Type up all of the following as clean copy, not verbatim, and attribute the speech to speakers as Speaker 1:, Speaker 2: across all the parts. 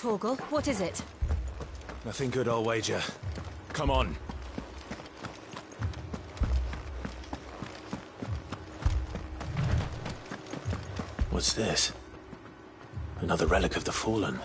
Speaker 1: Torgal. What is it?
Speaker 2: Nothing good, I'll wager. Come on. What's this? Another relic of the Fallen.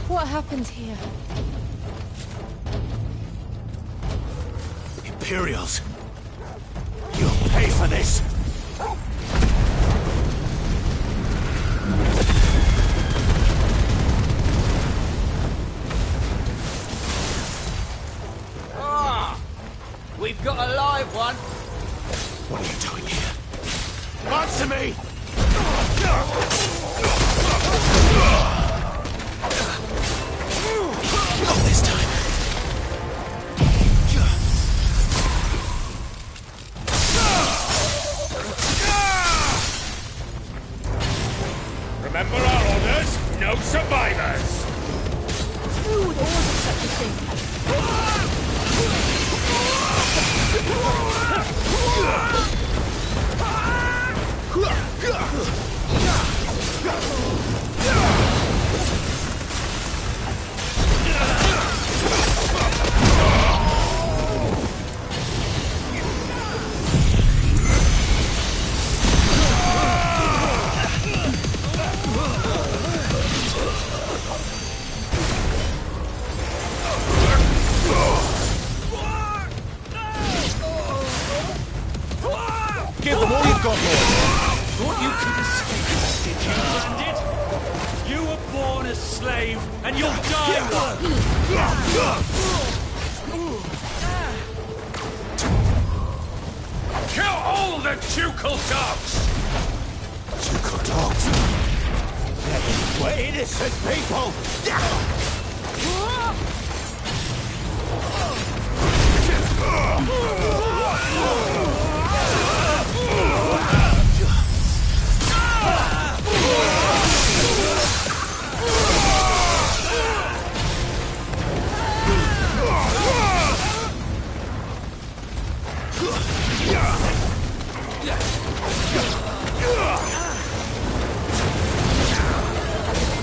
Speaker 1: What happened here?
Speaker 2: Imperials! You'll pay for this!
Speaker 3: Ah! We've got a live one!
Speaker 2: What are you doing here? Answer me! Not this time.
Speaker 4: Remember our orders? No survivors!
Speaker 1: Who would order such a thing?
Speaker 2: Give them all you've got, boys!
Speaker 4: Thought you could escape, did you, Bandit? You were born a slave, and you'll die one! Kill all the ducal dogs!
Speaker 2: Ducal dogs? We're innocent people!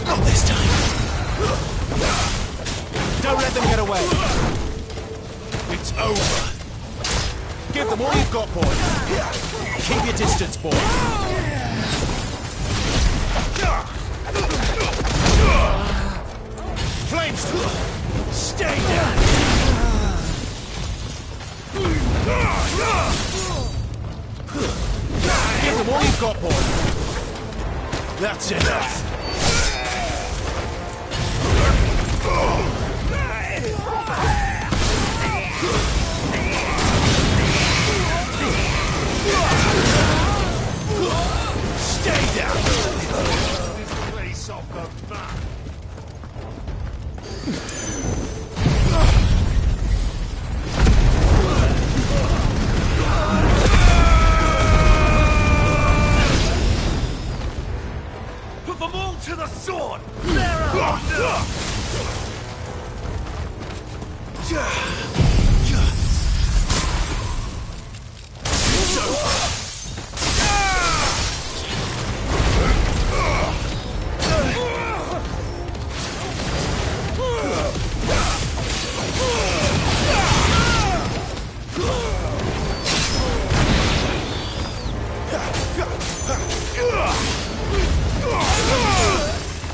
Speaker 2: Not this time! Don't let them get away! It's over! Give them all you've got, boys! Keep your distance, boys! Flames! Stay down! Give them all you've got, boy! That's enough! Stay down! This place off the back!
Speaker 4: Put them all to the sword! They're under!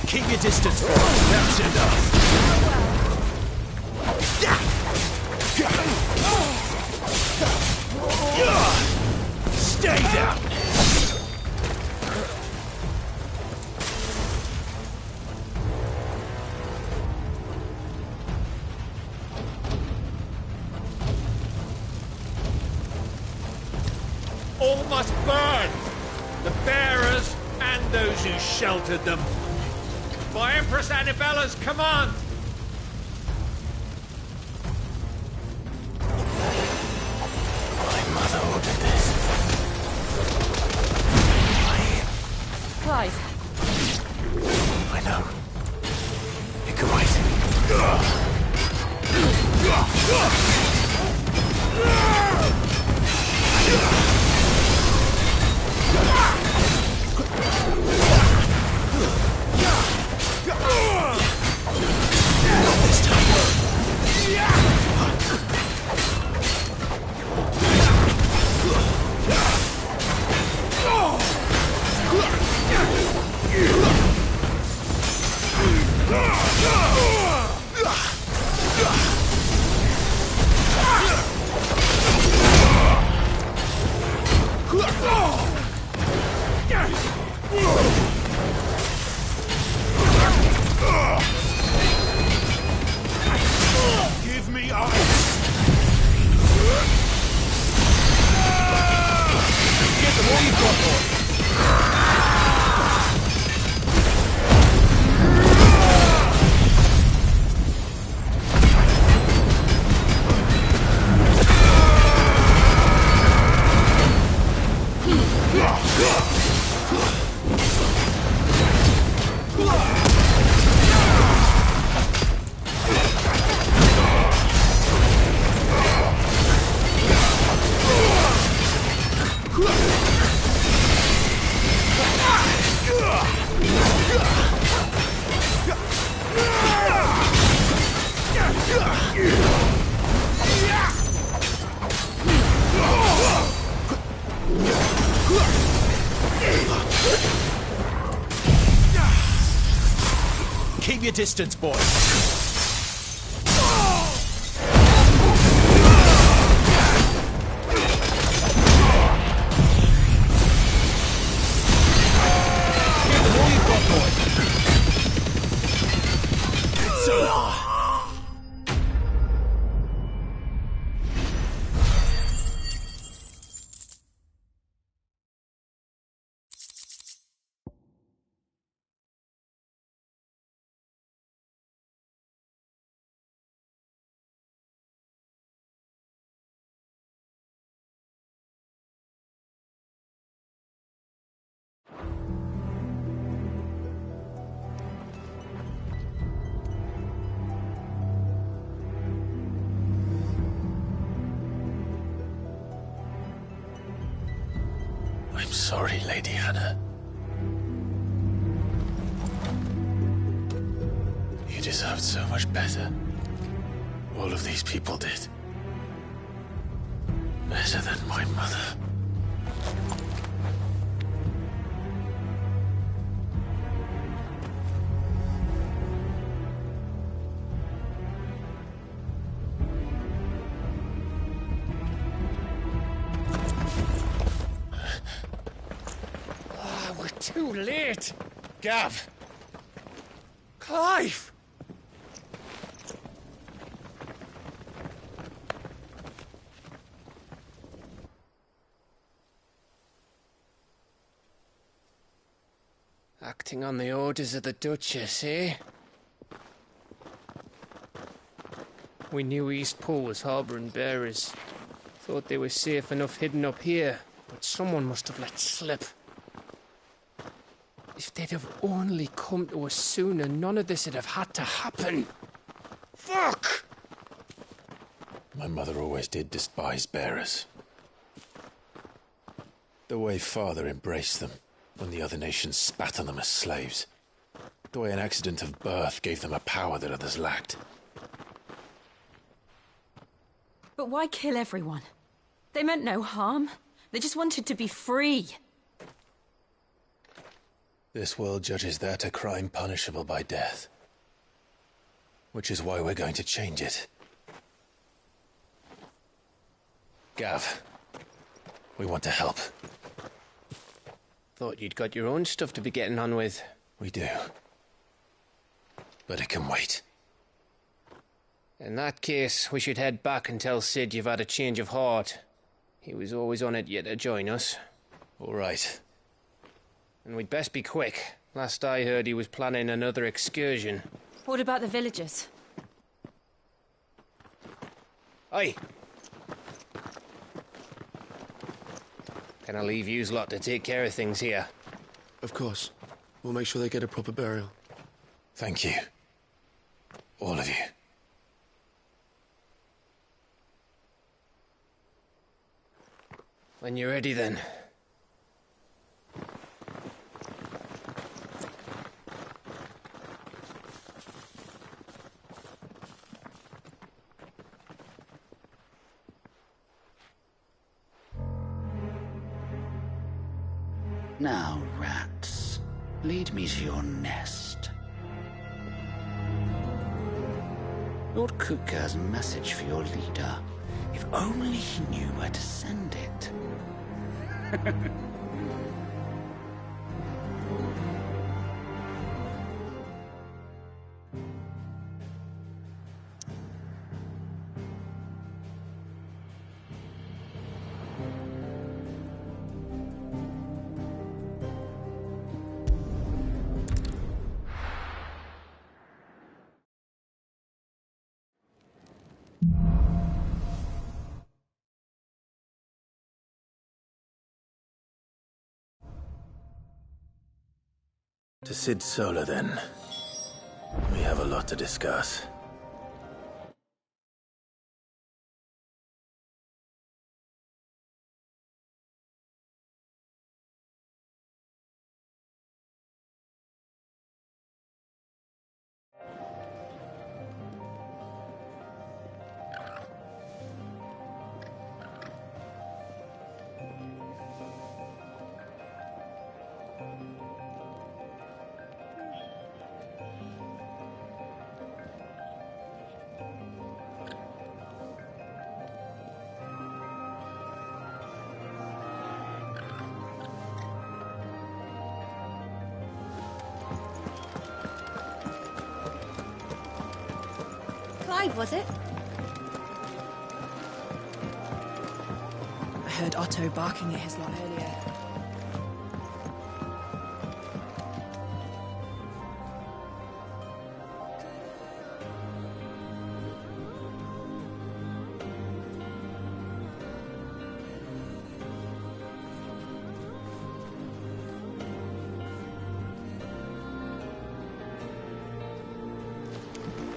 Speaker 2: Keep your distance, boy. That's enough. Stay down.
Speaker 4: All must burn! The bearers and those who sheltered them. By Empress Annibella's command!
Speaker 2: My mother ordered this.
Speaker 1: Clive,
Speaker 2: I know. You can wait. This time. Give me ice! Get them all you've got, boy! Keep your distance, boy. Give them all you've got, boy. It's over. I'm sorry, Lady Hannah. You deserved so much better. All of these people did. Better than my mother.
Speaker 5: Too late!
Speaker 2: Gav!
Speaker 5: Clive! Acting on the orders of the Duchess, eh? We knew Eastpool was harbouring bearers. Thought they were safe enough hidden up here, but someone must have let slip. If they'd have only come to us sooner, none of this would have had to happen. Fuck!
Speaker 2: My mother always did despise bearers. The way Father embraced them when the other nations spat on them as slaves. The way an accident of birth gave them a power that others lacked.
Speaker 1: But why kill everyone? They meant no harm. They just wanted to be free.
Speaker 2: This world judges that a crime punishable by death. Which is why we're going to change it. Gav, we want to help.
Speaker 5: Thought you'd got your own stuff to be getting on with.
Speaker 2: We do. But it can wait.
Speaker 5: In that case, we should head back and tell Sid you've had a change of heart. He was always on it yet to join us.
Speaker 2: All right.
Speaker 5: And we'd best be quick. Last I heard, he was planning another excursion.
Speaker 1: What about the villagers?
Speaker 5: Aye. Can I leave yous lot to take care of things here?
Speaker 6: Of course. We'll make sure they get a proper burial.
Speaker 2: Thank you. All of you.
Speaker 5: When you're ready, then.
Speaker 7: Now, rats, lead me to your nest. Lord Kupka has a message for your leader. If only he knew where to send it.
Speaker 2: To Sid Solar, then. We have a lot to discuss.
Speaker 1: Clive, was it? I heard Otto barking at his lot earlier.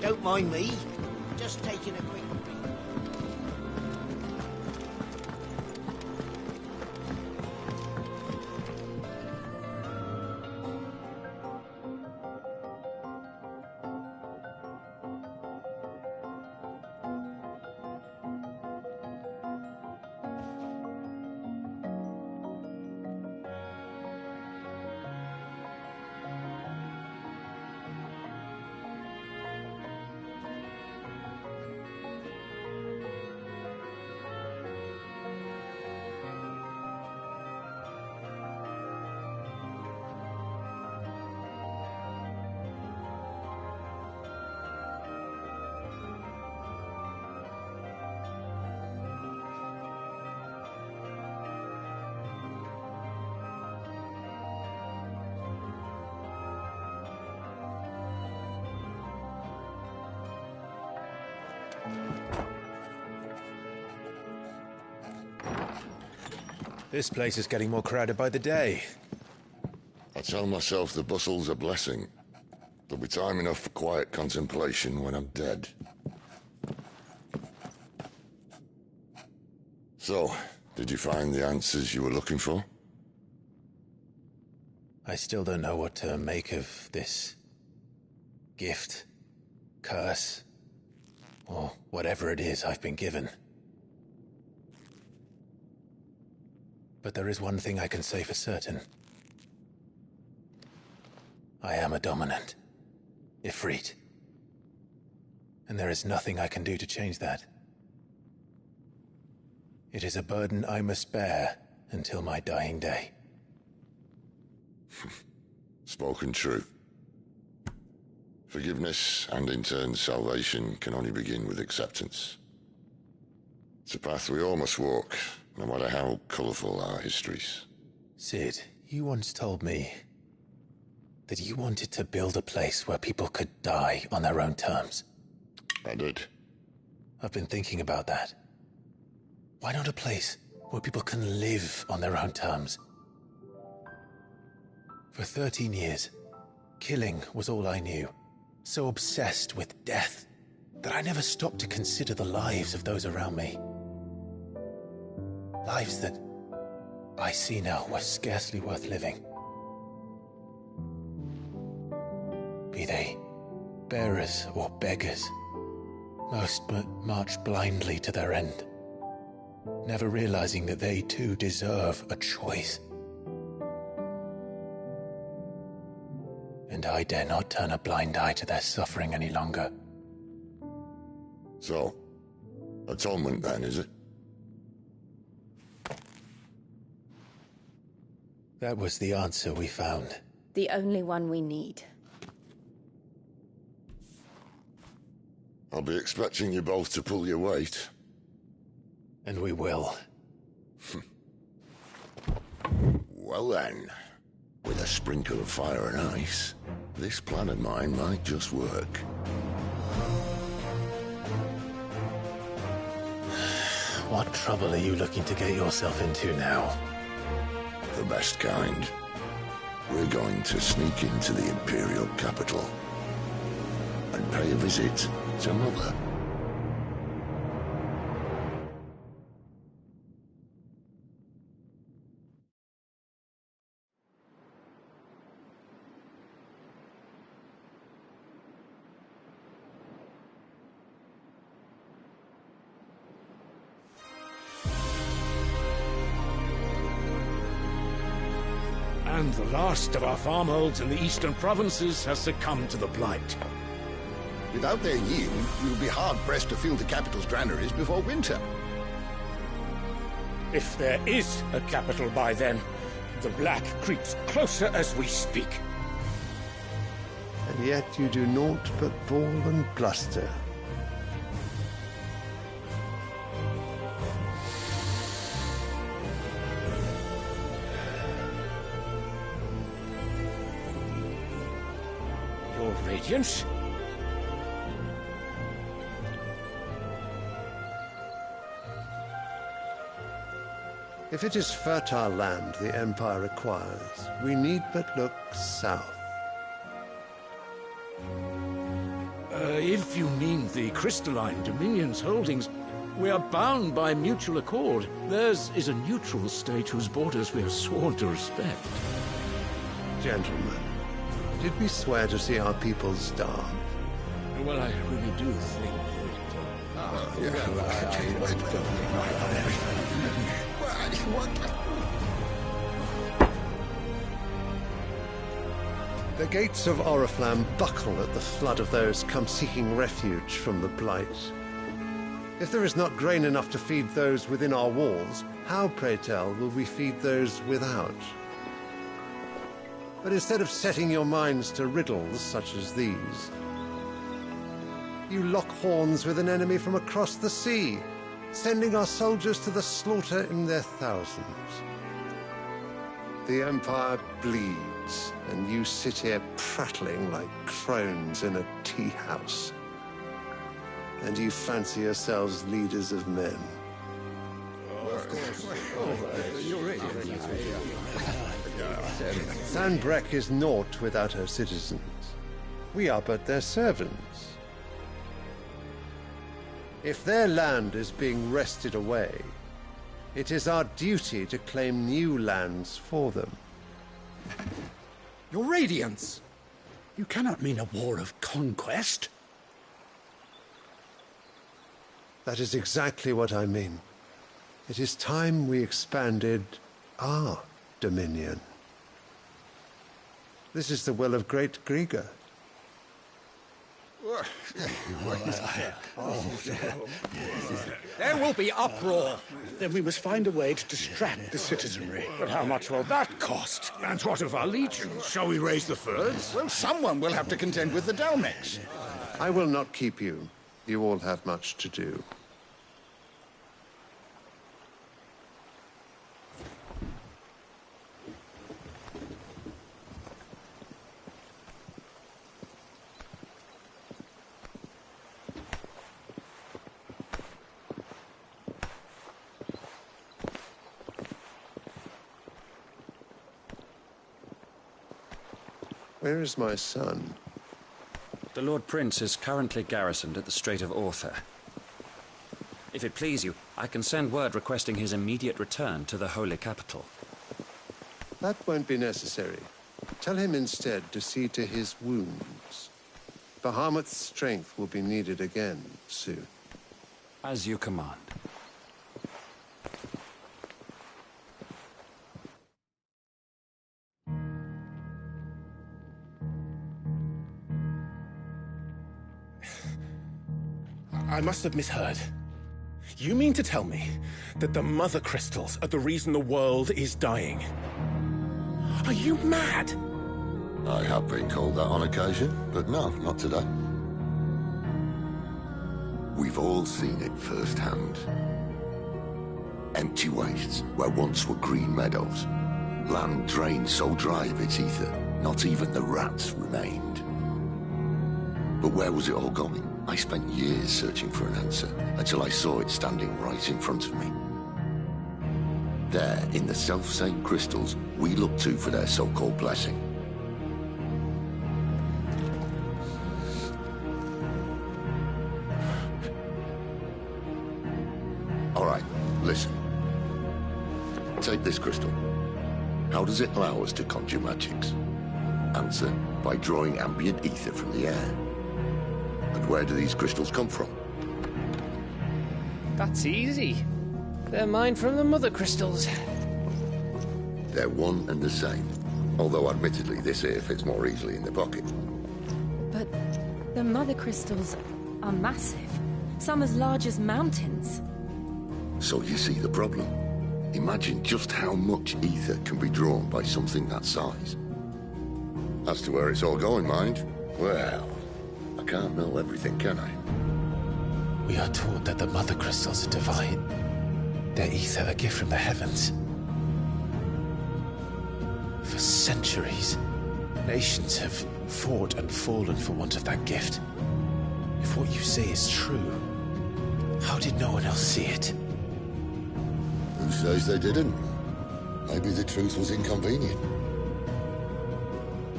Speaker 3: Don't mind me. Just taking a quick break.
Speaker 2: This place is getting more crowded by the day.
Speaker 8: I tell myself the bustle's a blessing. There'll be time enough for quiet contemplation when I'm dead. So, did you find the answers you were looking for?
Speaker 2: I still don't know what to make of this gift, curse, or whatever it is I've been given. But there is one thing I can say for certain. I am a dominant, Ifrit. And there is nothing I can do to change that. It is a burden I must bear until my dying day.
Speaker 8: Spoken true. Forgiveness, and in turn salvation, can only begin with acceptance. It's a path we all must walk, no matter how colourful our histories.
Speaker 2: Cid, you once told me that you wanted to build a place where people could die on their own terms.
Speaker 8: I did.
Speaker 2: I've been thinking about that. Why not a place where people can live on their own terms? For 13 years, killing was all I knew. So obsessed with death that I never stopped to consider the lives of those around me. Lives that I see now were scarcely worth living. Be they bearers or beggars, most march blindly to their end, never realizing that they too deserve a choice. And I dare not turn a blind eye to their suffering any longer.
Speaker 8: So, atonement then, is it?
Speaker 2: That was the answer we found.
Speaker 1: The only one we need.
Speaker 8: I'll be expecting you both to pull your weight.
Speaker 2: And we will.
Speaker 8: Well then, with a sprinkle of fire and ice, this plan of mine might just work.
Speaker 2: What trouble are you looking to get yourself into now?
Speaker 8: The best kind. We're going to sneak into the Imperial capital and pay a visit to Mother.
Speaker 4: And the last of our farmholds in the eastern provinces has succumbed to the blight.
Speaker 9: Without their yield, we'll be hard-pressed to fill the capital's granaries before winter.
Speaker 4: If there is a capital by then, the black creeps closer as we speak.
Speaker 10: And yet you do naught but bawl and bluster.
Speaker 4: Your Radiance?
Speaker 10: If it is fertile land the Empire requires, we need but look south.
Speaker 4: If you mean the Crystalline Dominion's holdings, we are bound by mutual accord. Theirs is a neutral state whose borders we are sworn to respect.
Speaker 10: Gentlemen, did we swear to see our people starve?
Speaker 4: Well, I really do think
Speaker 10: The gates of Oriflamme buckle at the flood of those come seeking refuge from the Blight. If there is not grain enough to feed those within our walls, how, pray tell, will we feed those without? But instead of setting your minds to riddles such as these, you lock horns with an enemy from across the sea, sending our soldiers to the slaughter in their thousands. The Empire bleeds, and you sit here prattling like crones in a tea house. And you fancy yourselves leaders of men. Sanbreque is naught without her citizens. We are but their servants. If their land is being wrested away, it is our duty to claim new lands for them.
Speaker 11: Your Radiance! You cannot mean a war of conquest.
Speaker 10: That is exactly what I mean. It is time we expanded our dominion. This is the will of great Griga.
Speaker 11: There will be uproar. Then we must find a way to distract the citizenry. But how much will that cost?
Speaker 4: And what of our legions? Shall we raise the furs?
Speaker 9: Well, someone will have to contend with the Dalmex.
Speaker 10: I will not keep you. You all have much to do. Where is my son?
Speaker 12: The Lord Prince is currently garrisoned at the Strait of Orther. If it please you, I can send word requesting his immediate return to the Holy Capital.
Speaker 10: That won't be necessary. Tell him instead to see to his wounds. Bahamut's strength will be needed again soon.
Speaker 12: As you command.
Speaker 2: I must have misheard. You mean to tell me that the Mother Crystals are the reason the world is dying? Are you mad?
Speaker 8: I have been called that on occasion, but no, not today. We've all seen it firsthand. Empty wastes where once were green meadows. Land drained so dry of its ether, not even the rats remained. But where was it all going? I spent years searching for an answer, until I saw it standing right in front of me. There, in the self-same crystals we look to for their so-called blessing. All right, listen. Take this crystal. How does it allow us to conjure magics? Answer, by drawing ambient ether from the air. And where do these crystals come from?
Speaker 5: That's easy. They're mine from the Mother Crystals.
Speaker 8: They're one and the same. Although admittedly this here fits more easily in the pocket.
Speaker 1: But the Mother Crystals are massive. Some as large as mountains.
Speaker 8: So you see the problem. Imagine just how much ether can be drawn by something that size. As to where it's all going, mind, well, I can't know everything, can I?
Speaker 2: We are taught that the Mother Crystals are divine. Their ether a gift from the heavens. For centuries, nations have fought and fallen for want of that gift. If what you say is true, how did no one else see it?
Speaker 8: Who says they didn't? Maybe the truth was inconvenient.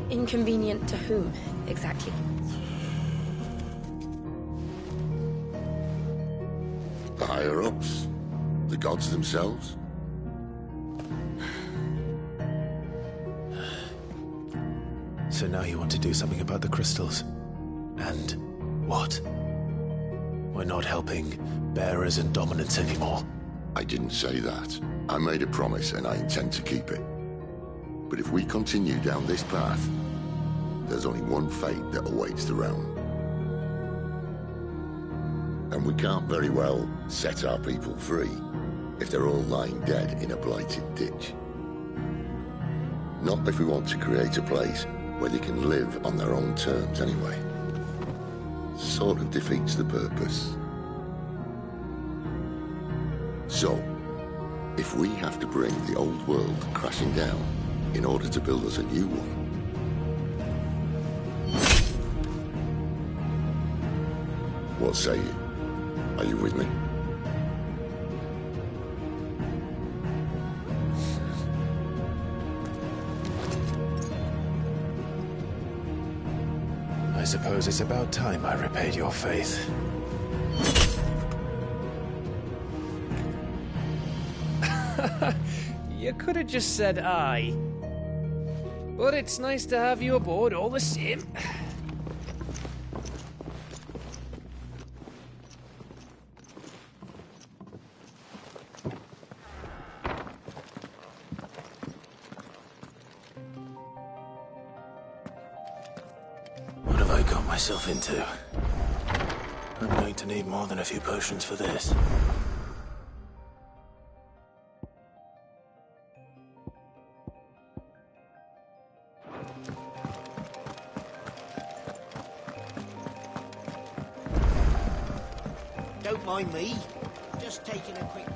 Speaker 1: Inconvenient to whom, exactly?
Speaker 8: The higher-ups? The gods themselves?
Speaker 2: So now you want to do something about the crystals? And what? We're not helping bearers and dominants anymore.
Speaker 8: I didn't say that. I made a promise and I intend to keep it. But if we continue down this path, there's only one fate that awaits the realm. And we can't very well set our people free if they're all lying dead in a blighted ditch. Not if we want to create a place where they can live on their own terms anyway. Sort of defeats the purpose. So, if we have to bring the old world crashing down in order to build us a new one, what say you? Are you with me?
Speaker 2: I suppose it's about time I repaid your faith.
Speaker 5: You could have just said aye. But it's nice to have you aboard all the same.
Speaker 2: What have I got myself into? I'm going to need more than a few potions for this.
Speaker 13: Don't mind me. Just taking a quick...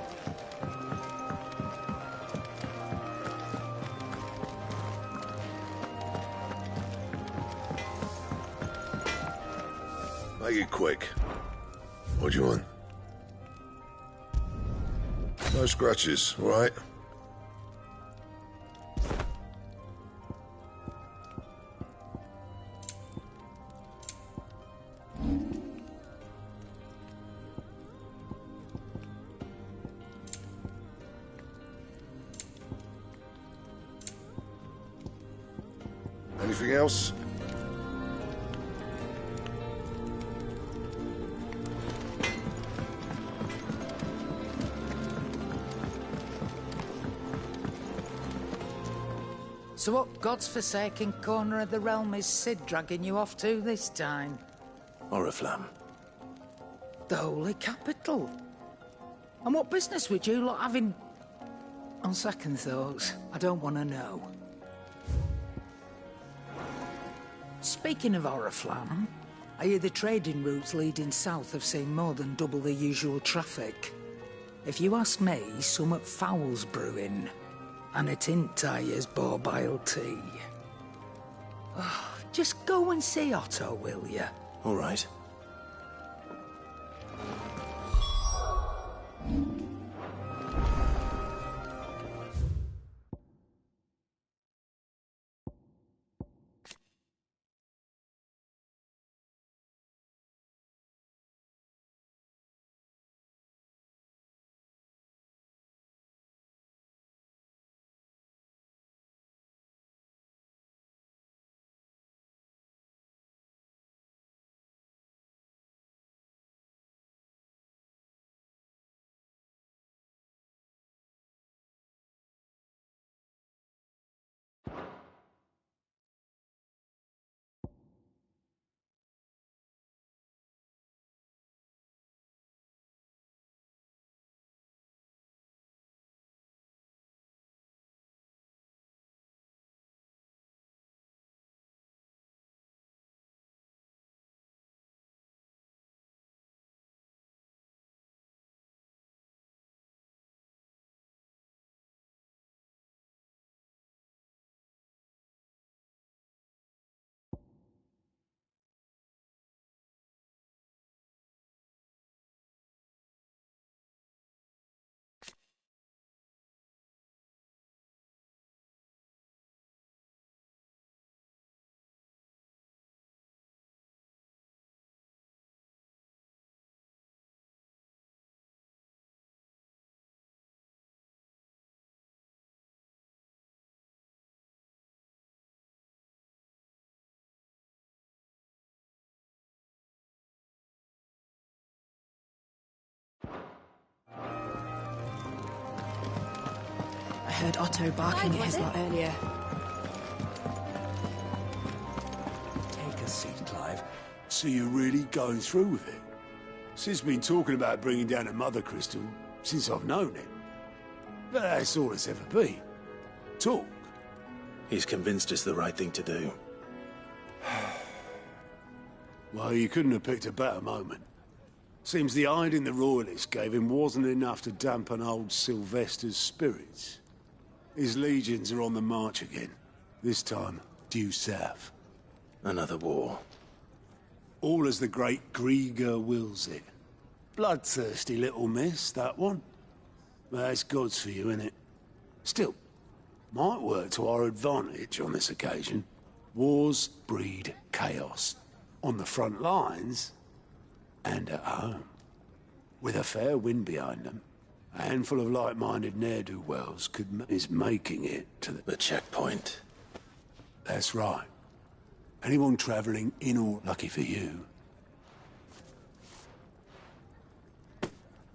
Speaker 8: Make it quick. What do you want? No scratches, all right? Anything else?
Speaker 14: So what god's-forsaken corner of the realm is Cid dragging you off to this time?
Speaker 2: Oriflamme.
Speaker 14: The Holy Capital. And what business would you lot have in... On second thoughts, I don't want to know. Speaking of Oriflamme, I hear the trading routes leading south have seen more than double the usual traffic. If you ask me, summat foul's brewing. And it ain't Tyre's boar-bile tea. Oh, just go and see Otto, will you?
Speaker 2: All right.
Speaker 1: I heard Otto barking at his lot earlier.
Speaker 11: Take a seat, Clive. So you're really going through with it? Sid's been talking about bringing down a mother crystal since I've known him. But that's all it's ever been. Talk.
Speaker 2: He's convinced it's the right thing to do.
Speaker 11: Well, you couldn't have picked a better moment. Seems the hiding the Royalists gave him wasn't enough to dampen old Sylvester's spirits. His legions are on the march again. This time, due south.
Speaker 2: Another war.
Speaker 11: All as the great Grieger wills it. Bloodthirsty little miss, that one. But it's God's for you, innit? Still, might work to our advantage on this occasion. Wars breed chaos. On the front lines, and at home. With a fair wind behind them, a handful of like-minded ne'er-do-wells is making it to the
Speaker 2: checkpoint.
Speaker 11: That's right. Anyone travelling in or, lucky for you,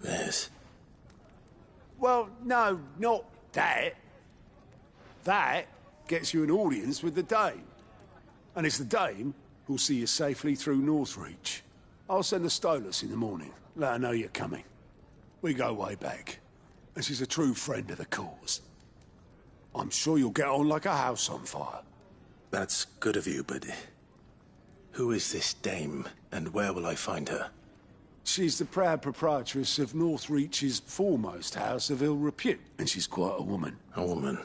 Speaker 2: This?
Speaker 11: well, no, not that. That gets you an audience with the Dame. And it's the Dame who'll see you safely through Northreach. I'll send the Stolas in the morning. Let her know you're coming. We go way back. And she's a true friend of the cause. I'm sure you'll get on like a house on fire.
Speaker 2: That's good of you, but who is this dame, and where will I find her?
Speaker 11: She's the proud proprietress of Northreach's foremost house of ill repute, and she's quite a woman.
Speaker 2: A woman?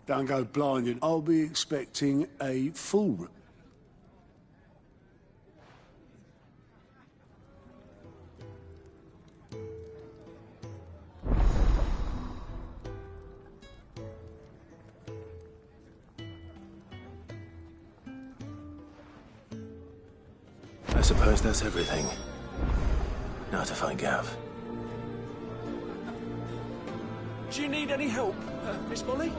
Speaker 11: Don't go blinded. I'll be expecting a full...
Speaker 2: I suppose that's everything. Now to find Gav.
Speaker 15: Do you need any help, Miss Molly?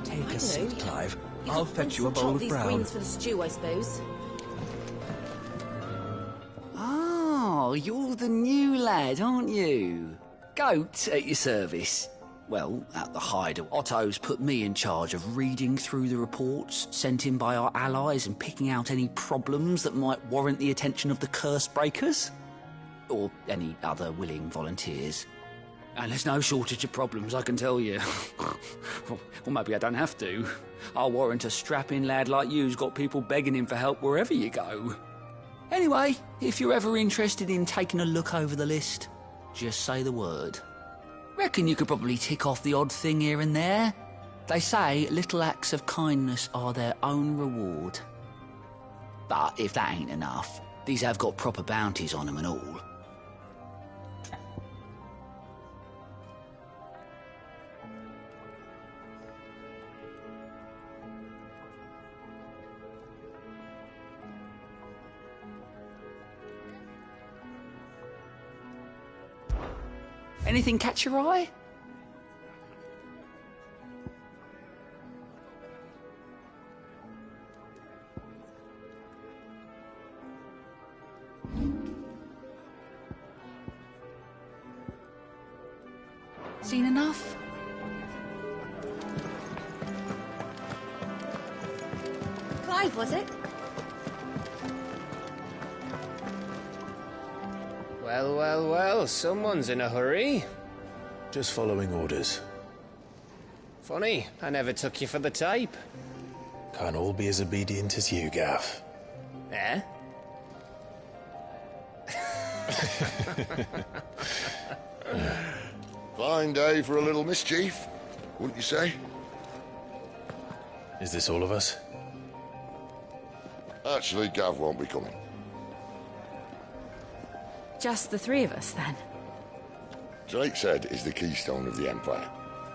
Speaker 16: Take a seat, Clive. I'll fetch you a bowl of
Speaker 17: these
Speaker 16: brown.
Speaker 17: greens for the stew, I suppose.
Speaker 7: Oh, you're the new lad, aren't you? Goat at your service. Well, at the Hideout, Otto's put me in charge of reading through the reports sent in by our allies and picking out any problems that might warrant the attention of the curse breakers. Or any other willing volunteers. And there's no shortage of problems, I can tell you. Well, maybe I don't have to. I'll warrant a strapping lad like you's got people begging him for help wherever you go. Anyway, if you're ever interested in taking a look over the list, just say the word. Reckon you could probably tick off the odd thing here and there. They say little acts of kindness are their own reward. But if that ain't enough, these have got proper bounties on them and all. Anything catch your eye? Seen enough?
Speaker 17: Clive, was it?
Speaker 5: Well, well, well, someone's in a hurry.
Speaker 2: Just following orders.
Speaker 5: Funny, I never took you for the type.
Speaker 2: Can't all be as obedient as you, Gav.
Speaker 5: Eh?
Speaker 8: Fine day for a little mischief, wouldn't you say?
Speaker 2: Is this all of us?
Speaker 8: Actually, Gav won't be coming.
Speaker 1: Just the three of us, then?
Speaker 8: Drakeshead is the keystone of the Empire.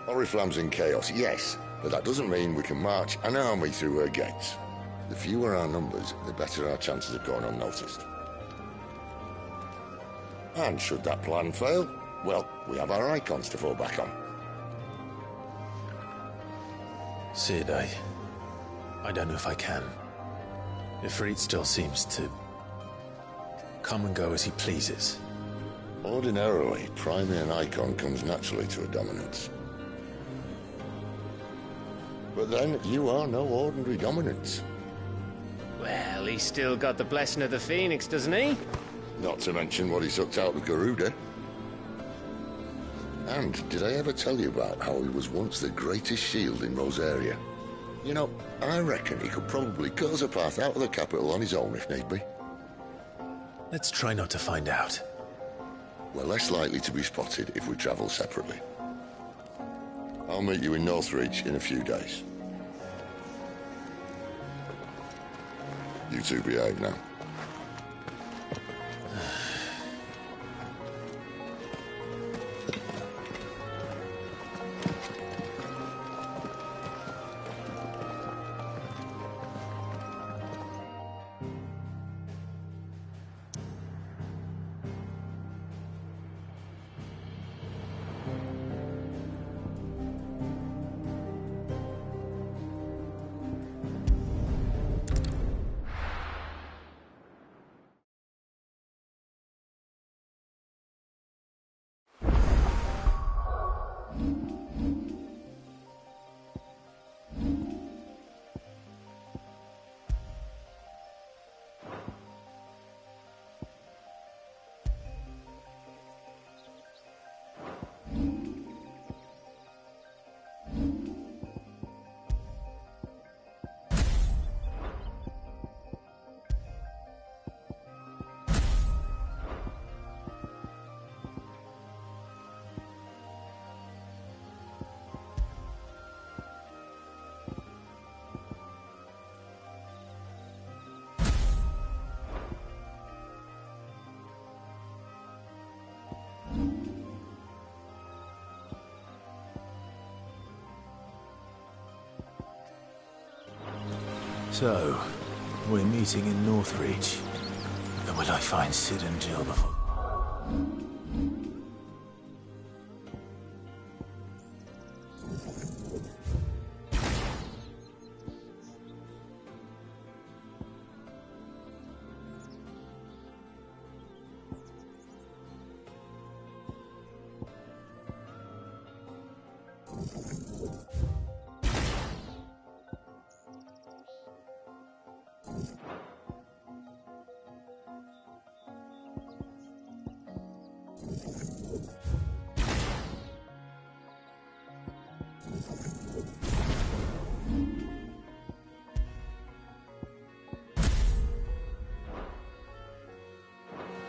Speaker 8: Oriflamme's in chaos, yes, but that doesn't mean we can march an army through her gates. The fewer our numbers, the better our chances of going unnoticed. And should that plan fail, well, we have our icons to fall back on.
Speaker 2: Sid, I don't know if I can. Ifrit still seems to come and go as he pleases.
Speaker 8: Ordinarily, priming an icon comes naturally to a dominance. But then, you are no ordinary dominance.
Speaker 5: Well, he's still got the blessing of the Phoenix, doesn't he?
Speaker 8: Not to mention what he sucked out of Garuda. And did I ever tell you about how he was once the greatest shield in Rosaria? You know, I reckon he could probably cut us a path out of the capital on his own if need be.
Speaker 2: Let's try not to find out.
Speaker 8: We're less likely to be spotted if we travel separately. I'll meet you in Northreach in a few days. You two behave now.
Speaker 2: So, we're meeting in Northreach. And will I find Sid and Jill before...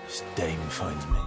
Speaker 2: This dame finds me.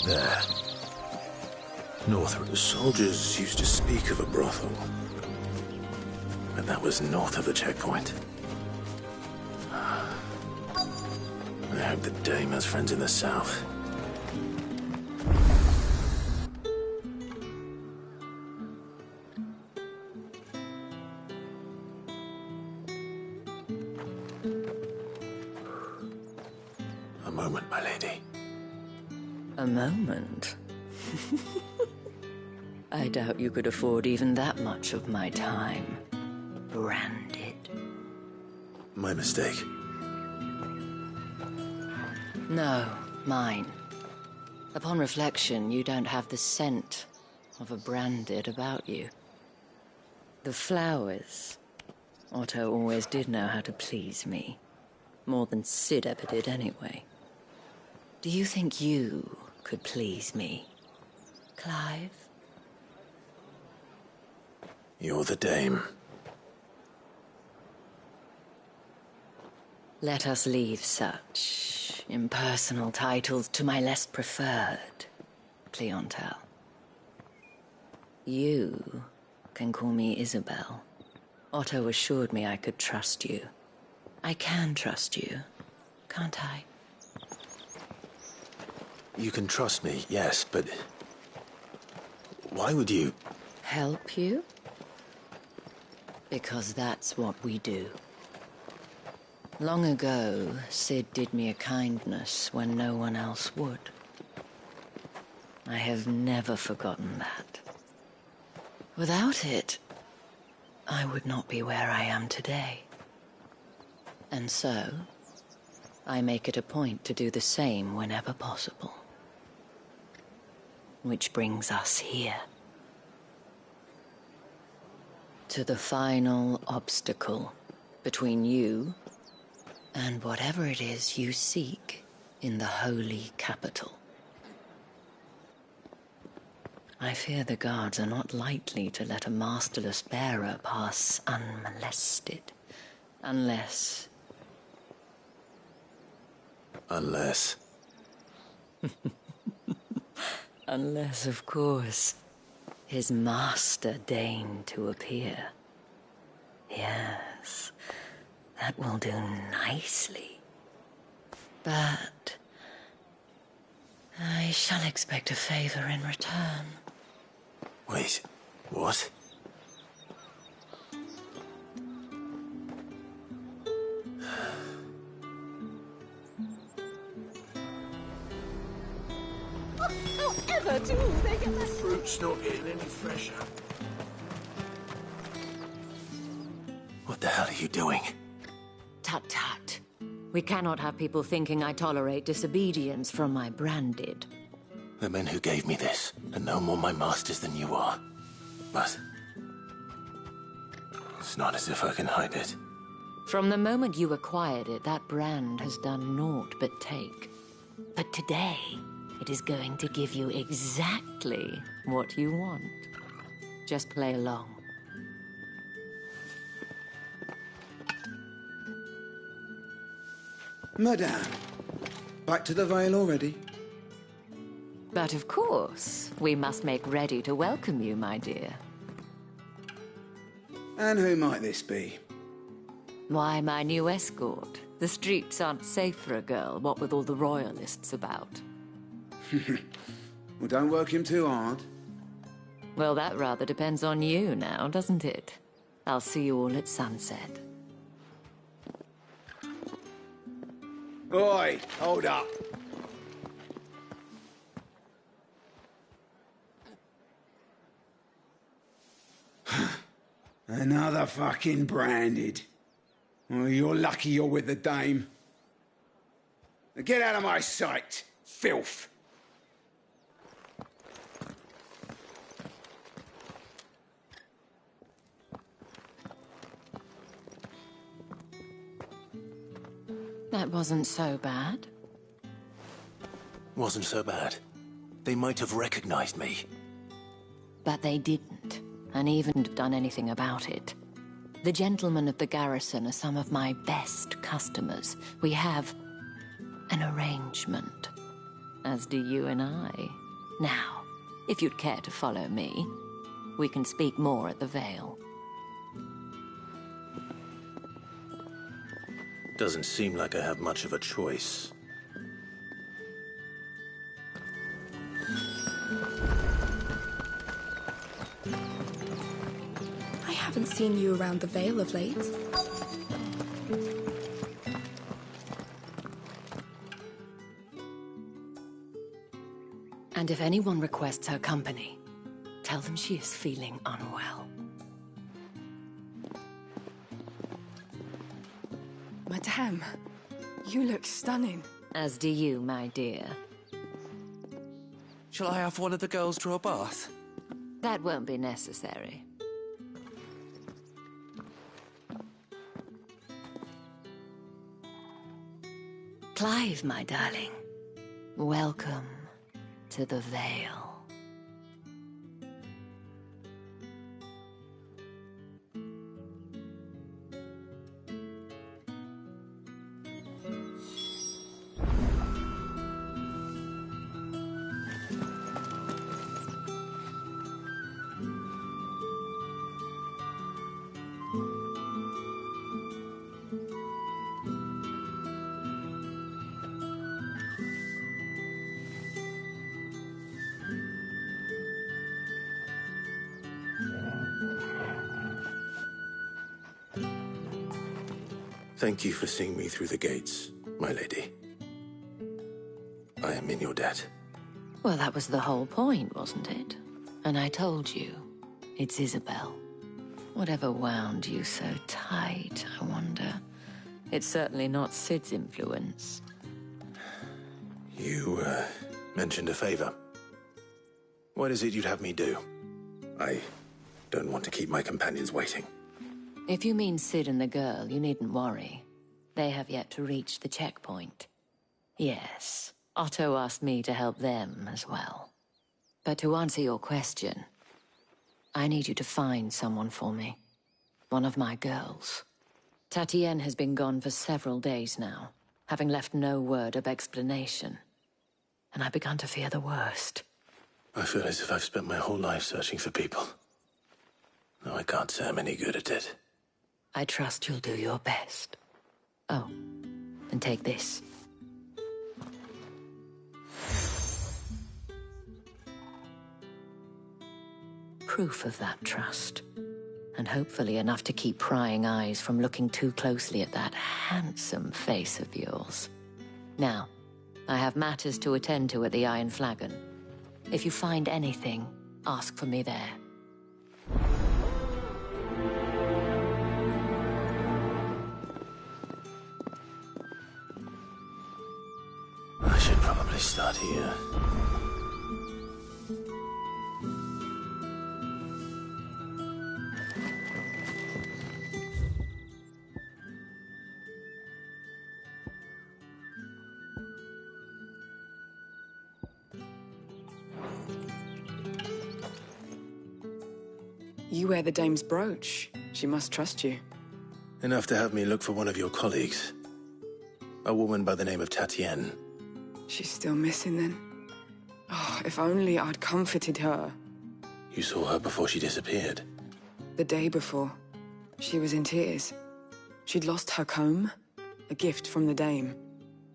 Speaker 2: There. North.
Speaker 6: The soldiers used to speak of a brothel.
Speaker 2: But that was north of the checkpoint. I hope the dame has friends in the south. A moment, my lady.
Speaker 18: A moment? I doubt you could afford even that much of my time. Branded.
Speaker 2: My mistake.
Speaker 18: No, mine. Upon reflection, you don't have the scent of a branded about you. The flowers. Otto always did know how to please me. More than Sid ever did anyway. Do you think you could please me, Clive?
Speaker 2: You're the dame.
Speaker 18: Let us leave such impersonal titles to my less preferred clientele. You can call me Isabel. Otto assured me I could trust you. I can trust you, can't I?
Speaker 2: You can trust me, yes, but... why would you...
Speaker 18: Help you? Because that's what we do. Long ago, Sid did me a kindness when no one else would. I have never forgotten that. Without it, I would not be where I am today. And so, I make it a point to do the same whenever possible. Which brings us here. To the final obstacle between you and whatever it is you seek in the holy capital. I fear the guards are not likely to let a masterless bearer pass unmolested, unless...
Speaker 2: Unless...
Speaker 18: Unless, of course, his master deigned to appear. Yes, that will do nicely. But I I shall expect a favor in return.
Speaker 2: Wait, what?
Speaker 13: However do they get that?
Speaker 15: Fruit's not getting any fresher.
Speaker 2: What the hell are you doing?
Speaker 18: Tut tut. We cannot have people thinking I tolerate disobedience from my branded.
Speaker 2: The men who gave me this are no more my masters than you are. But it's not as if I can hide it.
Speaker 18: From the moment you acquired it, that brand has done naught but take. But today, it is going to give you exactly what you want. Just play along.
Speaker 19: Madame, back to the Vale already?
Speaker 18: But of course, we must make ready to welcome you, my dear.
Speaker 19: And who might this be?
Speaker 18: Why, my new escort. The streets aren't safe for a girl, what with all the royalists about.
Speaker 19: Well, don't work him too hard.
Speaker 18: Well, that rather depends on you now, doesn't it? I'll see you all at sunset.
Speaker 19: Oi, hold up. Another fucking branded. Well, you're lucky you're with the dame. Now get out of my sight, filth.
Speaker 18: That wasn't so bad.
Speaker 2: Wasn't so bad. They might have recognized me.
Speaker 18: But they didn't, and even done anything about it. The gentlemen of the garrison are some of my best customers. We have an arrangement, as do you and I. Now, if you'd care to follow me, we can speak more at the Vale.
Speaker 2: Doesn't seem like I have much of a choice.
Speaker 17: I haven't seen you around the Vale of late.
Speaker 18: And if anyone requests her company, tell them she is feeling unwell.
Speaker 17: Madame, you look stunning.
Speaker 18: As do you, my dear.
Speaker 16: Shall I have one of the girls draw a bath?
Speaker 18: That won't be necessary. Clive, my darling. Welcome to the Vale.
Speaker 2: Thank you for seeing me through the gates, my lady. I am in your debt.
Speaker 18: Well, that was the whole point, wasn't it? And I told you, it's Isabel. Whatever wound you so tight, I wonder. It's certainly not Sid's influence.
Speaker 2: You, mentioned a favor. What is it you'd have me do? I don't want to keep my companions waiting.
Speaker 18: If you mean Sid and the girl, you needn't worry. They have yet to reach the checkpoint. Yes, Otto asked me to help them as well. But to answer your question, I need you to find someone for me. One of my girls. Tatienne has been gone for several days now, having left no word of explanation. And I've begun to fear the worst.
Speaker 2: I feel as if I've spent my whole life searching for people. No, I can't say I'm any good at it.
Speaker 18: I trust you'll do your best. Oh, and take this. Proof of that trust. And hopefully enough to keep prying eyes from looking too closely at that handsome face of yours. Now, I have matters to attend to at the Iron Flagon. If you find anything, ask for me there.
Speaker 2: I should probably start here.
Speaker 20: You wear the dame's brooch. She must trust you.
Speaker 2: Enough to have me look for one of your colleagues. A woman by the name of Tatienne.
Speaker 20: She's still missing then. Oh, if only I'd comforted her.
Speaker 2: You saw her before she disappeared.
Speaker 20: The day before, she was in tears. She'd lost her comb, a gift from the dame.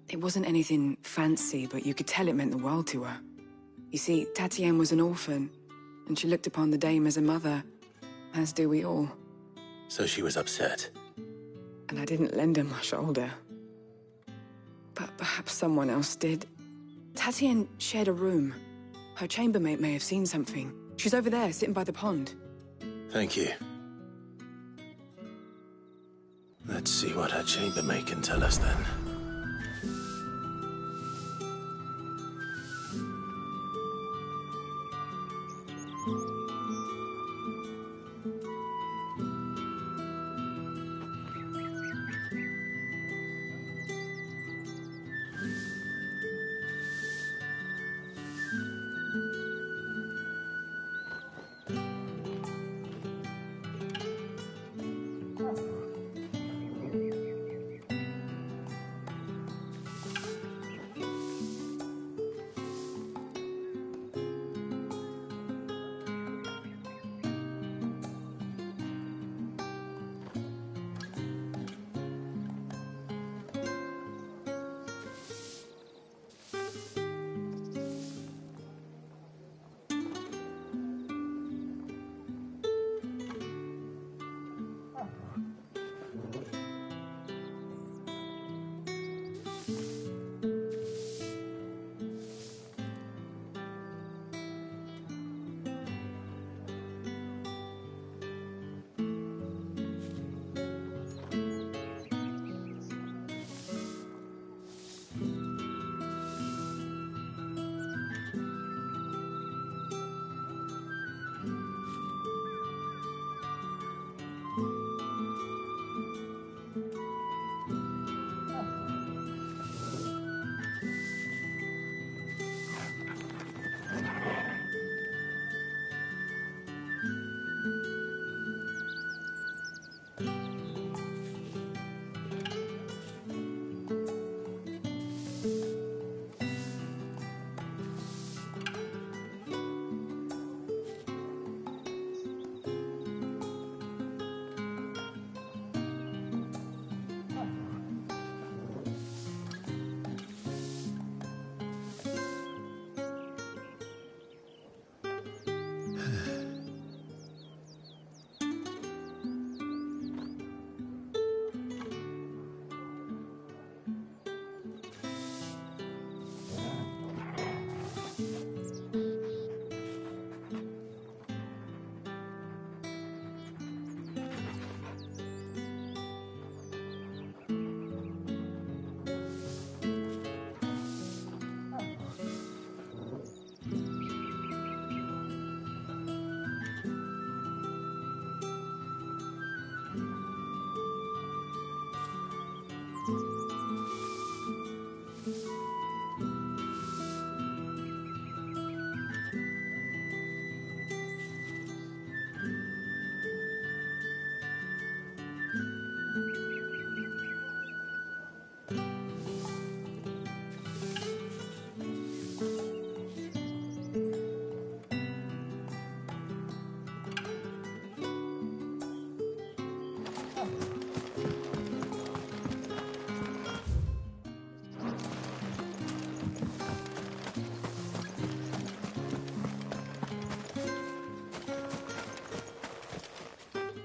Speaker 20: It wasn't anything fancy, but you could tell it meant the world to her. You see, Tatienne was an orphan, and she looked upon the dame as a mother, as do we all.
Speaker 2: So she was upset.
Speaker 20: And I didn't lend her my shoulder. But perhaps someone else did. Tatienne shared a room. Her chambermaid may have seen something. She's over there, sitting by the pond.
Speaker 2: Thank you. Let's see what her chambermaid can tell us then.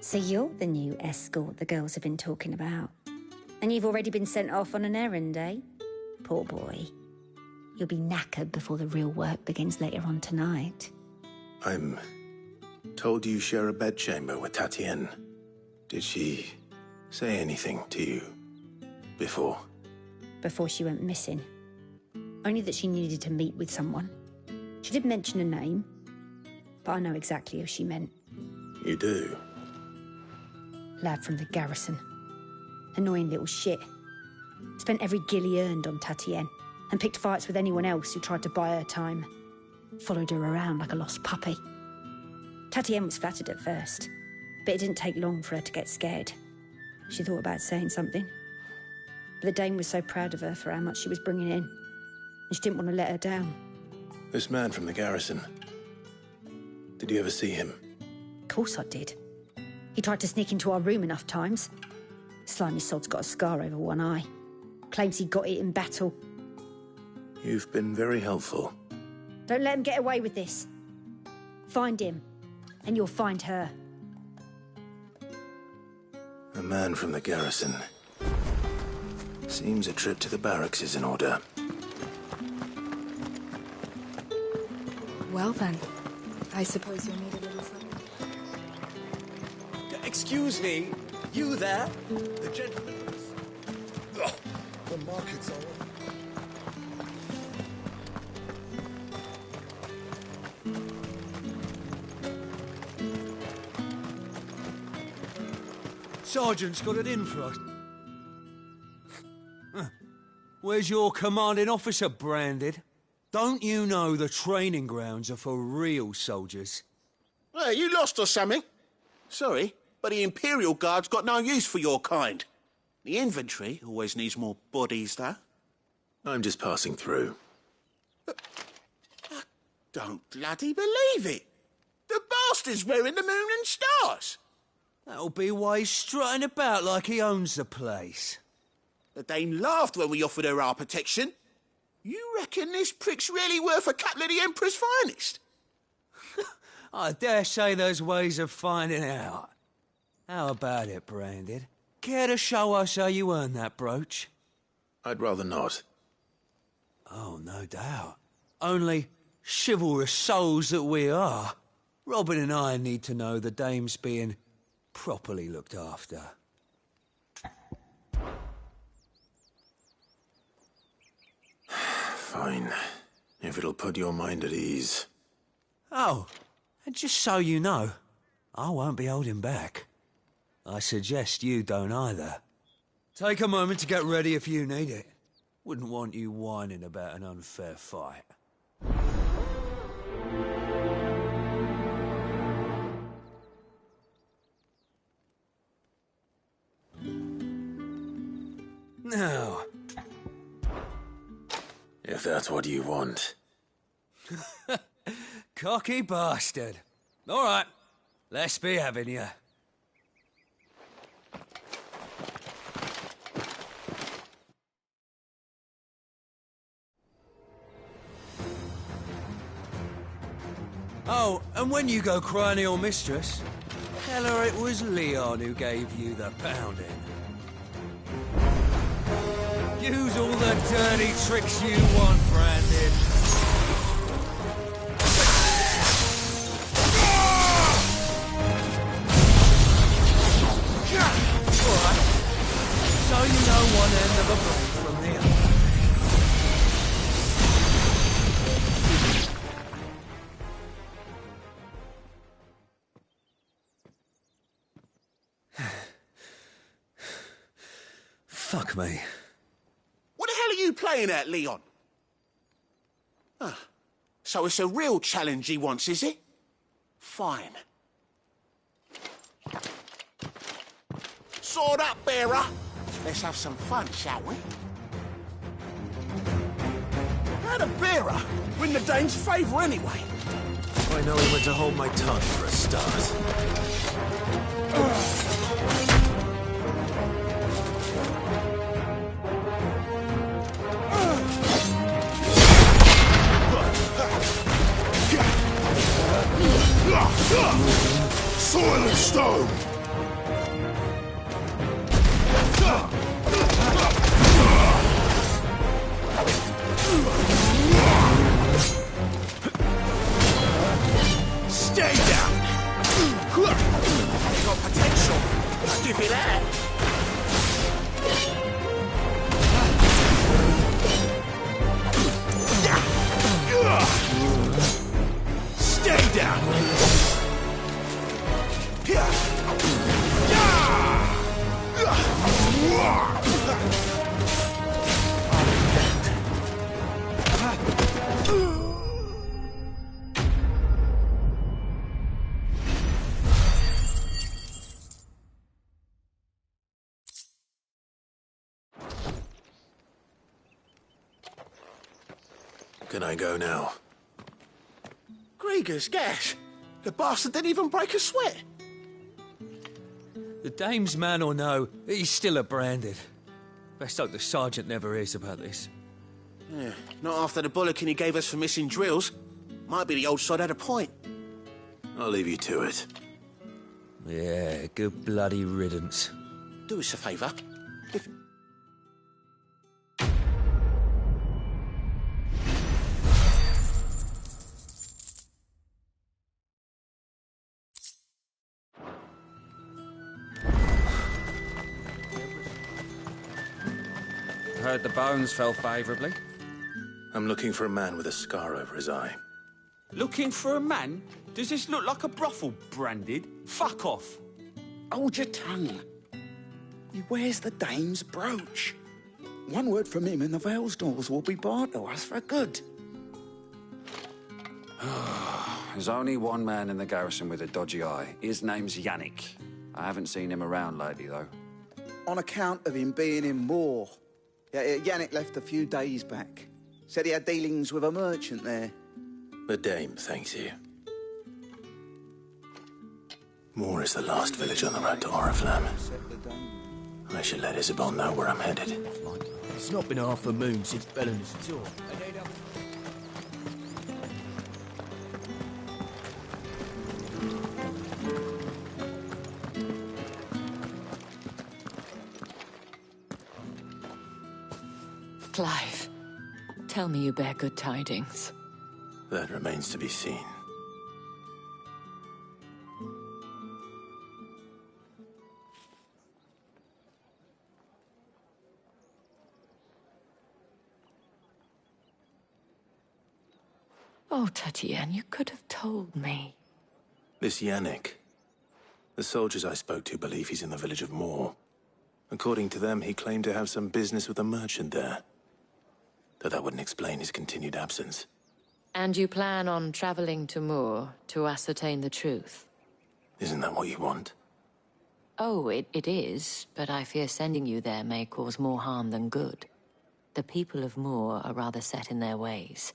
Speaker 21: So you're the new escort the girls have been talking about. And you've already been sent off on an errand, eh? Poor boy. You'll be knackered before the real work begins later on tonight.
Speaker 2: I'm told you share a bedchamber with Tatienne. Did she say anything to you before?
Speaker 21: Before she went missing. Only that she needed to meet with someone. She did mention a name, but I know exactly who she meant.
Speaker 2: You do?
Speaker 21: Lad from the garrison. Annoying little shit. Spent every guil he earned on Tatienne, and picked fights with anyone else who tried to buy her time. Followed her around like a lost puppy. Tatienne was flattered at first, but it didn't take long for her to get scared. She thought about saying something. But the Dame was so proud of her for how much she was bringing in, and she didn't want to let her down.
Speaker 2: This man from the garrison. Did you ever see him?
Speaker 21: Of course I did. He tried to sneak into our room enough times. Slimy sod's got a scar over one eye. Claims he got it in battle.
Speaker 2: You've been very helpful.
Speaker 21: Don't let him get away with this. Find him, and you'll find her.
Speaker 2: A man from the garrison. Seems a trip to the barracks is in order.
Speaker 20: Well then, I suppose you'll need a little something.
Speaker 15: Excuse me, you there? The gentleman...
Speaker 9: Oh, the market's all...
Speaker 3: Sergeant's got it in for us. Where's your commanding officer, Branded? Don't you know the training grounds are for real soldiers?
Speaker 22: Well, you lost or something? Sorry, but the Imperial Guard's got no use for your kind. The infantry always needs more bodies, though.
Speaker 2: I'm just passing through.
Speaker 22: I don't bloody believe it. The bastard's wearing the moon and stars.
Speaker 3: That'll be why he's strutting about like he owns the place.
Speaker 22: The Dame laughed when we offered her our protection. You reckon this prick's really worth a couple of the Emperor's finest?
Speaker 3: I dare say there's ways of finding out. How about it, Branded? Care to show us how you earned that brooch?
Speaker 2: I'd rather not.
Speaker 3: Oh, no doubt. Only chivalrous souls that we are, Robin and I need to know the Dame's being properly looked after.
Speaker 2: Fine. If it'll put your mind at ease.
Speaker 3: Oh, and just so you know, I won't be holding back. I suggest you don't either. Take a moment to get ready if you need it. Wouldn't want you whining about an unfair fight. Now...
Speaker 2: If that's what you want.
Speaker 3: Cocky bastard. All right, let's be having you. Oh, and when you go crying to your mistress, tell her it was Leon who gave you the pounding. Use all the dirty tricks you want, Branded. Alright. So you know one end of a blade from the other. Fuck me.
Speaker 22: What the hell are you playing at, Leon? Ah, so it's a real challenge he wants, is it? Fine. Sword up, bearer. Let's have some fun, shall we? How'd a bearer win the Dane's favour anyway?
Speaker 2: I know he went to hold my tongue for a start.
Speaker 9: Soil and stone!
Speaker 2: Can I go now?
Speaker 22: Grieger's gas. The bastard didn't even break a sweat.
Speaker 3: The dame's man or no, he's still a branded. Best hope the sergeant never hears about this.
Speaker 22: Yeah, not after the bullocking he gave us for missing drills. Might be the old sod had a point.
Speaker 2: I'll leave you to it.
Speaker 3: Yeah, good bloody riddance.
Speaker 22: Do us a favour. If...
Speaker 12: Heard the bones fell favourably.
Speaker 2: I'm looking for a man with a scar over his eye.
Speaker 15: Looking for a man? Does this look like a brothel, Branded? Fuck off.
Speaker 4: Hold your tongue. He wears the dame's brooch. One word from him and the Vale's doors will be barred to us for good.
Speaker 12: There's only one man in the garrison with a dodgy eye. His name's Yannick. I haven't seen him around lately, though.
Speaker 4: On account of him being in Moor. Yeah, Yannick left a few days back. Said he had dealings with a merchant there.
Speaker 2: The dame thanks you. Moor is the last village on the road to Oriflamme. I should let Isabel know where I'm headed.
Speaker 10: It's not been half a moon since Belen's tour.
Speaker 18: Clive, tell me you bear good tidings.
Speaker 2: That remains to be seen.
Speaker 18: Oh, Tatienne, you could have told me.
Speaker 2: This Yannick. The soldiers I spoke to believe he's in the village of Moor. According to them, he claimed to have some business with a merchant there. Though that wouldn't explain his continued absence.
Speaker 18: And you plan on traveling to Moor to ascertain the truth?
Speaker 2: Isn't that what you want?
Speaker 18: Oh, it is, but I fear sending you there may cause more harm than good. The people of Moor are rather set in their ways.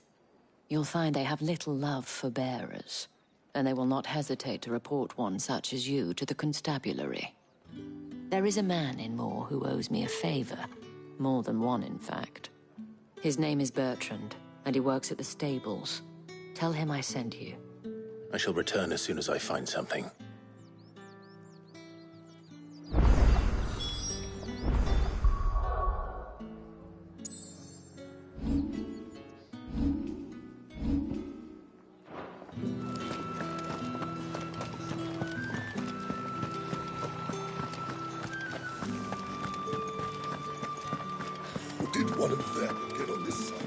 Speaker 18: You'll find they have little love for bearers, and they will not hesitate to report one such as you to the constabulary. There is a man in Moor who owes me a favor. More than one, in fact. His name is Bertrand, and he works at the stables. Tell him I sent you.
Speaker 2: I shall return as soon as I find something.
Speaker 8: Did one of them get on this side?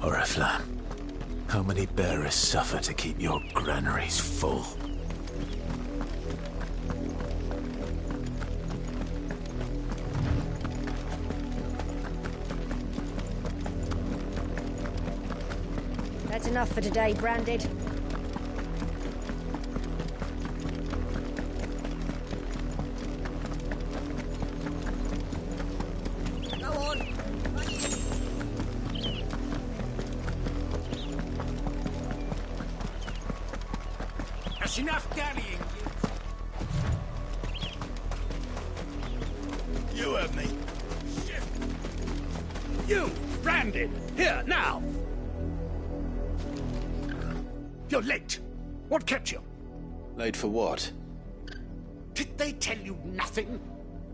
Speaker 2: Oriflamme. How many bearers suffer to keep your granaries full?
Speaker 21: That's enough for today, Branded. Go on.
Speaker 15: That's enough dallying.
Speaker 11: You heard me.
Speaker 15: Shit. You, Branded, here, now. You're late. What kept you?
Speaker 2: Late for what?
Speaker 15: Did they tell you nothing?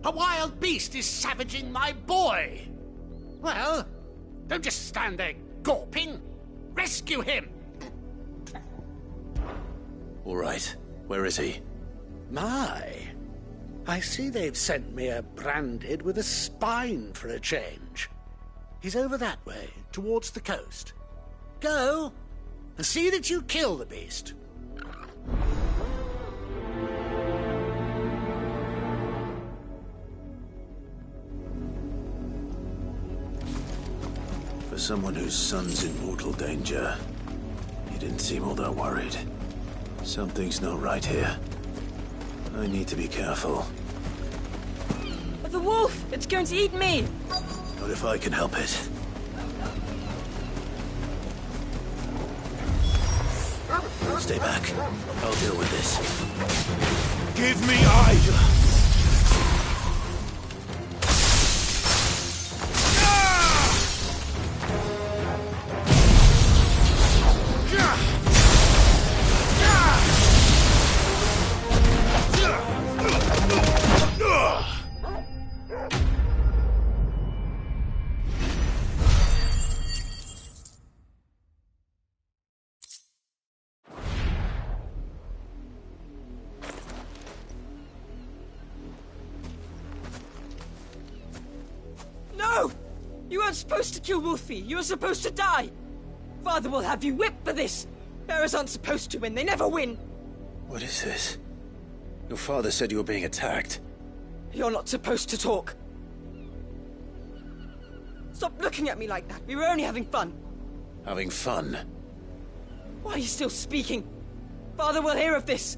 Speaker 15: A wild beast is savaging my boy. Well, don't just stand there gawping. Rescue him.
Speaker 2: All right. Where is he?
Speaker 15: My, I see they've sent me a branded with a spine for a change. He's over that way, towards the coast. Go, and see that you kill the beast.
Speaker 2: For someone whose son's in mortal danger, he didn't seem all that worried. Something's not right here. I need to be careful.
Speaker 21: The wolf! It's going to eat me!
Speaker 2: Not if I can help it. Stay back. I'll deal with this. Give me eyes!
Speaker 21: No! You weren't supposed to kill Wolfie. You were supposed to die. Father will have you whipped for this. Bearers aren't supposed to win. They never win.
Speaker 2: What is this? Your father said you were being attacked.
Speaker 21: You're not supposed to talk. Stop looking at me like that. We were only having fun.
Speaker 2: Having fun?
Speaker 21: Why are you still speaking? Father will hear of this.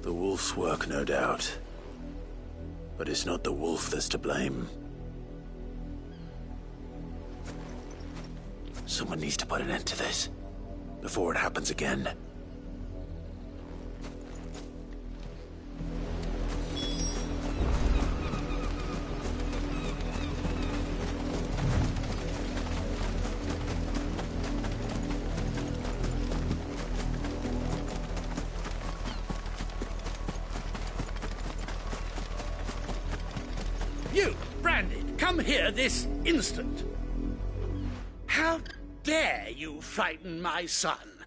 Speaker 2: The wolf's work, no doubt. But it's not the wolf that's to blame. Someone needs to put an end to this, before it happens again.
Speaker 15: You, Branded, come here this instant. How dare you frighten my son?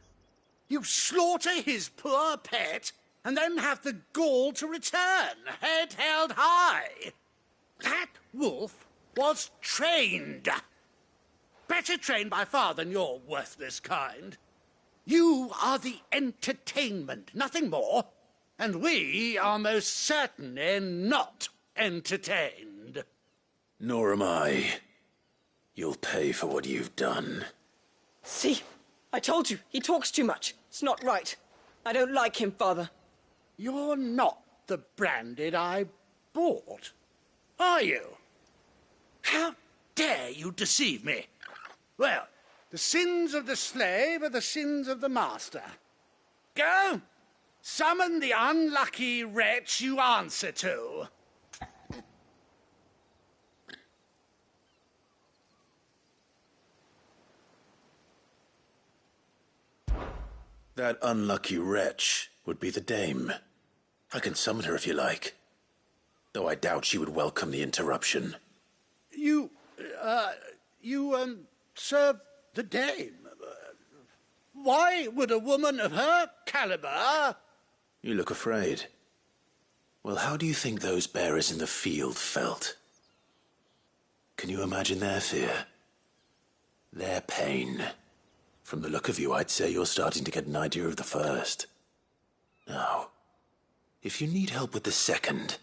Speaker 15: You slaughter his poor pet, and then have the gall to return, head held high. That wolf was trained. Better trained by far than your worthless kind. You are the entertainment, nothing more. And we are most certainly not entertained.
Speaker 2: Nor am I. You'll pay for what you've done.
Speaker 21: See? I told you, he talks too much. It's not right. I don't like him, Father.
Speaker 15: You're not the Branded I bought, are you? How dare you deceive me? Well, the sins of the slave are the sins of the master. Go, summon the unlucky wretch you answer to.
Speaker 2: That unlucky wretch would be the dame. I can summon her if you like. Though I doubt she would welcome the interruption.
Speaker 15: You serve the dame. Why would a woman of her caliber...
Speaker 2: You look afraid. Well, how do you think those bearers in the field felt? Can you imagine their fear? Their pain? From the look of you, I'd say you're starting to get an idea of the first. Now, if you need help with the second...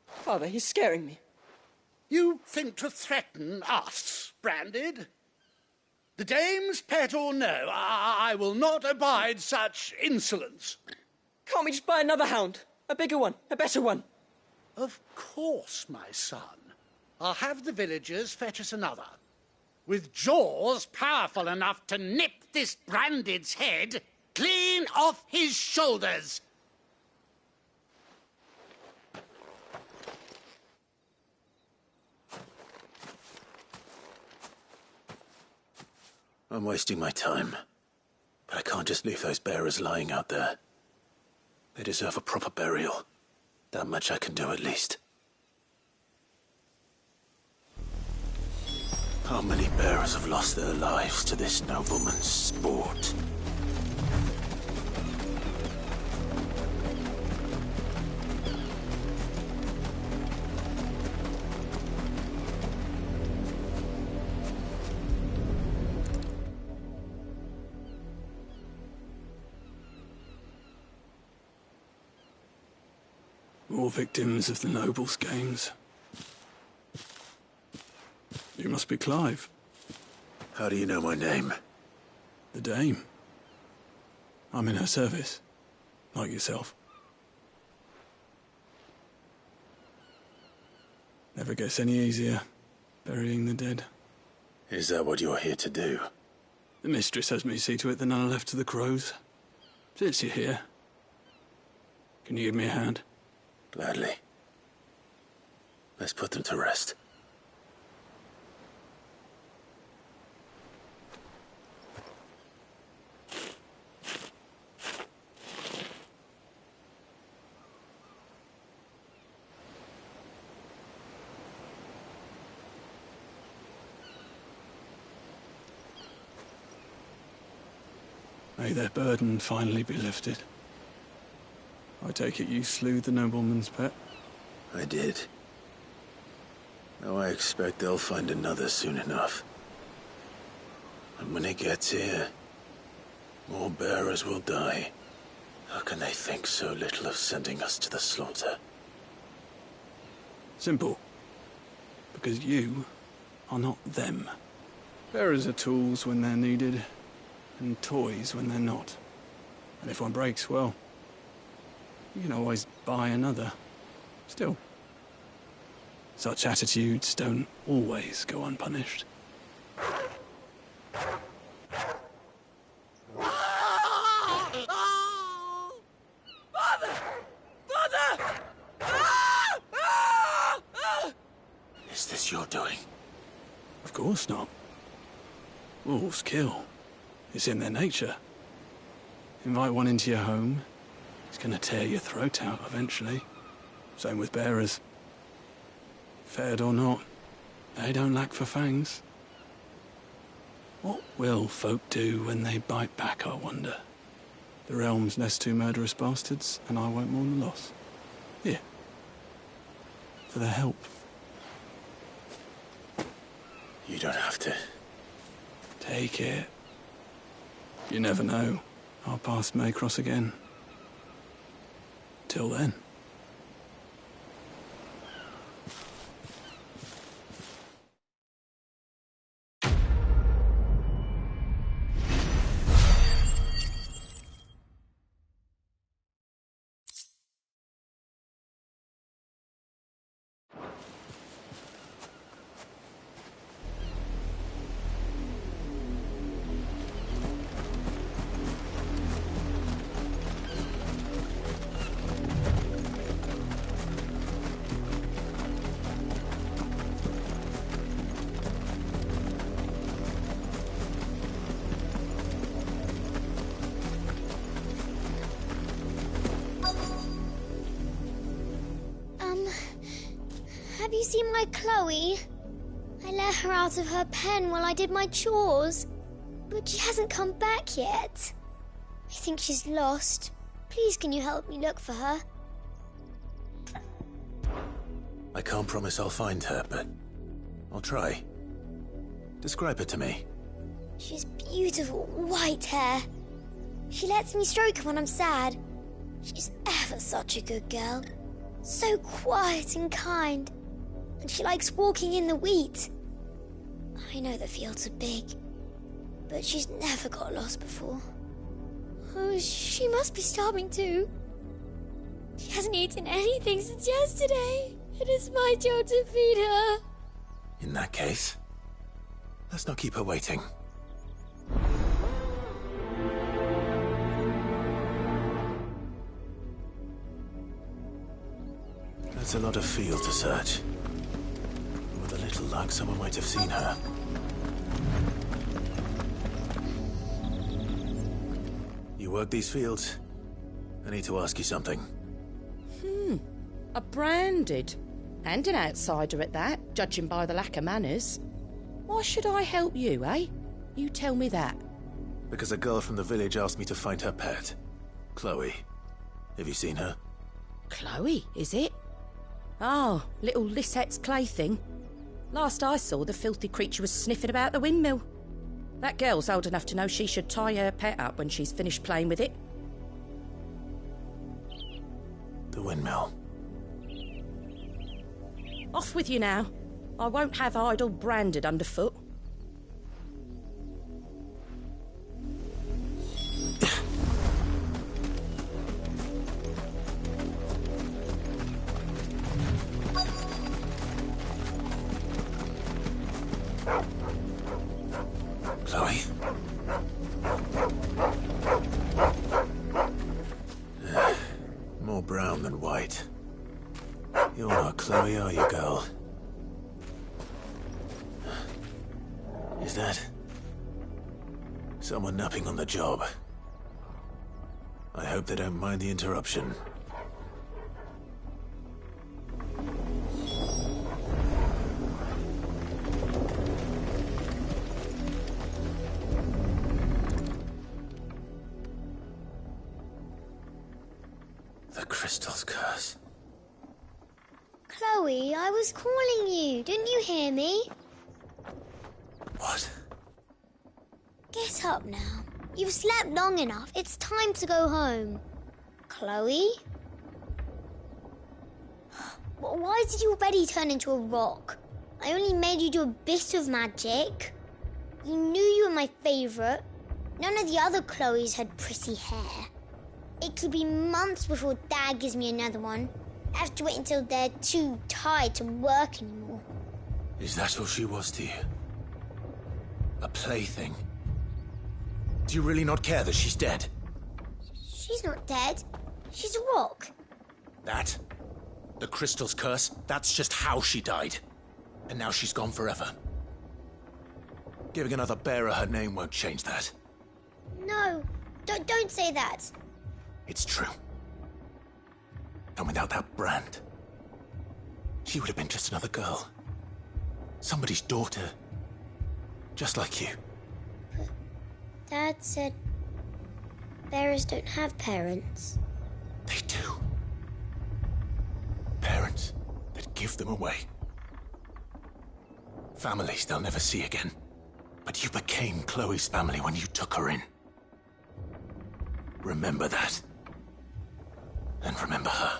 Speaker 21: Father, he's scaring me.
Speaker 15: You think to threaten us, Branded? The dame's pet or no, I will not abide such insolence.
Speaker 21: Can't we just buy another hound? A bigger one, a better one.
Speaker 15: Of course, my son. I'll have the villagers fetch us another. With jaws powerful enough to nip this Branded's head clean off his shoulders.
Speaker 2: I'm wasting my time. But I can't just leave those bearers lying out there. They deserve a proper burial. That much I can do at least. How many bearers have lost their lives to this nobleman's sport?
Speaker 6: More victims of the nobles' games. You must be Clive.
Speaker 2: How do you know my name?
Speaker 6: The Dame. I'm in her service, like yourself. Never gets any easier, burying the dead.
Speaker 2: Is that what you're here to do?
Speaker 6: The mistress has me see to it that none are left to the crows. Since you're here, can you give me a hand?
Speaker 2: Gladly. Let's put them to rest.
Speaker 6: May their burden finally be lifted. I take it you slew the nobleman's pet?
Speaker 2: I did. Now I expect they'll find another soon enough. And when it gets here, more bearers will die. How can they think so little of sending us to the slaughter?
Speaker 6: Simple. Because you are not them. Bearers are tools when they're needed, and toys when they're not. And if one breaks, well, you can always buy another. Still, such attitudes don't always go unpunished.
Speaker 2: Is this your doing?
Speaker 6: Of course not. Wolves kill. It's in their nature. Invite one into your home, it's gonna tear your throat out eventually. Same with bearers. Fed or not, they don't lack for fangs. What will folk do when they bite back, I wonder? The realm's nest two murderous bastards, and I won't mourn the loss. Here. For their help.
Speaker 2: You don't have to.
Speaker 6: Take it. You never know. Our paths may cross again. Till then.
Speaker 7: Have you seen my Chloe? I let her out of her pen while I did my chores, but she hasn't come back yet. I think she's lost. Please, can you help me look for her?
Speaker 2: I can't promise I'll find her, but I'll try. Describe her to me.
Speaker 7: She's beautiful white hair. She lets me stroke her when I'm sad. She's ever such a good girl. So quiet and kind. And she likes walking in the wheat. I know the fields are big, but she's never got lost before. Oh, she must be starving too. She hasn't eaten anything since yesterday. It is my job to feed her.
Speaker 2: In that case, let's not keep her waiting. That's a lot of field to search. With a little luck, someone might have seen her. You work these fields? I need to ask you something.
Speaker 14: A branded. And an outsider at that, judging by the lack of manners.
Speaker 1: Why should I help you, eh? You tell me that.
Speaker 2: Because a girl from the village asked me to find her pet. Chloe. Have you seen her?
Speaker 1: Chloe, is it? Oh, little Lisette's plaything. Last I saw, the filthy creature was sniffing about the windmill. That girl's old enough to know she should tie her pet up when she's finished playing with it.
Speaker 2: The windmill.
Speaker 1: Off with you now. I won't have idle branded underfoot.
Speaker 2: Chloe? More brown than white. You're not Chloe, are you, girl? Is that someone napping on the job? I hope they don't mind the interruption. The crystal's curse.
Speaker 7: Chloe, I was calling you. Didn't you hear me?
Speaker 2: What?
Speaker 7: Get up now. You've slept long enough. It's time to go home. Chloe? Why did you already turn into a rock? I only made you do a bit of magic. You knew you were my favourite. None of the other Chloes had pretty hair. It could be months before Dad gives me another one. I have to wait until they're too tired to work anymore.
Speaker 2: Is that all she was to you? A plaything? Do you really not care that she's dead?
Speaker 7: She's not dead. She's a rock.
Speaker 2: That? The crystal's curse? That's just how she died. And now she's gone forever. Giving another bearer her name won't change that.
Speaker 7: No, don't say that.
Speaker 2: It's true. And without that brand, she would have been just another girl. Somebody's daughter. Just like you.
Speaker 7: But Dad said bearers don't have parents.
Speaker 2: They do. Parents that give them away. Families they'll never see again. But you became Chloe's family when you took her in. Remember that. And remember her.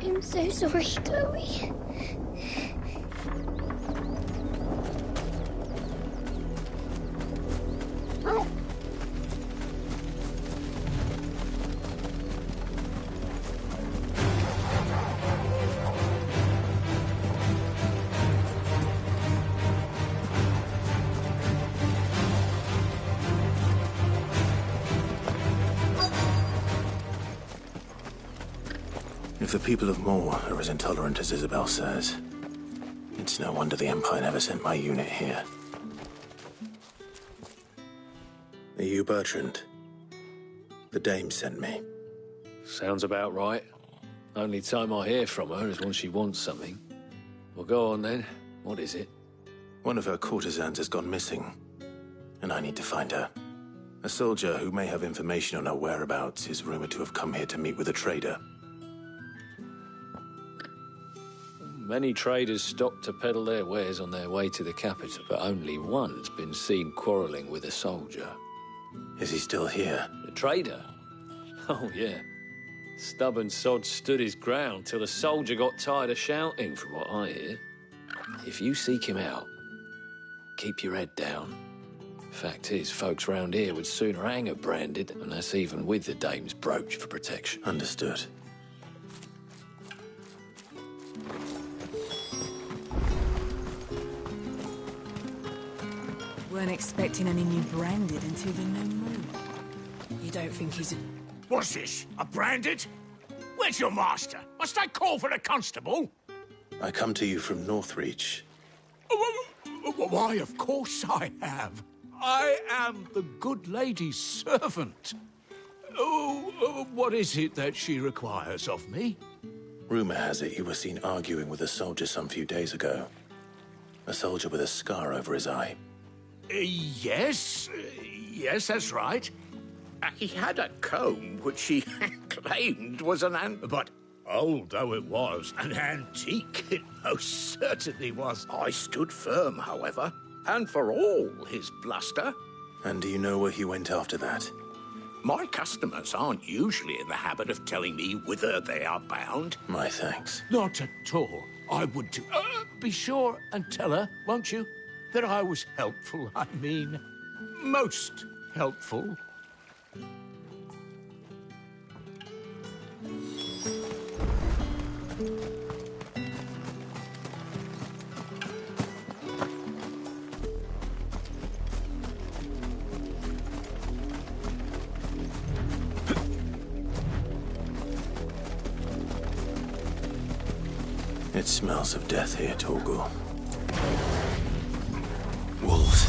Speaker 7: I'm so sorry, Chloe.
Speaker 2: If the people of Moor are as intolerant as Isabel says, it's no wonder the Empire never sent my unit here. Are you Bertrand? The dame sent me.
Speaker 14: Sounds about right. Only time I hear from her is when she wants something. Well, go on then. What is it?
Speaker 2: One of her courtesans has gone missing, and I need to find her. A soldier who may have information on her whereabouts is rumored to have come here to meet with a trader.
Speaker 14: Many traders stop to peddle their wares on their way to the capital, but only one's been seen quarrelling with a soldier.
Speaker 2: Is he still here?
Speaker 14: The trader? Oh, yeah. Stubborn sod stood his ground till the soldier got tired of shouting, from what I hear. If you seek him out, keep your head down. Fact is, folks round here would sooner hang a branded, and that's even with the dame's brooch for protection.
Speaker 2: Understood.
Speaker 20: Weren't expecting any new branded until the new moon. You don't think he's a...
Speaker 15: What's this? A branded? Where's your master? Must I call for a constable?
Speaker 2: I come to you from Northreach.
Speaker 15: Why, of course I have. I am the good lady's servant. What is it that she requires of me?
Speaker 2: Rumor has it you were seen arguing with a soldier some few days ago. A soldier with a scar over his eye.
Speaker 15: Yes, that's right. He had a comb which he claimed was but old though it was, an antique it most certainly was. I stood firm, however, and for all his bluster.
Speaker 2: And do you know where he went after that?
Speaker 15: My customers aren't usually in the habit of telling me whither they are bound.
Speaker 2: My thanks.
Speaker 15: Not at all. I would do. Be sure and tell her, won't you, that I was helpful. I mean, most helpful.
Speaker 2: It smells of death here, Torgal. Wolves.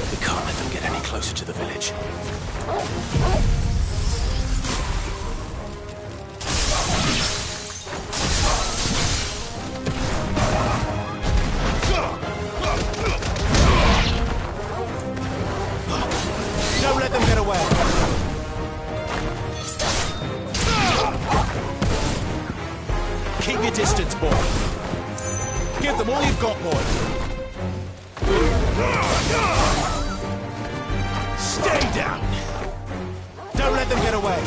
Speaker 2: We can't let them get any closer to the village.
Speaker 10: Don't let them get away. Keep your distance, boy. Give them all you've got, boy. Stay down. Don't let them get away.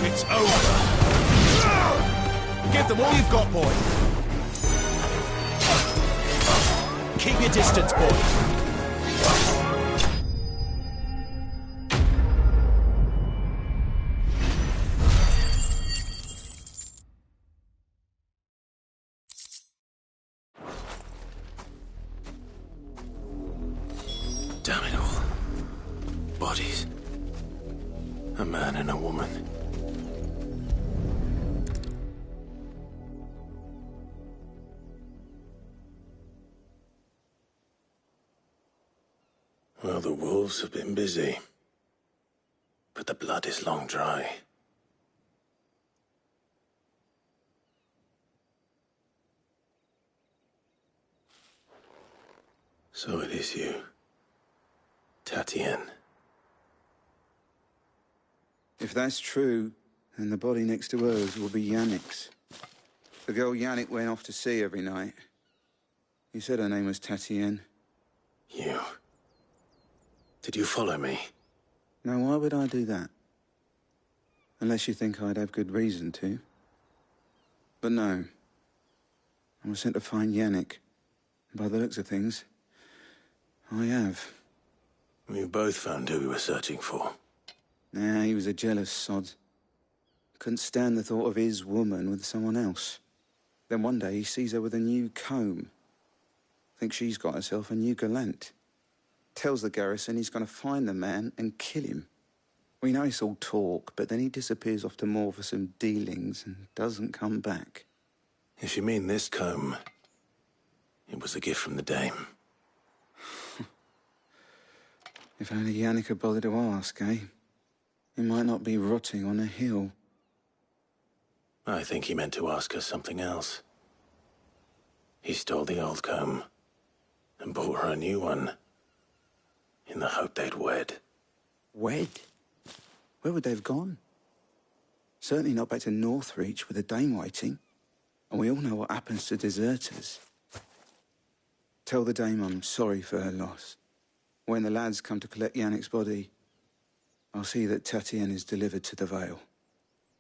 Speaker 10: It's over. Give them all you've got, boy. Keep your distance, boy.
Speaker 2: Damn it all. Bodies. A man and a woman. Well, the wolves have been busy. But the blood is long dry. So it is you, Tatienne.
Speaker 4: If that's true, then the body next to hers will be Yannick's. The girl Yannick went off to sea every night. You said her name was Tatienne.
Speaker 2: You. Did you follow me?
Speaker 4: Now, why would I do that? Unless you think I'd have good reason to. But no. I was sent to find Yannick. By the looks of things, I have.
Speaker 2: We both found who we were searching for.
Speaker 4: Nah, he was a jealous sod. Couldn't stand the thought of his woman with someone else. Then one day he sees her with a new comb. Thinks she's got herself a new gallant. Tells the garrison he's going to find the man and kill him. We know it's all talk, but then he disappears off to Moor for some dealings and doesn't come back.
Speaker 2: If you mean this comb, it was a gift from the dame.
Speaker 4: If only Yannick had bothered to ask, eh? He might not be rotting on a hill.
Speaker 2: I think he meant to ask her something else. He stole the old comb and bought her a new one in the hope they'd wed.
Speaker 4: Wed? Where would they have gone? Certainly not back to Northreach with a dame waiting. And we all know what happens to deserters. Tell the dame I'm sorry for her loss. When the lads come to collect Yannick's body, I'll see that Tatienne is delivered to the Vale.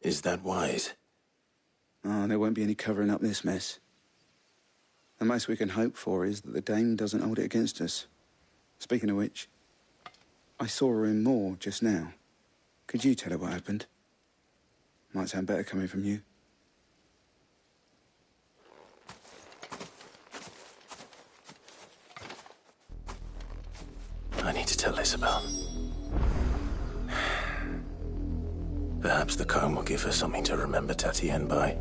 Speaker 2: Is that wise?
Speaker 4: Oh, there won't be any covering up this mess. The most we can hope for is that the dame doesn't hold it against us. Speaking of which, I saw her in Moor just now. Could you tell her what happened? Might sound better coming from you.
Speaker 2: I need to tell Isabel. Perhaps the comb will give her something to remember Tatienne by.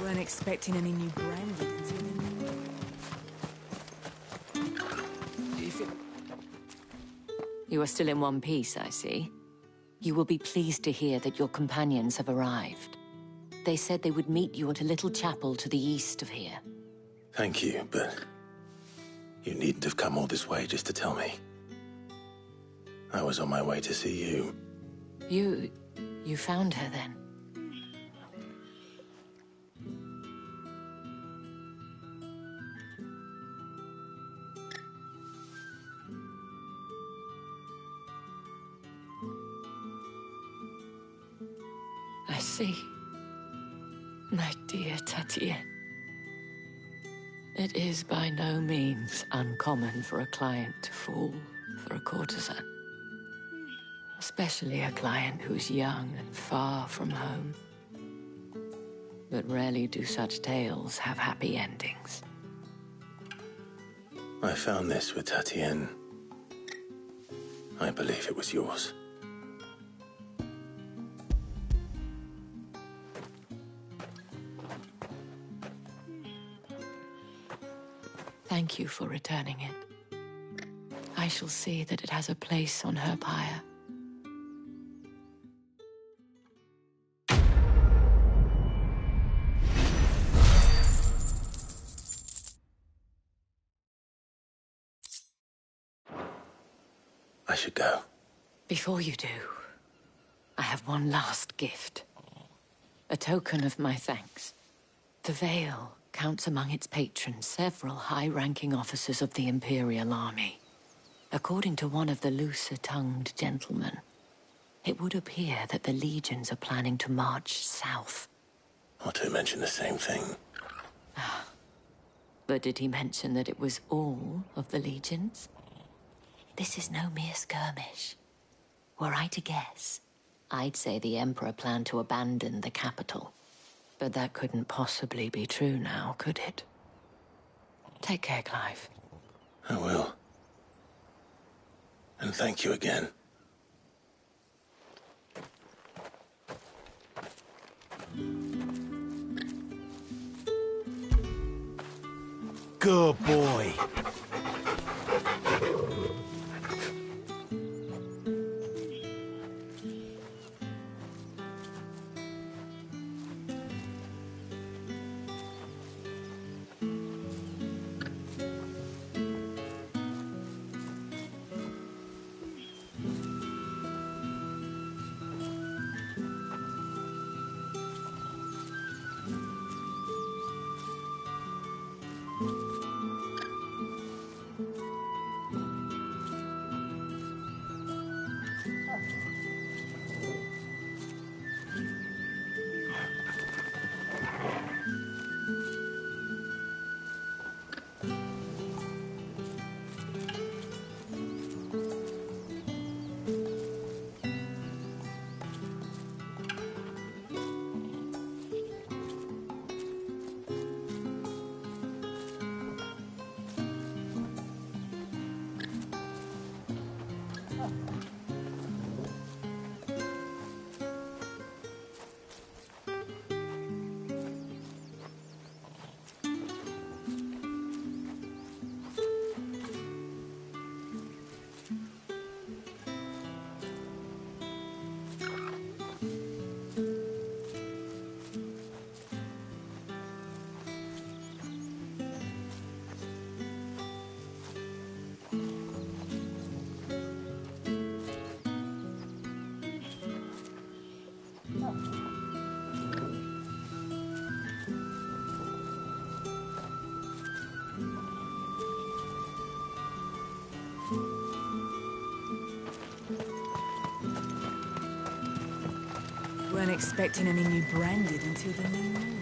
Speaker 20: Weren't expecting any new brandy until
Speaker 18: You are still in one piece, I see. You will be pleased to hear that your companions have arrived. They said they would meet you at a little chapel to the east of here.
Speaker 2: Thank you, but you needn't have come all this way just to tell me. I was on my way to see you.
Speaker 18: You found her then? I see. My dear Tatienne. It is by no means uncommon for a client to fall for a courtesan. Especially a client who's young and far from home. But rarely do such tales have happy endings.
Speaker 2: I found this with Tatienne. I believe it was yours.
Speaker 18: Thank you for returning it. I shall see that it has a place on her pyre.
Speaker 2: I should go.
Speaker 18: Before you do, I have one last gift. A token of my thanks. The Vale counts among its patrons several high-ranking officers of the Imperial Army. According to one of the looser-tongued gentlemen, it would appear that the legions are planning to march south.
Speaker 2: Otto mentioned the same thing.
Speaker 18: But did he mention that it was all of the legions? This is no mere skirmish. Were I to guess, I'd say the Emperor planned to abandon the capital. But that couldn't possibly be true now, could it? Take care, Clive.
Speaker 2: I will. And thank you again.
Speaker 10: Good boy.
Speaker 20: expecting any new branded until the new moon.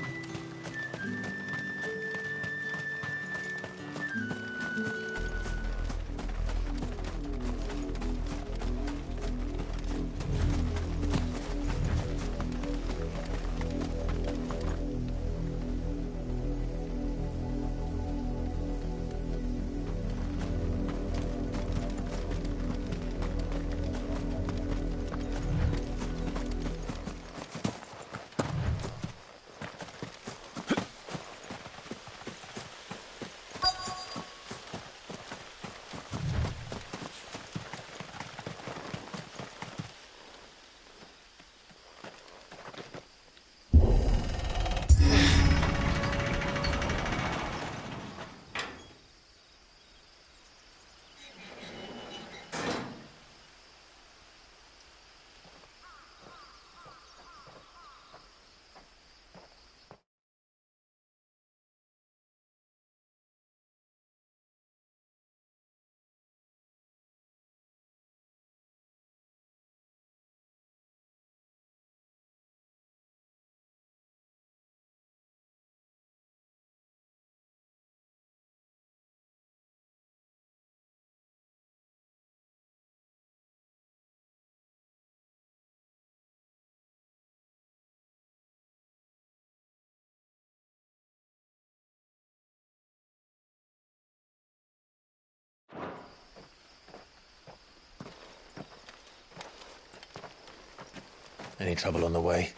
Speaker 2: Any trouble on the way?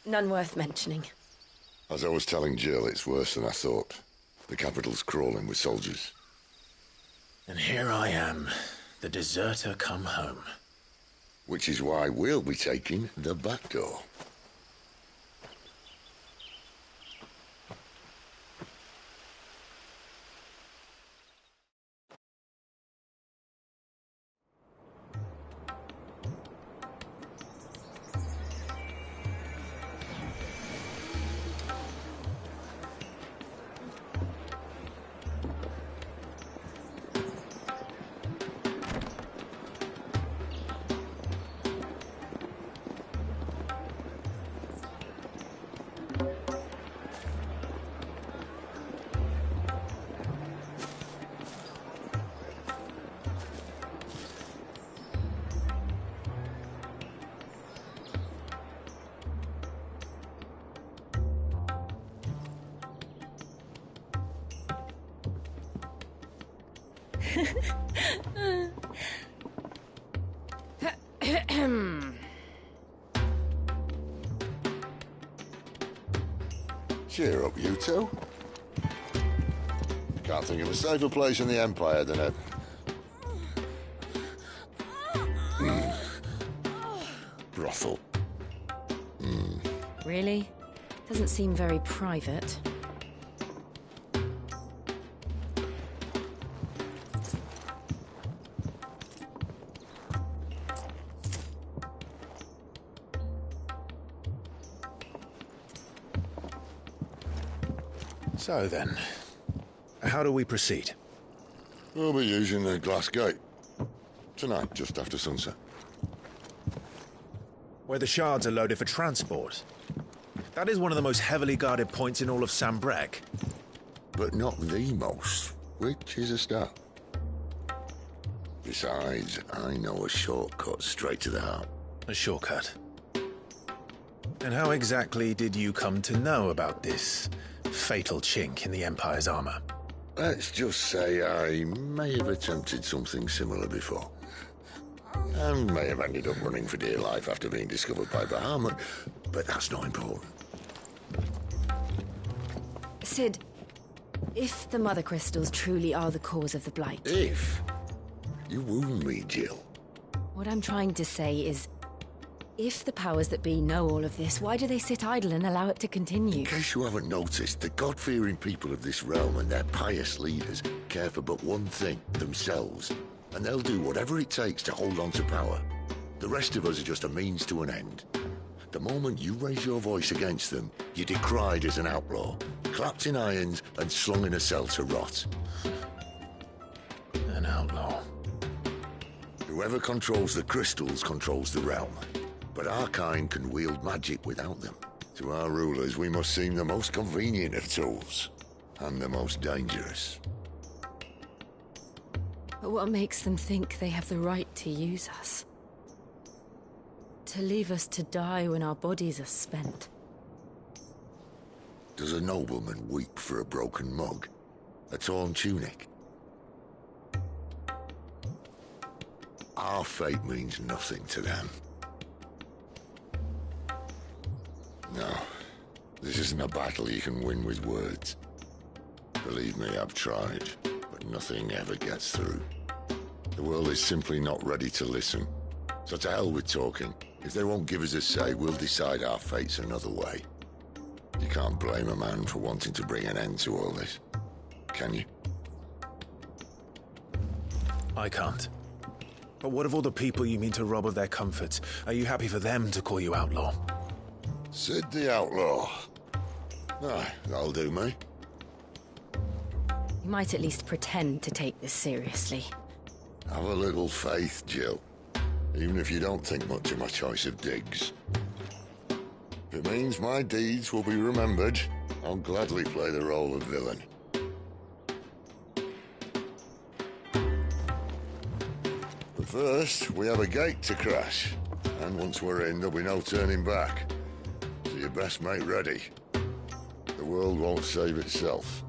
Speaker 1: None worth mentioning.
Speaker 8: As I was telling Jill, it's worse than I thought. The capital's crawling with soldiers.
Speaker 2: And here I am, the deserter come home.
Speaker 8: Which is why we'll be taking the back door. Cheer up, you two. Can't think of a safer place in the Empire than a... brothel.
Speaker 1: Really? Doesn't seem very private.
Speaker 2: So then, how do we proceed?
Speaker 8: We'll be using the Glass Gate. Tonight, just after sunset.
Speaker 2: Where the shards are loaded for transport. That is one of the most heavily guarded points in all of Sanbreque.
Speaker 8: But not the most, which is a start. Besides, I know a shortcut straight to the heart.
Speaker 2: A shortcut? And how exactly did you come to know about this fatal chink in the Empire's armor?
Speaker 8: Let's just say I may have attempted something similar before. And may have ended up running for dear life after being discovered by Bahamut, but that's not important.
Speaker 1: Cid, if the Mother Crystals truly are the cause of the Blight...
Speaker 8: If? You wound me, Jill.
Speaker 1: What I'm trying to say is, if the powers that be know all of this, why do they sit idle and allow it to continue?
Speaker 8: In case you haven't noticed, the God-fearing people of this realm and their pious leaders care for but one thing, themselves. And they'll do whatever it takes to hold on to power. The rest of us are just a means to an end. The moment you raise your voice against them, you're decried as an outlaw, clapped in irons and slung in a cell to rot.
Speaker 2: An outlaw.
Speaker 8: Whoever controls the crystals controls the realm. But our kind can wield magic without them. To our rulers, we must seem the most convenient of tools. And the most dangerous.
Speaker 21: But what makes them think they have the right to use us? To leave us to die when our bodies are spent?
Speaker 8: Does a nobleman weep for a broken mug? A torn tunic? Our fate means nothing to them. No, this isn't a battle you can win with words. Believe me, I've tried, but nothing ever gets through. The world is simply not ready to listen. So to hell with talking. If they won't give us a say, we'll decide our fates another way. You can't blame a man for wanting to bring an end to all this, can you?
Speaker 2: I can't. But what of all the people you mean to rob of their comforts? Are you happy for them to call you outlaw?
Speaker 8: Sid the Outlaw. Aye, that'll do me.
Speaker 21: You might at least pretend to take this seriously.
Speaker 8: Have a little faith, Jill. Even if you don't think much of my choice of digs. If it means my deeds will be remembered, I'll gladly play the role of villain. But first, we have a gate to crash. And once we're in, there'll be no turning back. So you best make ready. The world won't save itself.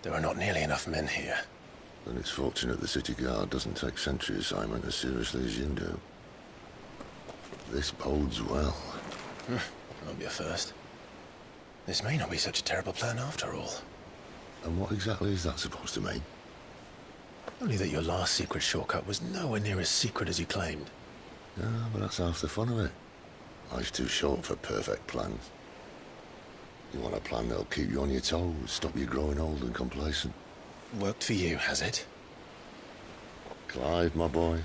Speaker 2: There are not nearly enough men here.
Speaker 8: Then it's fortunate the city guard doesn't take sentry assignment as seriously as you do. This bodes well.
Speaker 2: Won't be a first. This may not be such a terrible plan after all.
Speaker 8: And what exactly is that supposed to mean?
Speaker 2: Only that your last secret shortcut was nowhere near as secret as you claimed.
Speaker 8: Yeah, but that's half the fun of it. Life's too short for perfect plans. You want a plan that'll keep you on your toes, stop you growing old and complacent.
Speaker 2: Worked for you, has it?
Speaker 8: Clive, my boy,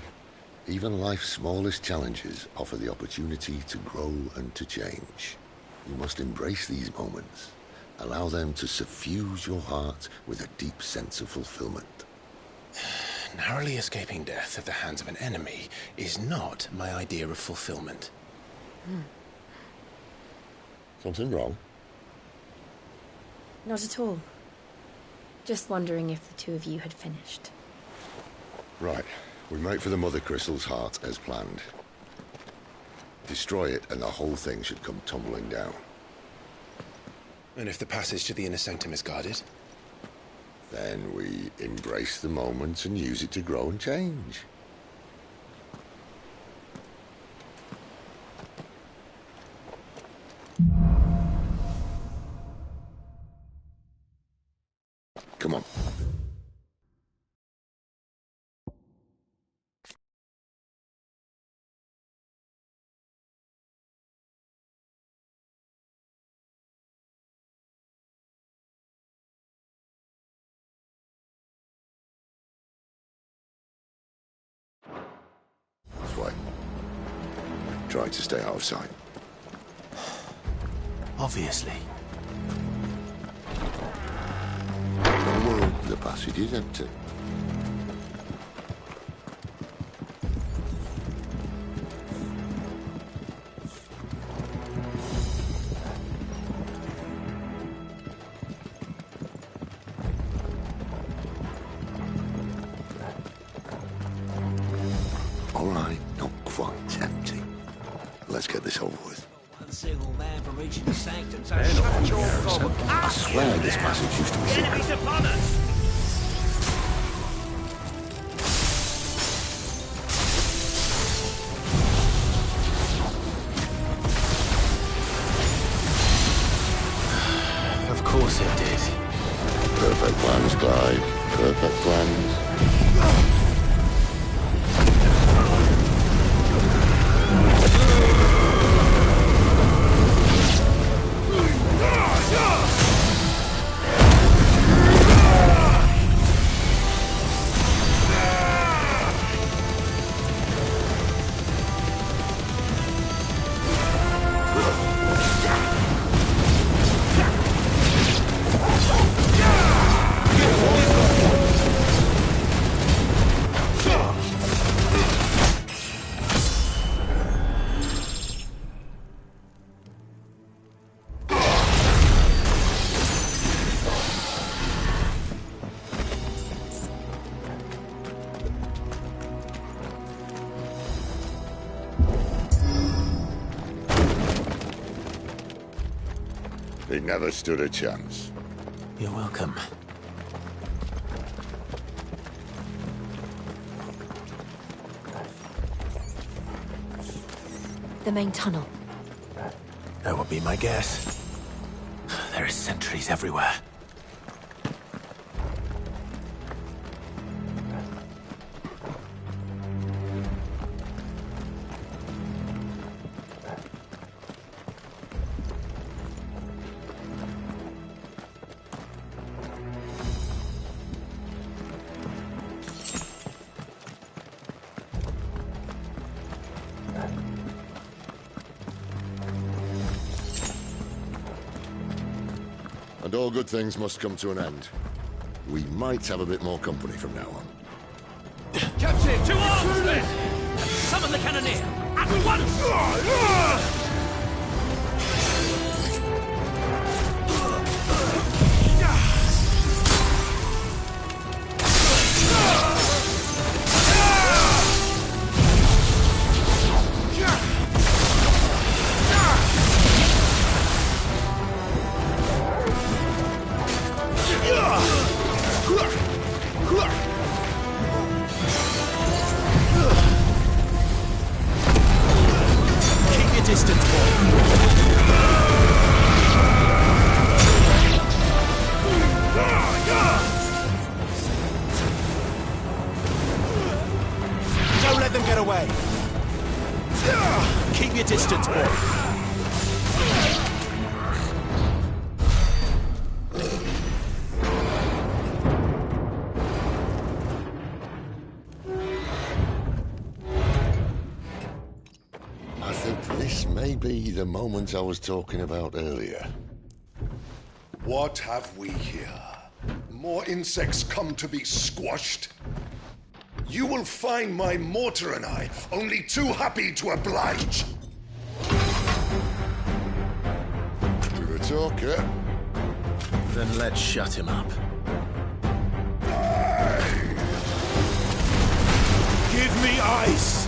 Speaker 8: even life's smallest challenges offer the opportunity to grow and to change. You must embrace these moments. Allow them to suffuse your heart with a deep sense of fulfillment.
Speaker 2: Narrowly escaping death at the hands of an enemy is not my idea of fulfillment.
Speaker 8: Something wrong?
Speaker 21: Not at all. Just wondering if the two of you had finished.
Speaker 8: Right. We make for the Mother Crystal's heart as planned. Destroy it and the whole thing should come tumbling down.
Speaker 2: And if the passage to the inner sanctum is guarded?
Speaker 8: Then we embrace the moment and use it to grow and change. Come on. This way. Try to stay out of sight.
Speaker 2: Obviously.
Speaker 8: The passage is empty.
Speaker 5: single man from reaching the sanctum, so
Speaker 8: They're not
Speaker 5: shut
Speaker 8: from
Speaker 5: your
Speaker 8: Garrison.
Speaker 5: gob.
Speaker 8: I swear this passage used to be secret.
Speaker 5: Enemies upon us!
Speaker 2: Of course it did.
Speaker 8: Perfect plans, Clive. Perfect plans. They never stood a chance.
Speaker 2: You're welcome.
Speaker 21: The main tunnel.
Speaker 2: That would be my guess. There are sentries everywhere.
Speaker 8: And all good things must come to an end. We might have a bit more company from now on.
Speaker 5: Captain, to arms then! Summon the cannoneer! At once!
Speaker 10: Distance, boy. Don't let them get away. Keep your distance, boy.
Speaker 8: This may be the moment I was talking about earlier.
Speaker 13: What have we here? More insects come to be squashed? You will find my mortar and I only too happy to oblige.
Speaker 8: With a talker.
Speaker 2: Then let's shut him up.
Speaker 10: Give me ice!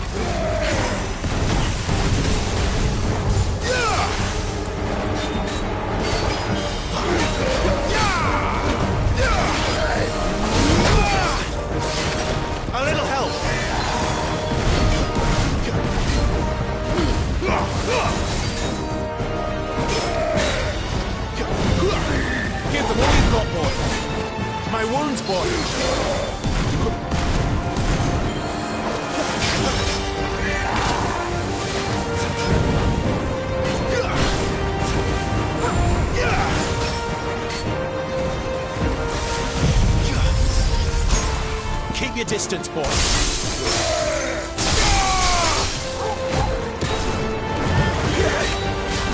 Speaker 2: A little help!
Speaker 10: Give them all you've got, boy! My wounds, boy! Keep your distance, boy.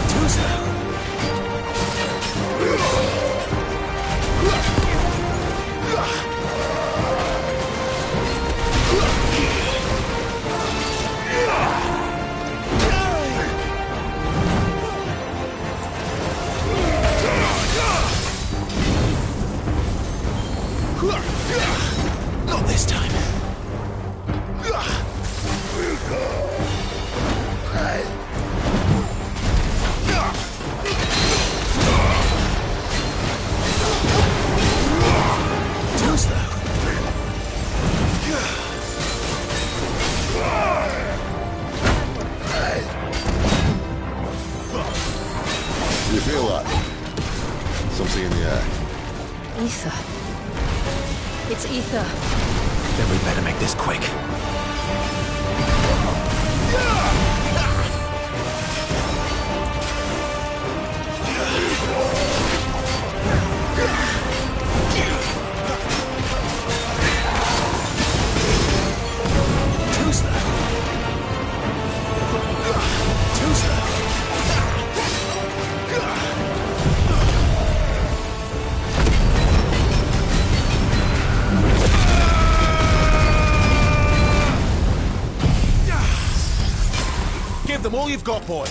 Speaker 10: Too slow. Not this time.
Speaker 8: You feel that? Something in the air.
Speaker 21: Ether. It's ether.
Speaker 10: Then we better make this quick. Give them all you've got, boys.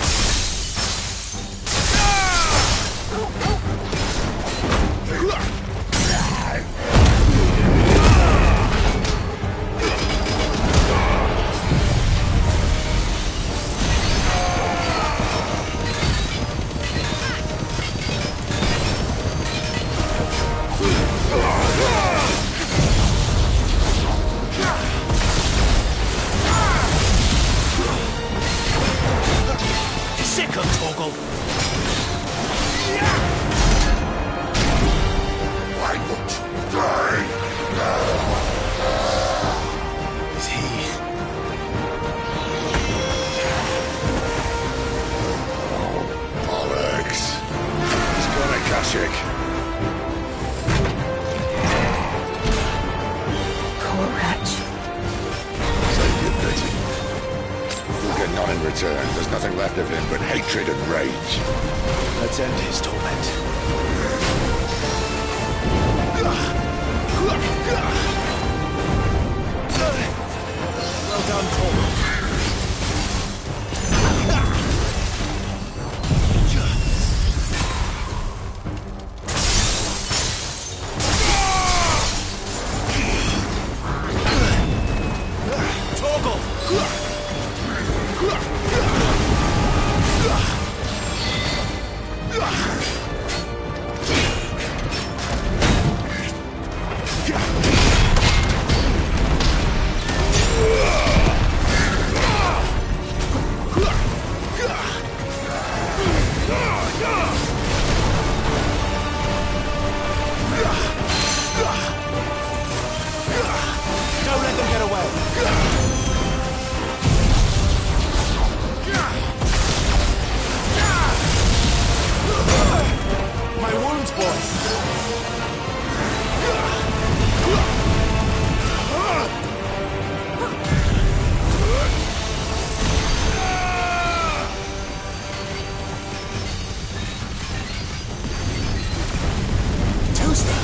Speaker 5: Sick of Torgal.
Speaker 13: Why won't you die now?
Speaker 10: Is he...
Speaker 13: Bollocks. He's gone, Akashic.
Speaker 21: Poor wretch.
Speaker 13: Save your pity. We'll get none in return. There's nothing left of him but hatred and rage.
Speaker 10: Let's end his torment. Well done, Torgal. Don't let them get away. My wounds, boys. Tuesday.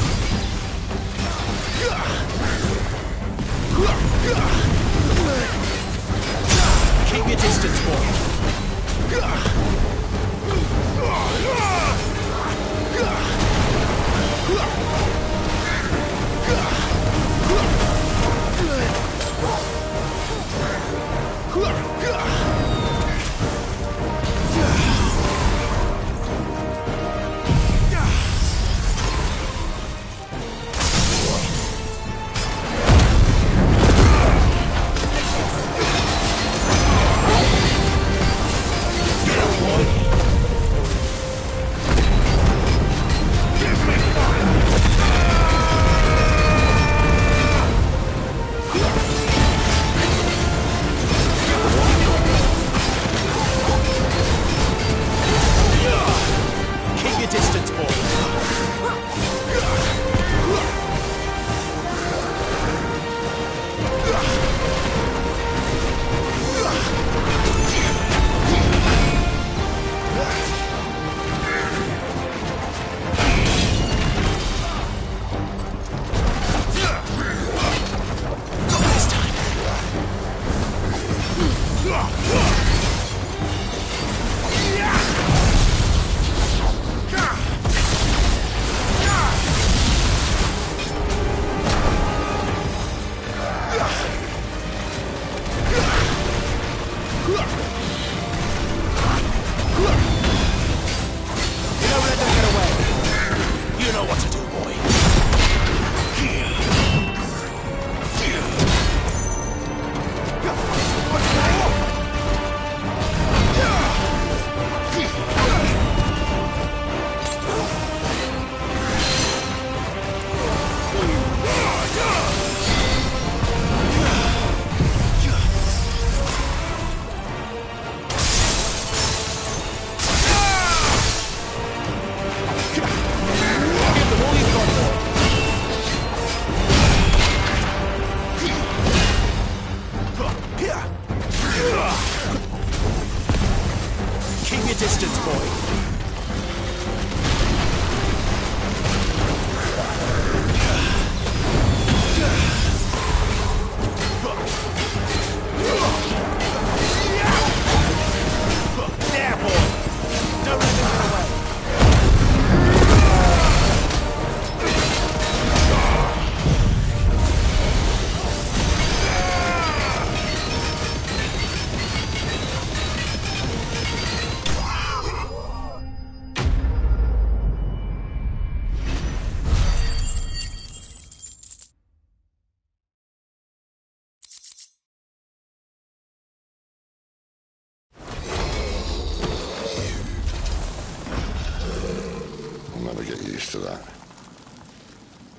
Speaker 8: I'll never get used to that.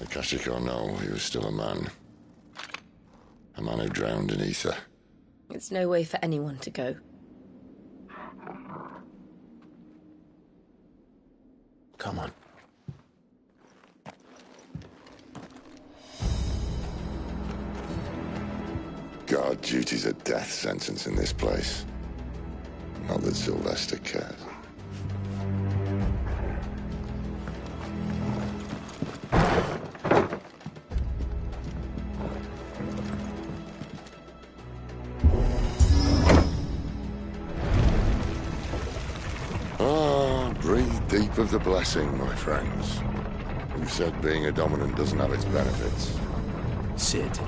Speaker 8: Akashic or no, he was still a man. A man who drowned in ether.
Speaker 1: It's no way for anyone to go.
Speaker 2: Come on.
Speaker 8: Guard duty's a death sentence in this place. Not that Sylvester cares. Breathe deep of the blessing, my friends. Who said being a dominant doesn't have its benefits?
Speaker 2: Sid.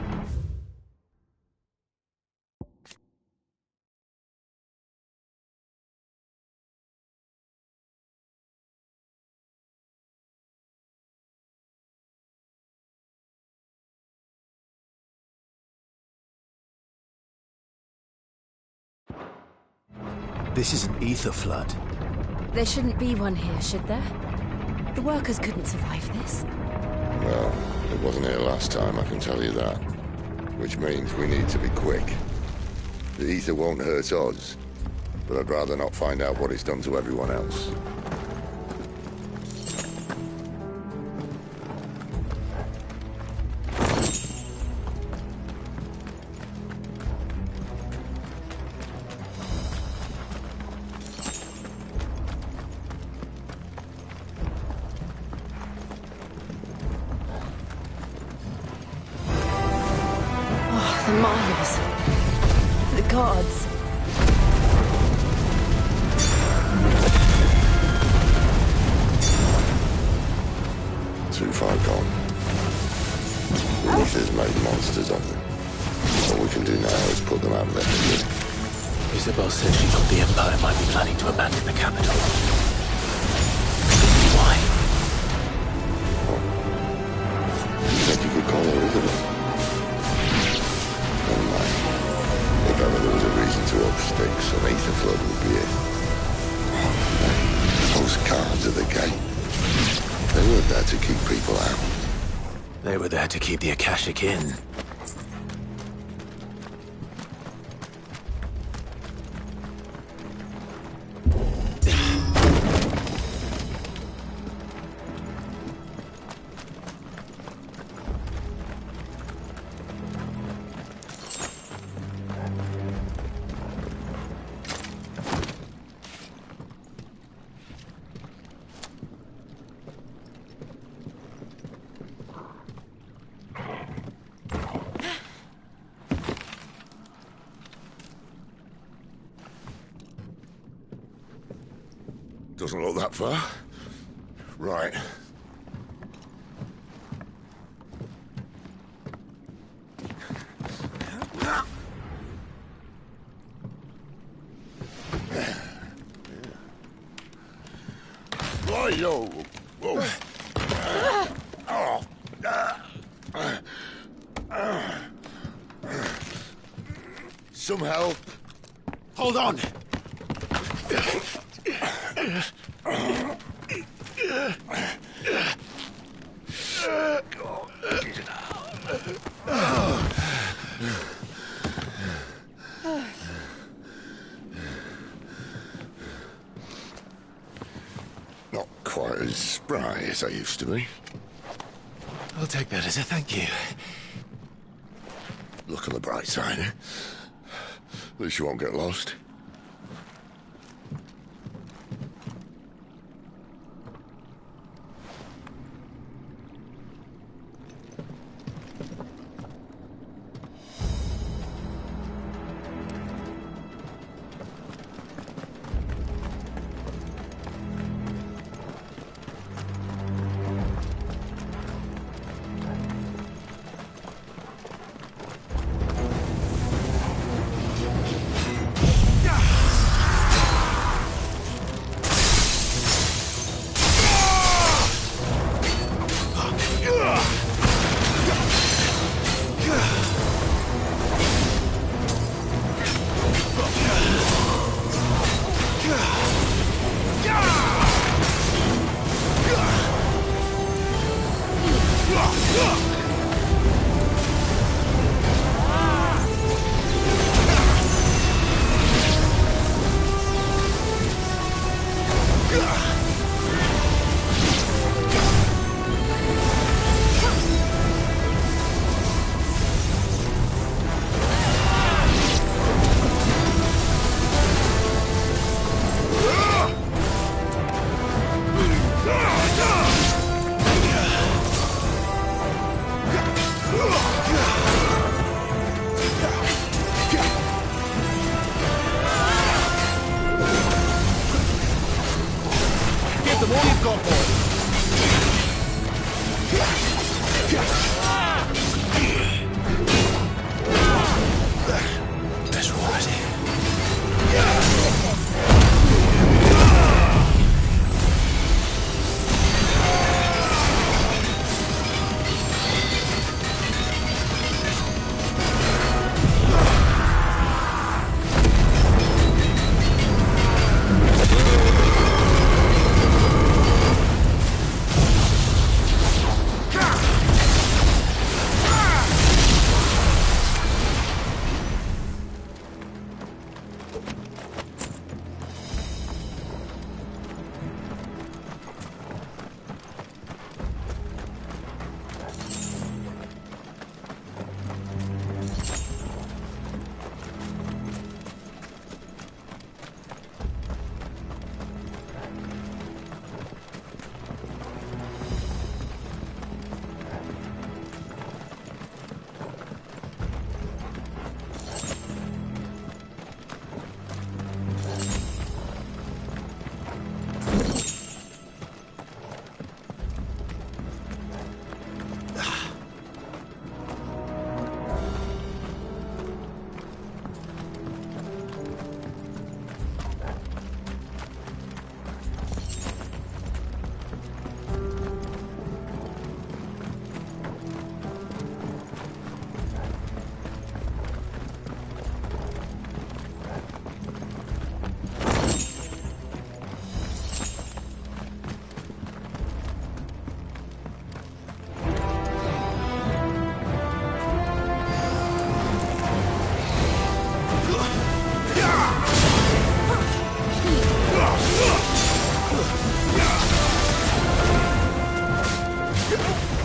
Speaker 2: This is an ether flood.
Speaker 17: There shouldn't be one here, should there? The workers couldn't survive this.
Speaker 8: Well, it wasn't here last time, I can tell you that. Which means we need to be quick. The ether won't hurt us, but I'd rather not find out what it's done to everyone else.
Speaker 17: The Miles. The gods.
Speaker 8: Too far gone. The ether's made monsters of them. All we can do now is put them out of their misery.
Speaker 2: Isabel said she thought the Empire might be planning to abandon the capital. Why?
Speaker 8: You said you could call her Isabel. Never mind. If ever there was a reason to up sticks, an ether flood would be it. Those guards at the gate. They weren't there to keep people out.
Speaker 2: They were there to keep the Akashic in.
Speaker 8: Doesn't look that far. Right. Right-yo. Whoa. Some help.
Speaker 2: Hold on!
Speaker 8: Not quite as spry as I used to be.
Speaker 2: I'll take that as a thank you.
Speaker 8: Look on the bright side, eh? At least you won't get lost.
Speaker 10: them all you've got, boy.
Speaker 2: That's right.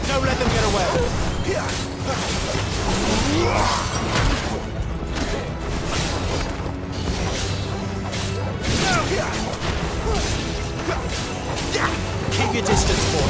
Speaker 10: Don't let them get away. Keep your distance, boy.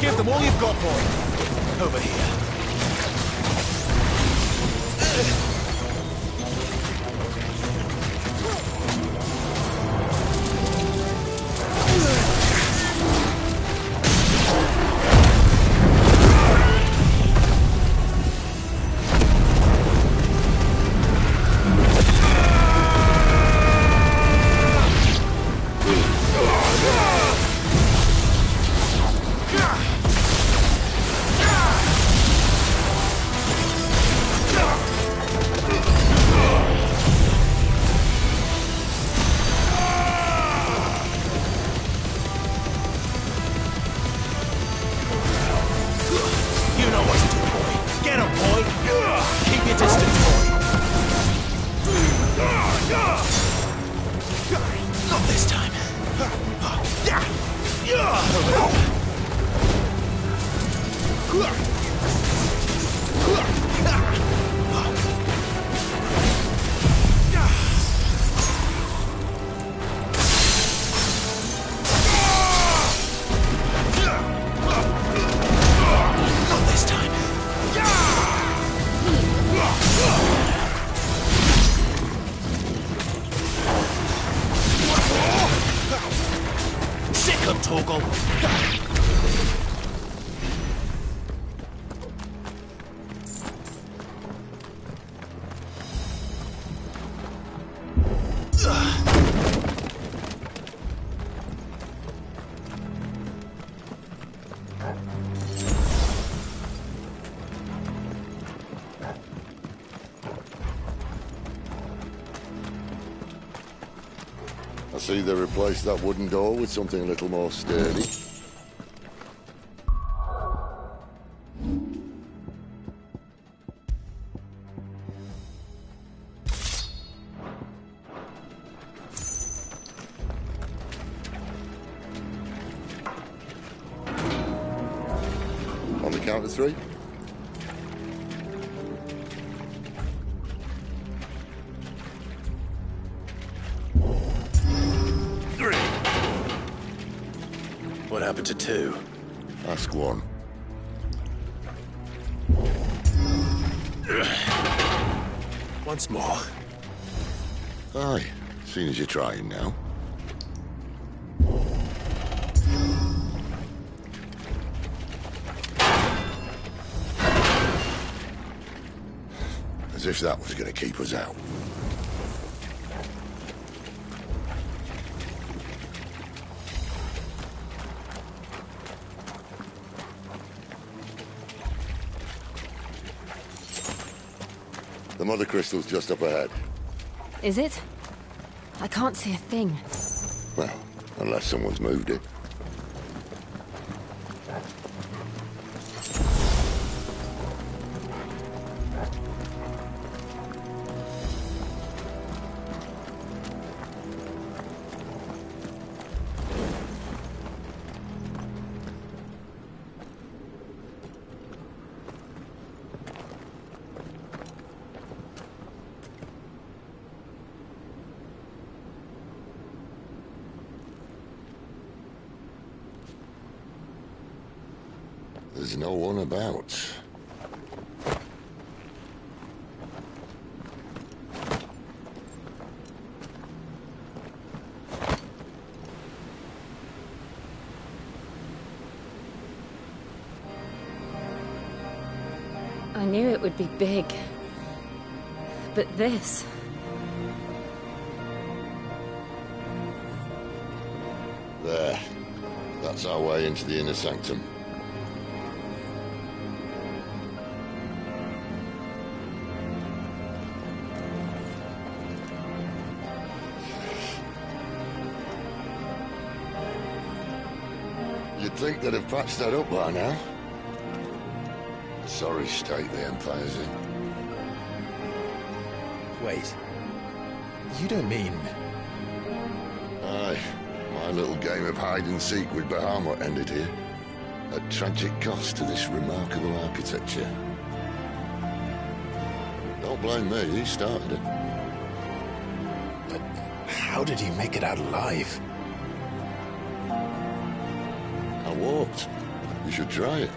Speaker 10: Give them all you've got, boy. Over here.
Speaker 8: I see they replaced that wooden door with something a little more sturdy. On the count of three.
Speaker 10: What happened to two?
Speaker 8: Ask one.
Speaker 10: Once more.
Speaker 8: Aye, seeing as you're trying now. As if that was going to keep us out. The mother crystal's just up ahead.
Speaker 17: Is it? I can't see a thing.
Speaker 8: Well, unless someone's moved it. There's no one about.
Speaker 17: I knew it would be big. But this...
Speaker 8: There. That's our way into the inner sanctum. You'd think they'd have patched that up by now. Sorry state the Empire's in.
Speaker 2: Wait. You don't mean...
Speaker 8: Aye. My little game of hide-and-seek with Bahamut ended here. A tragic cost to this remarkable architecture. Don't blame me, he started it.
Speaker 2: But how did he make it out alive?
Speaker 8: I walked. You should try it.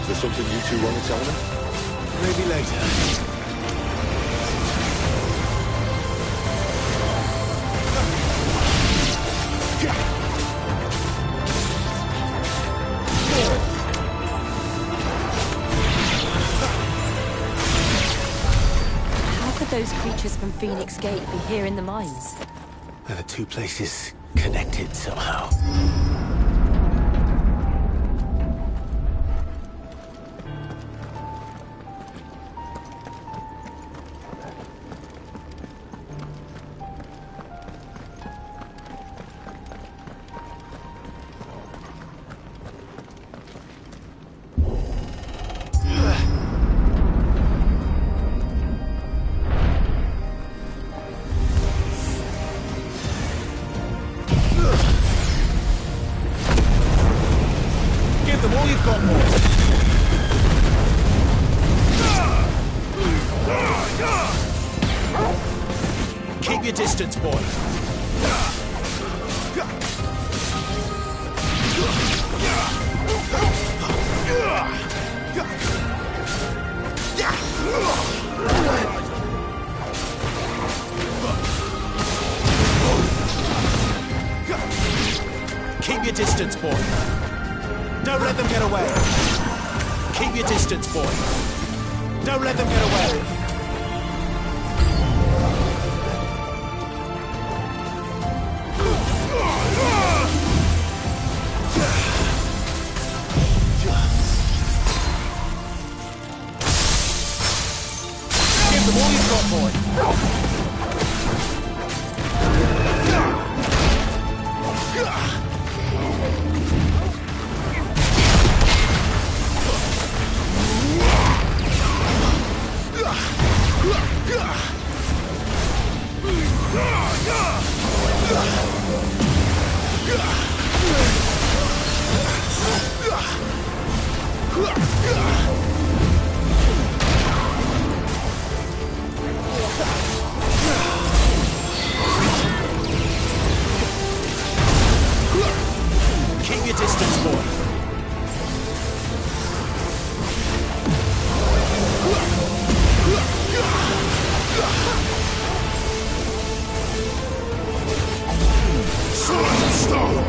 Speaker 8: Is there something you two want to tell me?
Speaker 10: Maybe later.
Speaker 17: How could those creatures from Phoenix Gate be here in the mines?
Speaker 2: Are the two places connected somehow?
Speaker 10: Keep your distance, boy. Keep your distance, boy. Don't let them get away. Keep your distance, boy. Don't let them get away. Give them all you've got, boy. Keep your distance, boy.
Speaker 13: Sword and stone!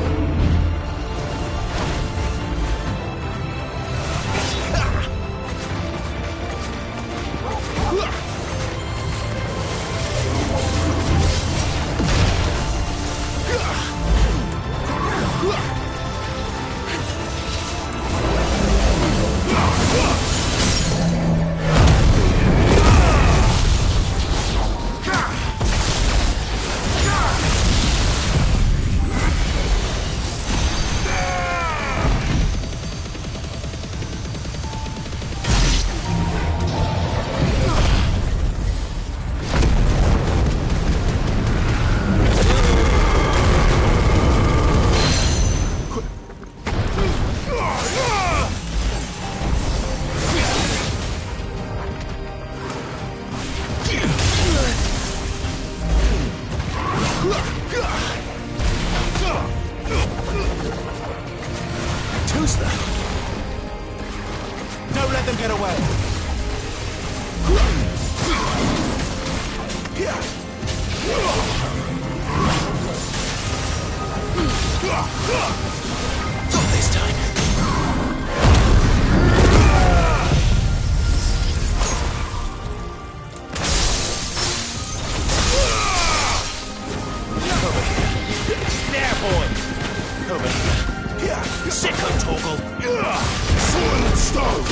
Speaker 10: Tusta! Don't let them get away. Not this time. Over here. There, boy. Over here. Sicko Torgal.
Speaker 13: Sword and stone!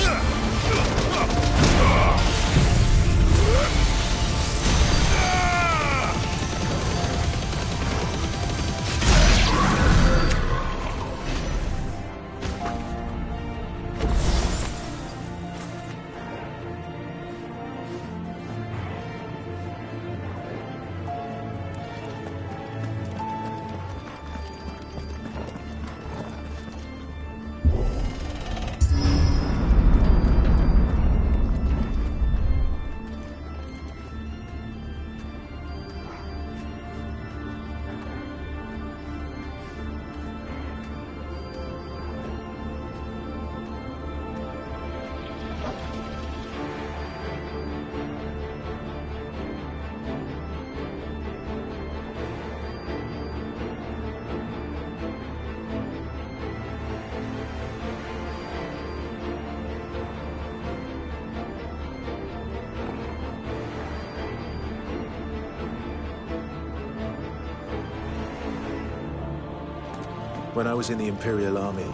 Speaker 2: When I was in the Imperial Army,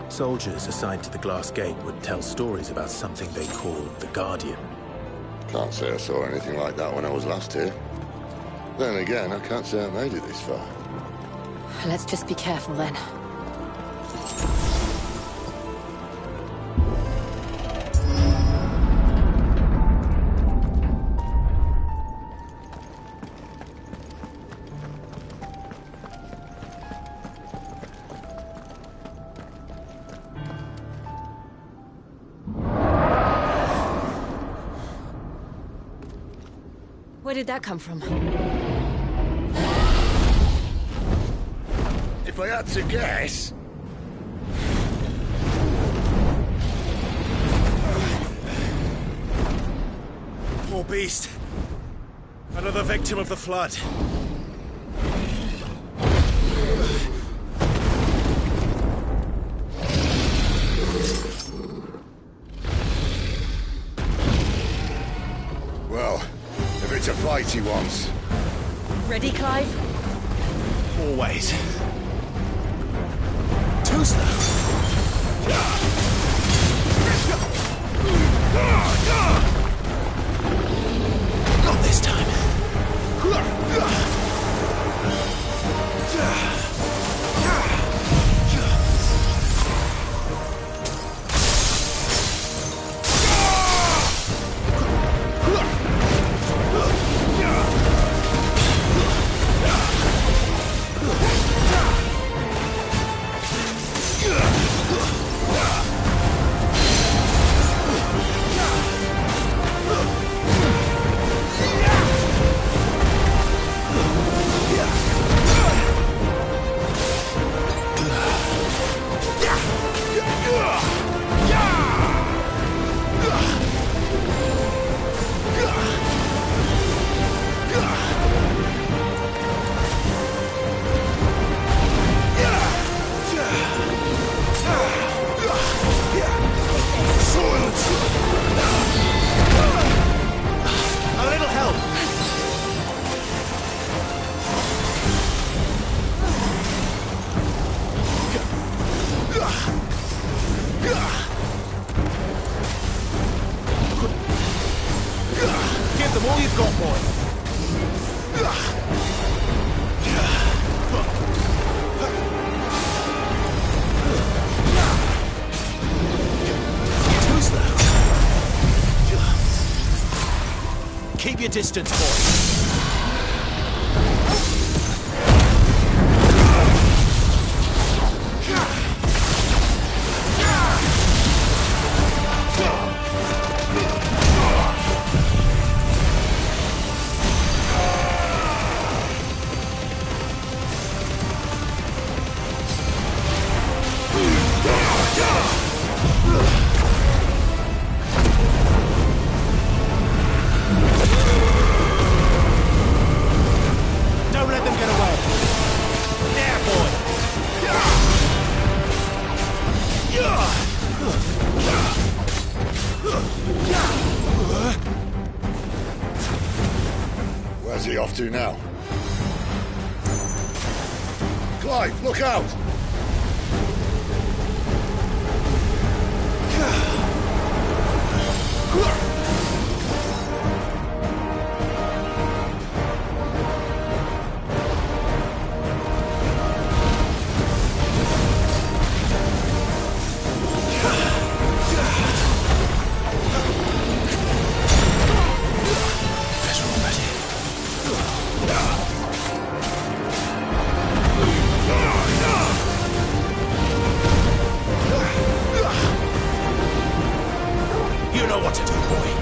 Speaker 2: soldiers assigned to the Glass Gate would tell stories about something they called the Guardian.
Speaker 8: Can't say I saw anything like that when I was last here. Then again, I can't say I made it this far.
Speaker 17: Let's just be careful then. Where did that come from?
Speaker 9: if I had to guess.
Speaker 10: Poor beast. Another victim of the flood.
Speaker 9: Well, if it's a fight he wants.
Speaker 1: Ready, Clive?
Speaker 10: Always. Too slow. Not this time. A little help. Give them all you've got, boy. Too slow. Keep your distance, boy. Don't let them get away. There, boy.
Speaker 9: Where's he off to now? Clive, look out!
Speaker 10: You know what to do, boy.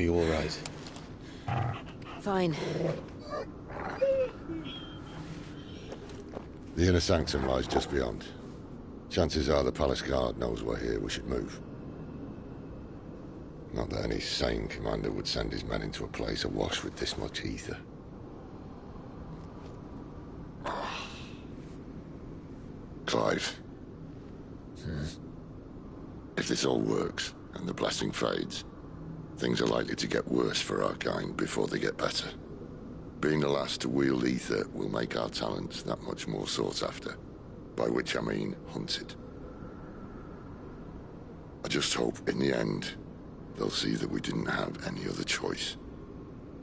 Speaker 2: Are you all right?
Speaker 17: Fine.
Speaker 8: The inner sanctum lies just beyond. Chances are the palace guard knows we're here. We should move. Not that any sane commander would send his men into a place awash with this much ether. Clive. If this all works, and the blessing fades, things are likely to get worse for our kind before they get better. Being the last to wield ether will make our talents that much more sought after. By which I mean hunted. I just hope, in the end, they'll see that we didn't have any other choice.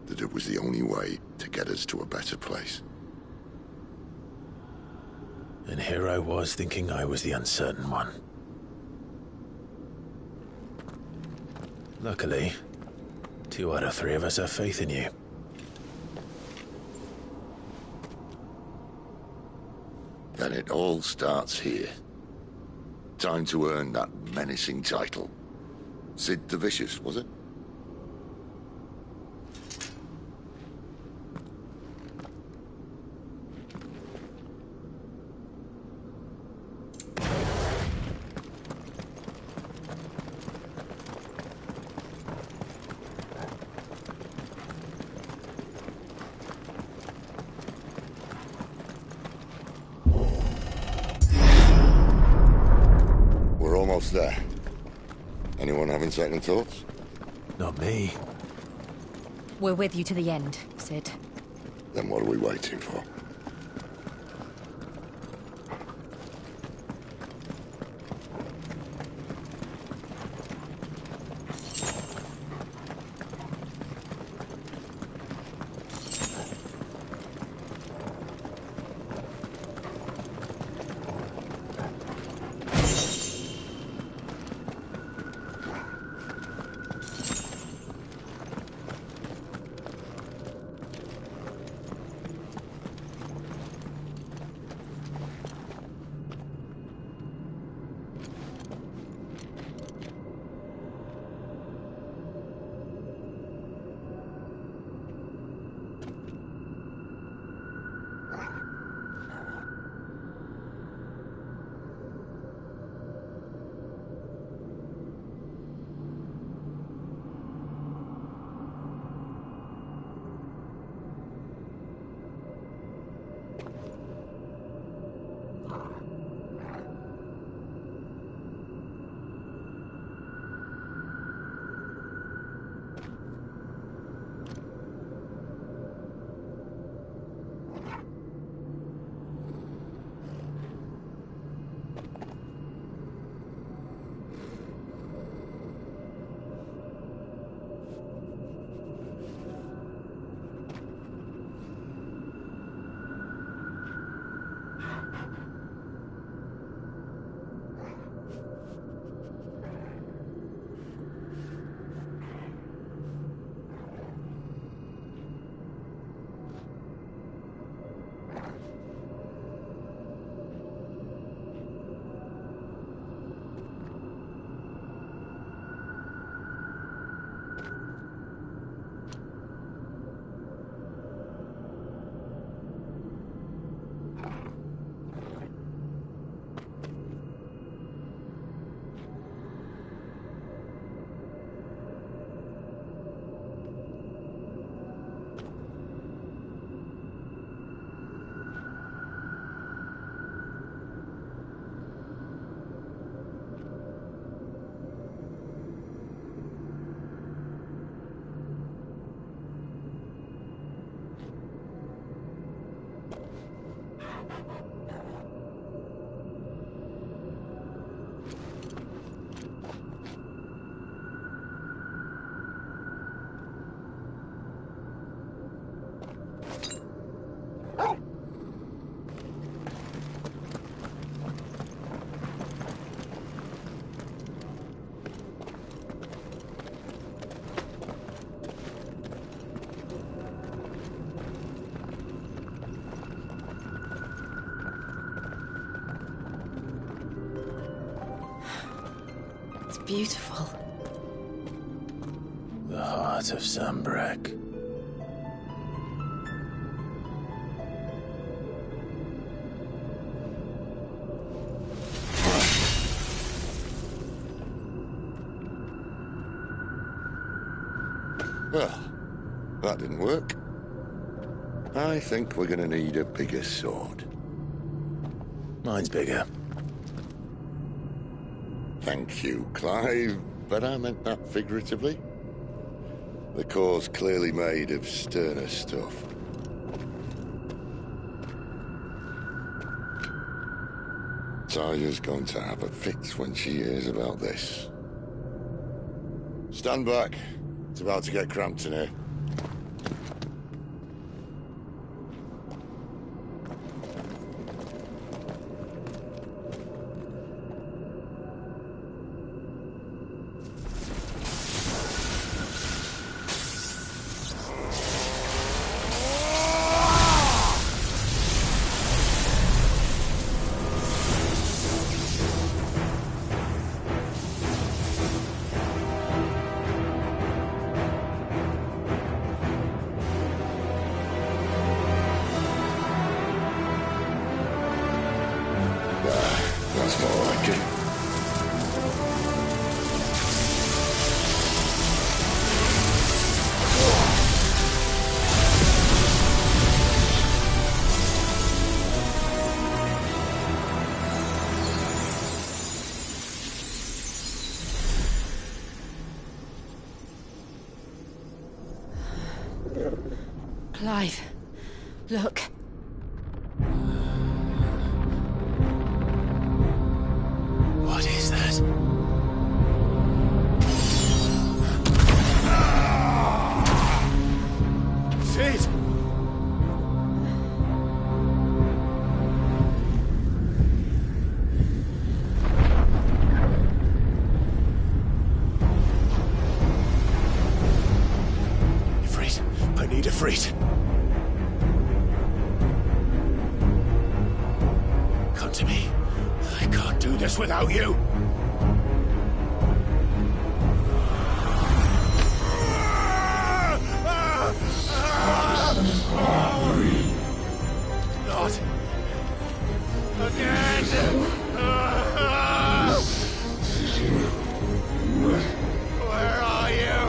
Speaker 8: That it was the only way to get us to a better place.
Speaker 2: And here I was thinking I was the uncertain one. Luckily, 2 out of 3 of us have faith in you.
Speaker 8: Then it all starts here. Time to earn that menacing title. Sid the Vicious, was it? There. Anyone having second thoughts?
Speaker 2: Not me.
Speaker 17: We're with you to the end, Sid.
Speaker 8: Then what are we waiting for?
Speaker 17: It's beautiful.
Speaker 2: The heart. heart of Sunbreck.
Speaker 8: Well, that didn't work. I think we're gonna need a bigger sword.
Speaker 2: Mine's bigger.
Speaker 8: Thank you, Clive, but I meant that figuratively. The core's clearly made of sterner stuff. Taya's going to have a fit when she hears about this. Stand back. It's about to get cramped in here. That's more like it.
Speaker 21: Clive, look.
Speaker 2: What is that?
Speaker 11: Sid!
Speaker 2: Ifrit, I need Ifrit. Come to me. I can't do this without you. Not again. Where are you?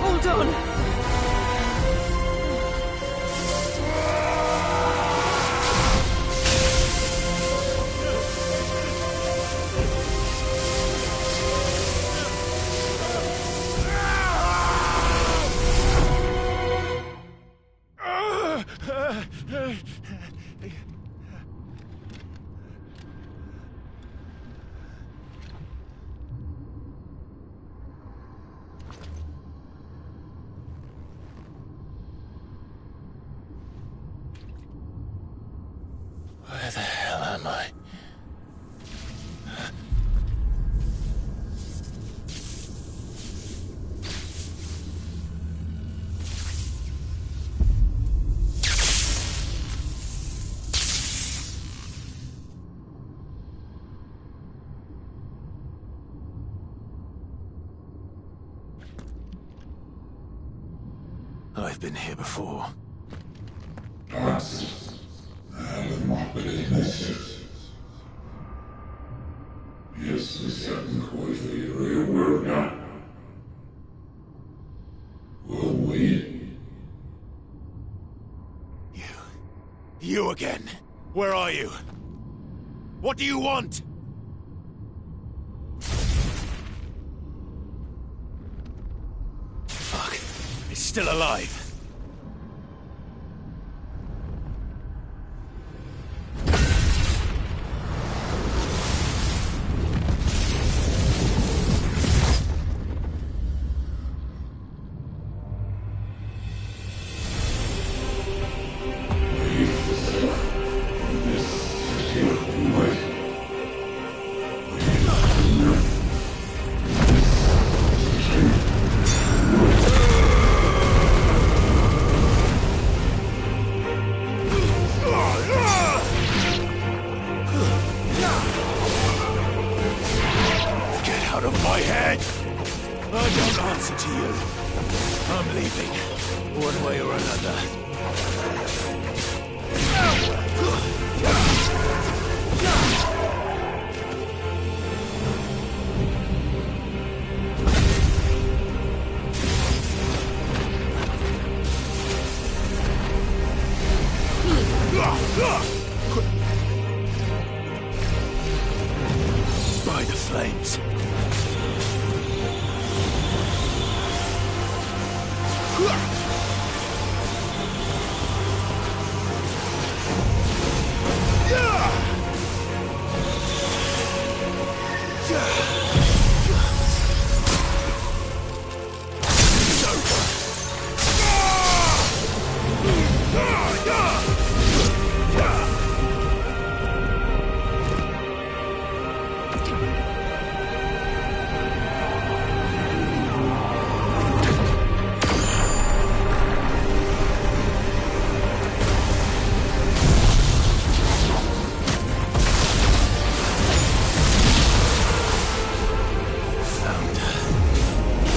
Speaker 21: Hold on.
Speaker 2: Where the hell am I? I've been here before.
Speaker 16: Если всякий какой-то real world now. Will we?
Speaker 2: You again. Where are you? What do you want? Fuck. It's still alive.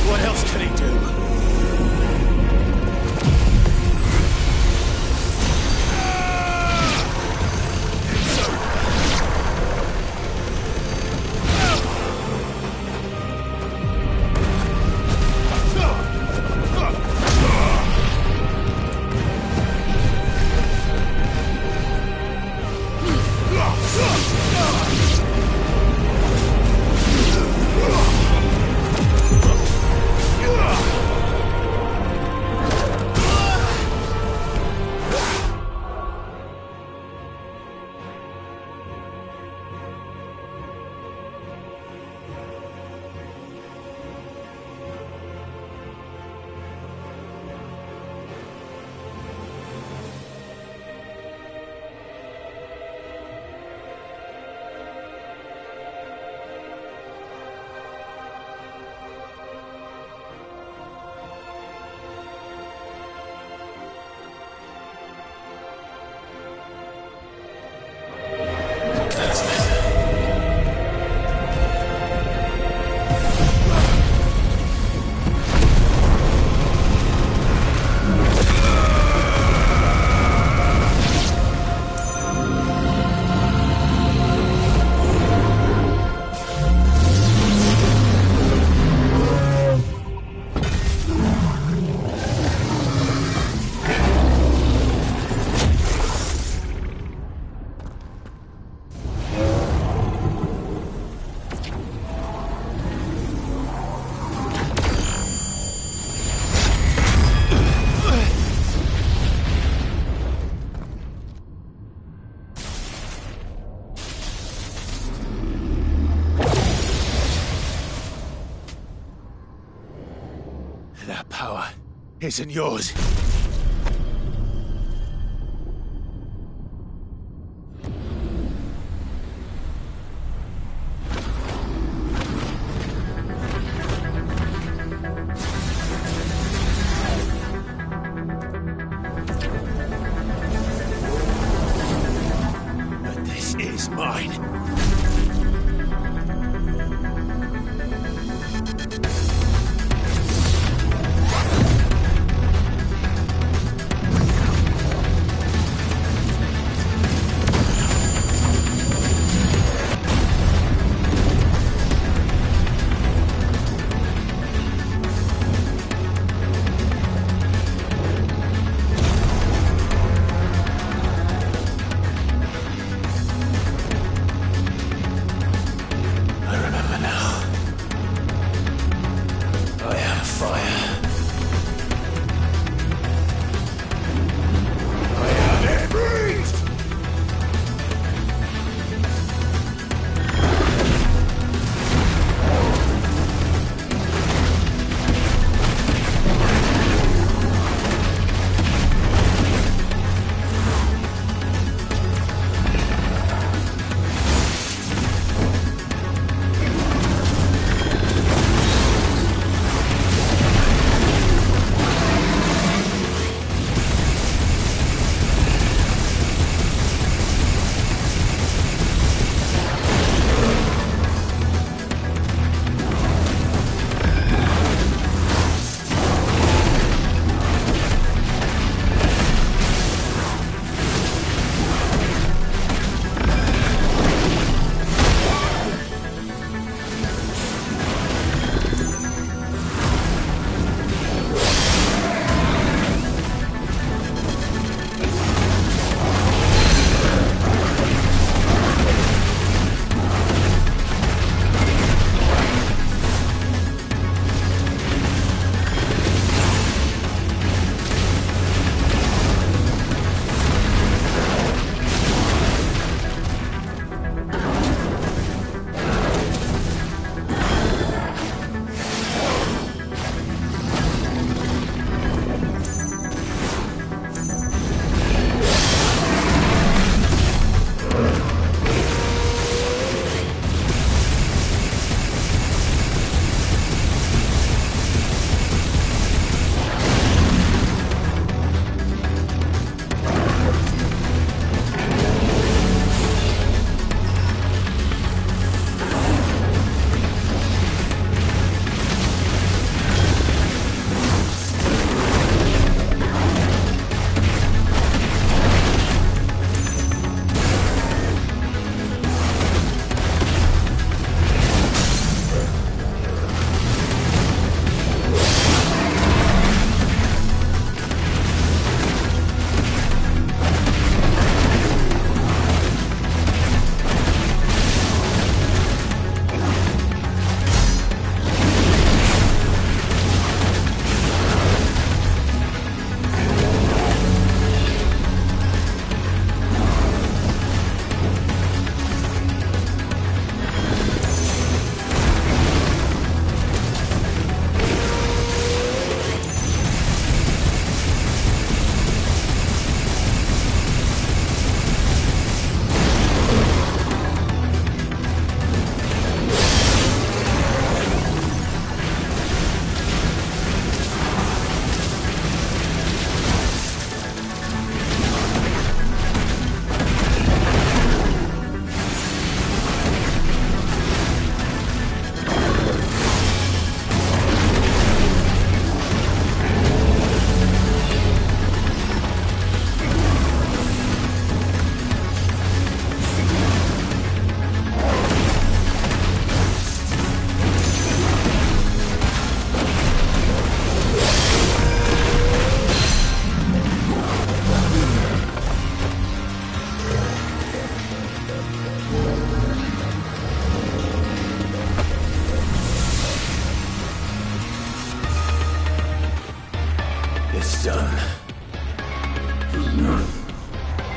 Speaker 10: What else can he do? That power isn't yours. But this is mine.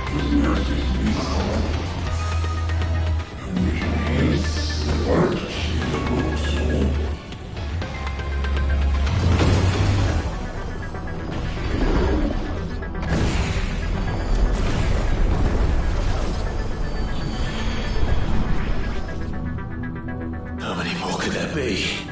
Speaker 5: How many more could there be?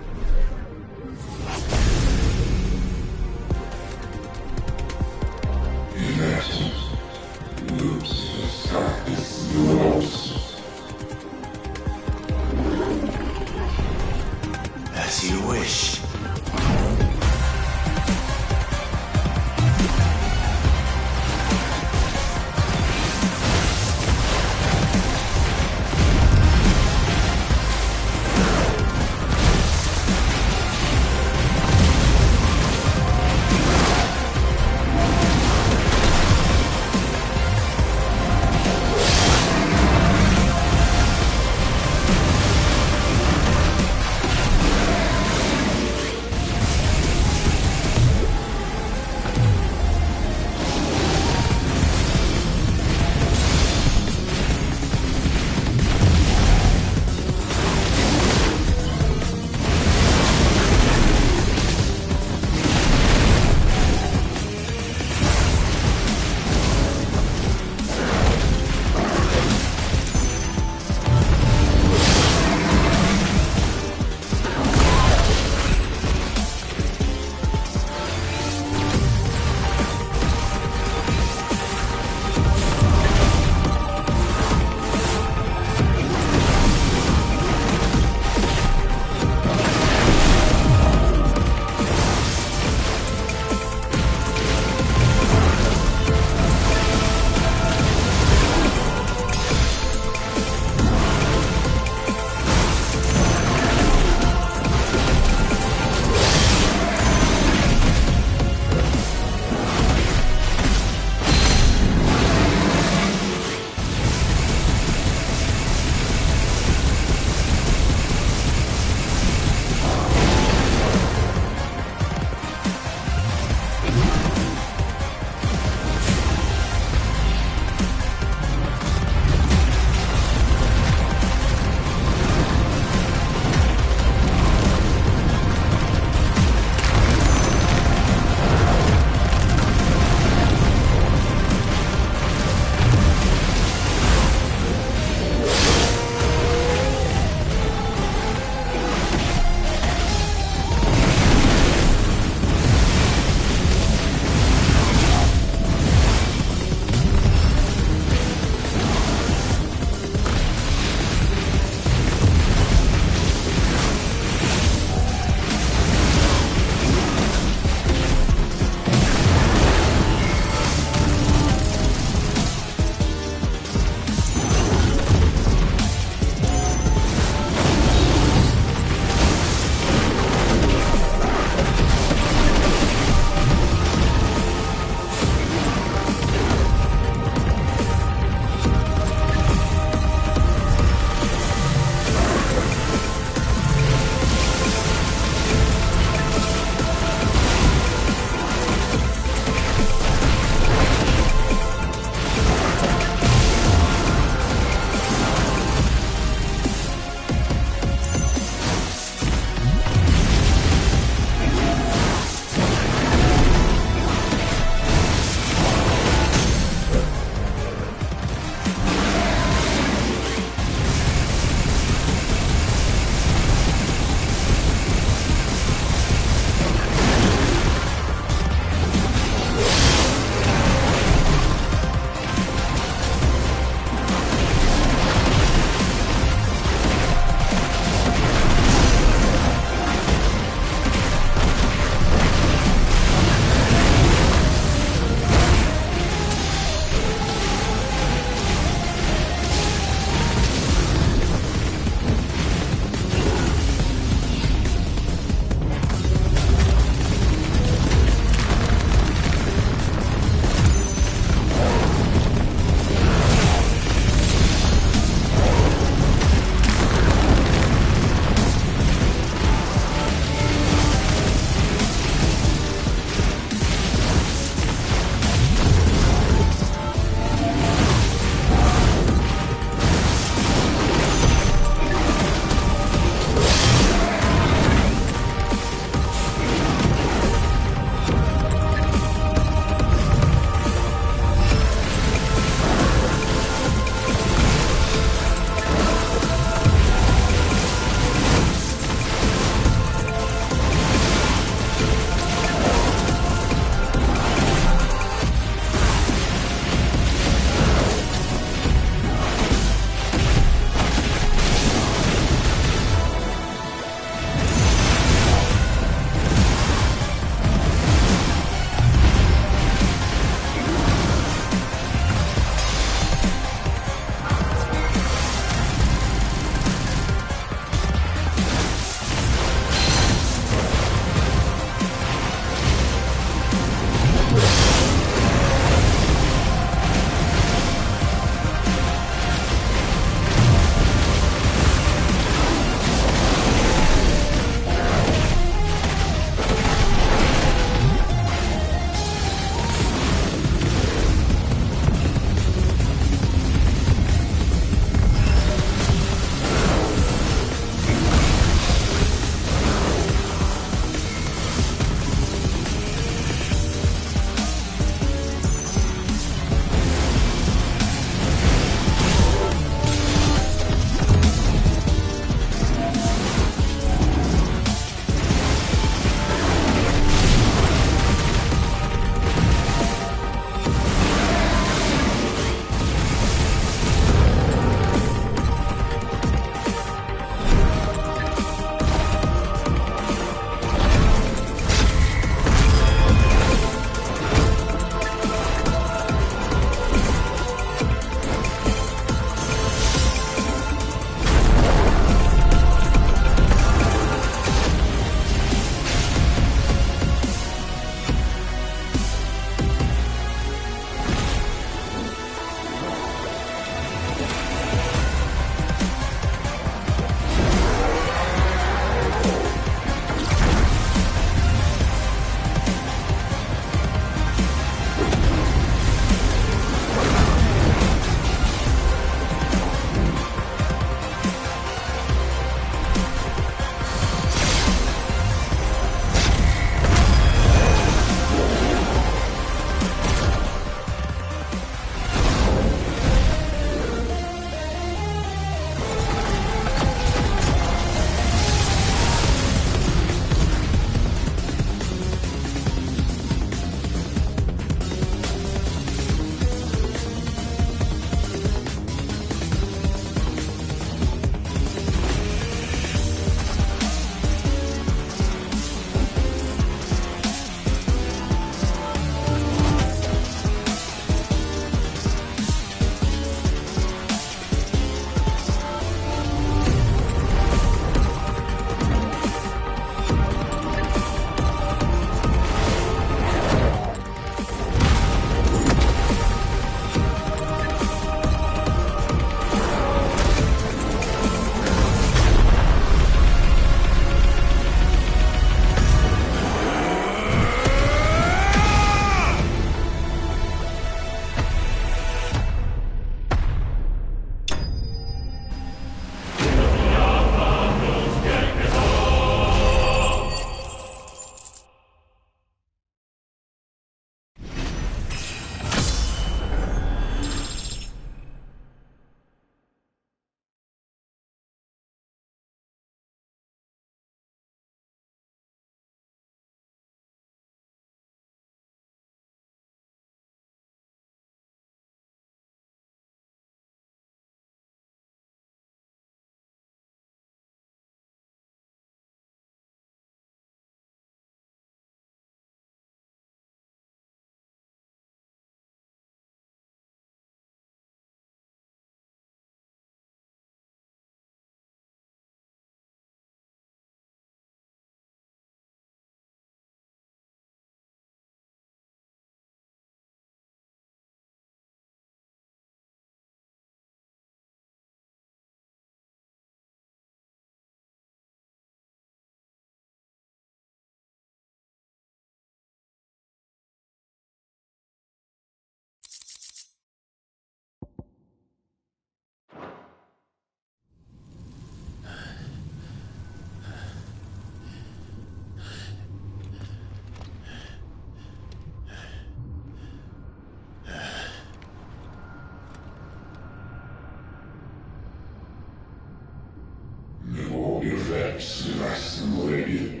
Speaker 16: 是来自威力。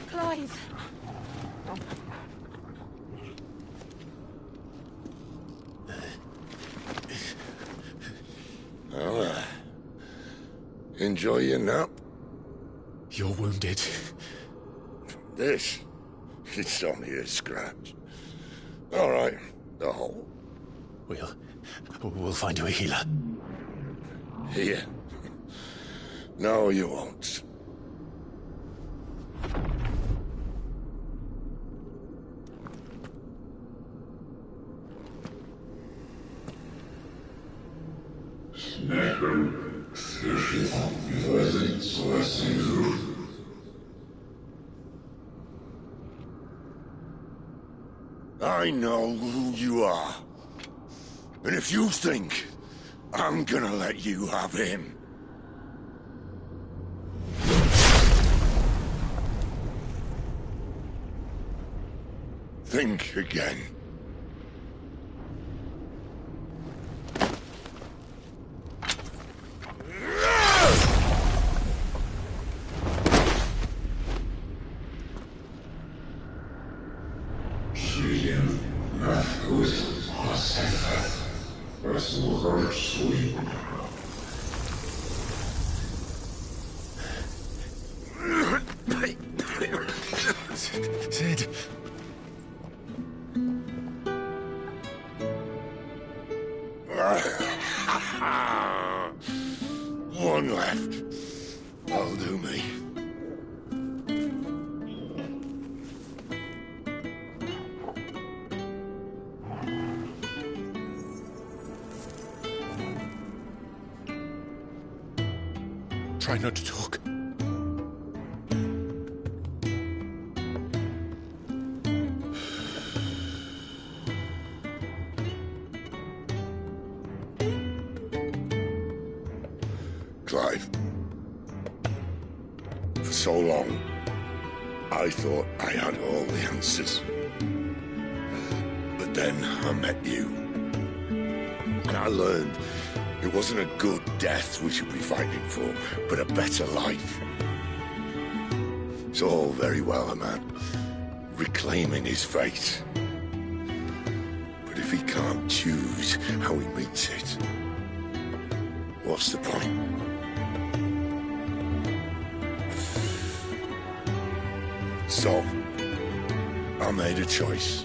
Speaker 21: Clive.
Speaker 8: Well, enjoy your nap?
Speaker 2: You're wounded.
Speaker 8: This? It's only a scratch. All right, the hole.
Speaker 2: We'll find you a healer.
Speaker 8: Here. No, you won't.
Speaker 16: Snacker, слышит, вывозить свой друг.
Speaker 8: I know who you are. And if you think I'm gonna let you have him... Think again.
Speaker 16: Сирен, нахуй, оставь. Послухай свой.
Speaker 2: Sid.
Speaker 8: One left. That'll do me.
Speaker 2: Try not to talk.
Speaker 8: Clive. For so long, I thought I had all the answers. But then I met you. And I learned it wasn't a good death we should be fighting for, but a better life. It's all very well, a man reclaiming his fate. But if he can't choose how he meets it, what's the point? So, I made a choice.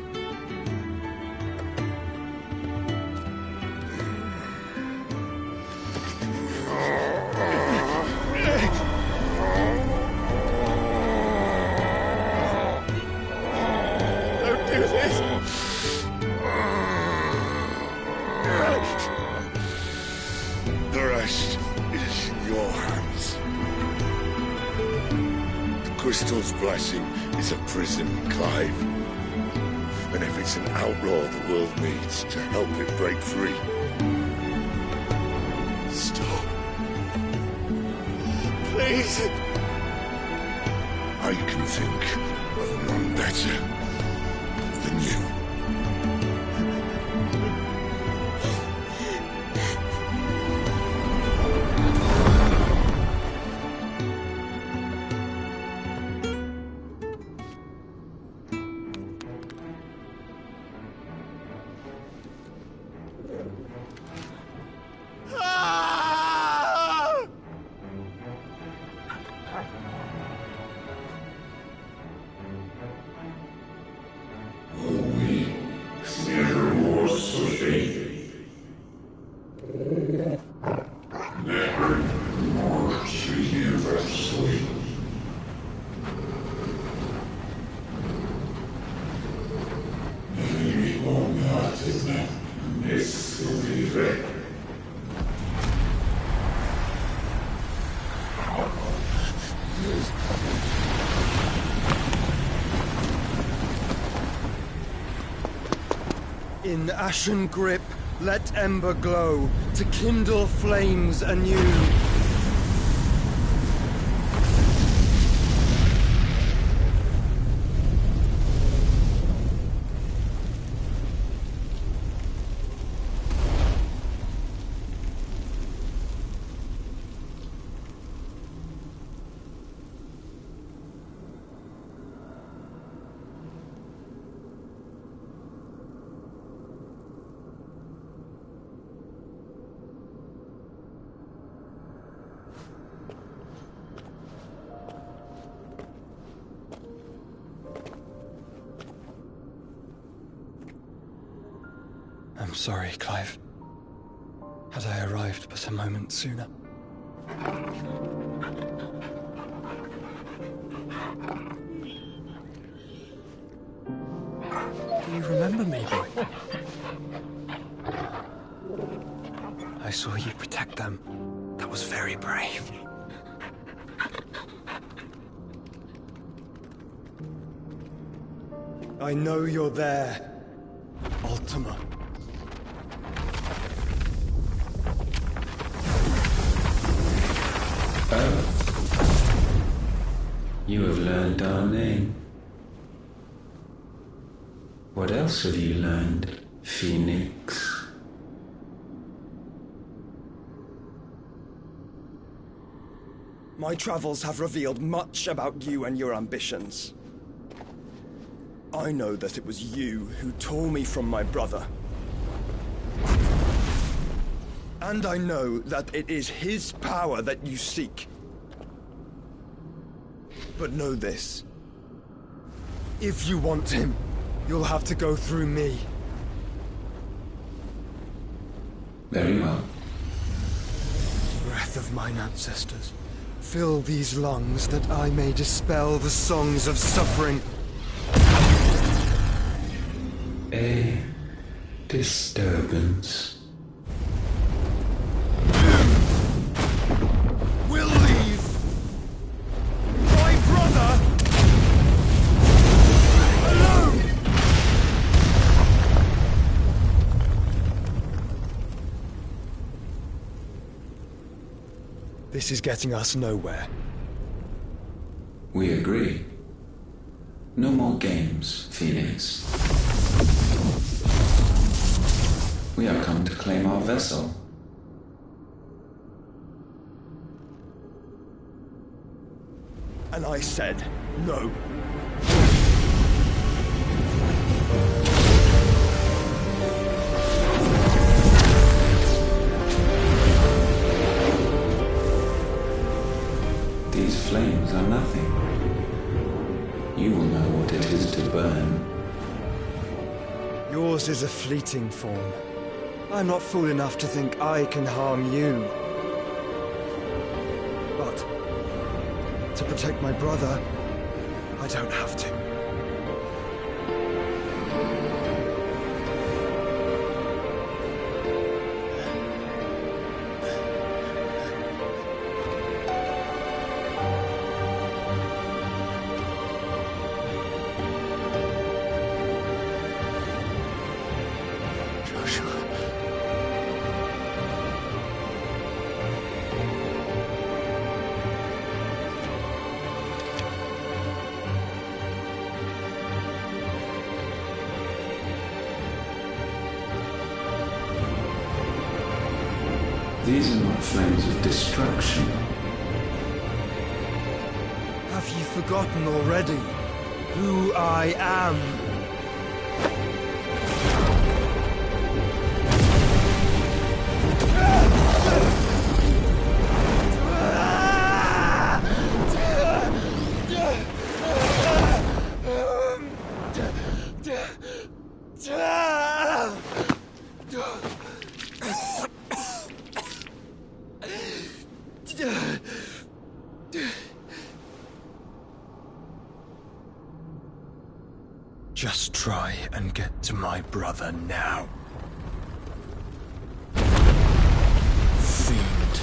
Speaker 2: Don't do this!
Speaker 8: The rest is in your hands. The Crystal's blessing is a prison, Clive. And if it's an outlaw the world needs to help it break free...
Speaker 2: Stop. Please.
Speaker 8: I can think of none better than you.
Speaker 3: In ashen grip, let ember glow, to kindle flames anew. I'm sorry, Clive. Had I arrived but a moment sooner. Do you remember me, boy? I saw you protect them. That was very brave. I know you're there, Ultima.
Speaker 2: You have learned our name. What else have you learned, Phoenix?
Speaker 3: My travels have revealed much about you and your ambitions. I know that it was you who tore me from my brother. And I know that it is his power that you seek. But know this. If you want him, you'll have to go through me.
Speaker 2: Very well.
Speaker 3: Breath of mine ancestors, fill these lungs that I may dispel the songs of suffering.
Speaker 2: A disturbance.
Speaker 3: We'll leave. My brother alone. This is getting us nowhere.
Speaker 2: We agree. No more games, Phoenix. We have come to claim our vessel.
Speaker 3: And I said no.
Speaker 2: These flames are nothing. You will know what it is to burn.
Speaker 3: Yours is a fleeting form. I'm not fool enough to think I can harm you. But to protect my brother, I don't have to.
Speaker 2: These are not flames of destruction.
Speaker 3: Have you forgotten already who I am? Just try and get to my brother now. Fiend.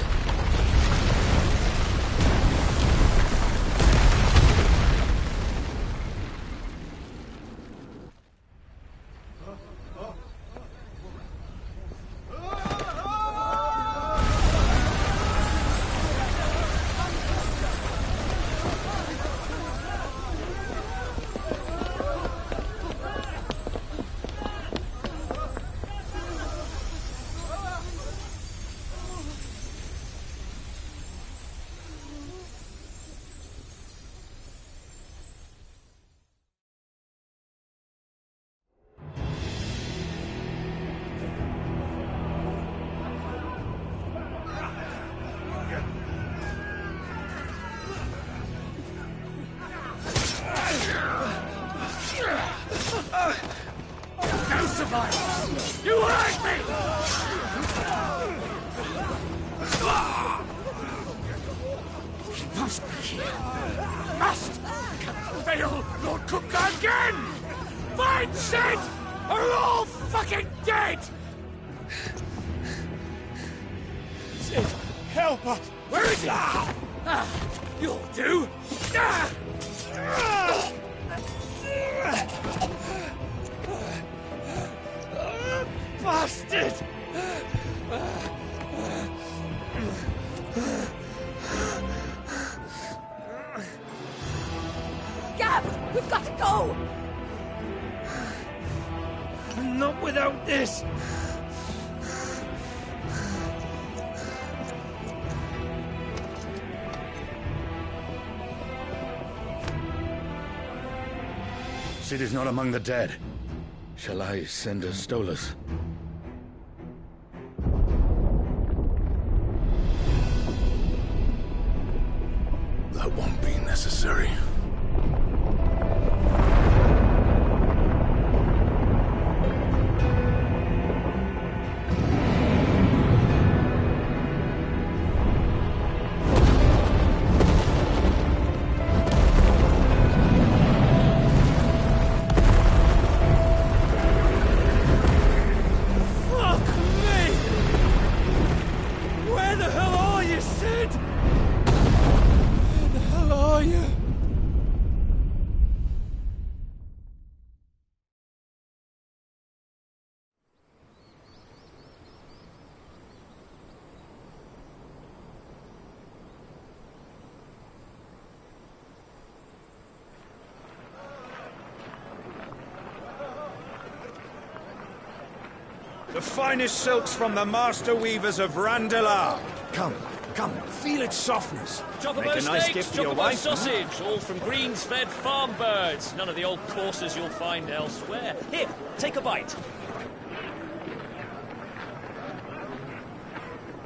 Speaker 15: been said are all fucking dead!
Speaker 10: Sid, help us!
Speaker 15: Where is he? You'll do!
Speaker 10: Bastard!
Speaker 1: Gab, we've got to go!
Speaker 10: Not without this!
Speaker 9: Sid is not among the dead. Shall I send a Stolas?
Speaker 13: That won't be necessary.
Speaker 10: The finest silks from the master weavers of Randalar. Come, feel its softness.
Speaker 19: Chocobo
Speaker 10: Make a nice
Speaker 19: steaks,
Speaker 10: gift for your
Speaker 19: chocobo
Speaker 10: wife.
Speaker 19: sausage, all from greens-fed farm birds. None of the old courses you'll find elsewhere. Here, take a bite.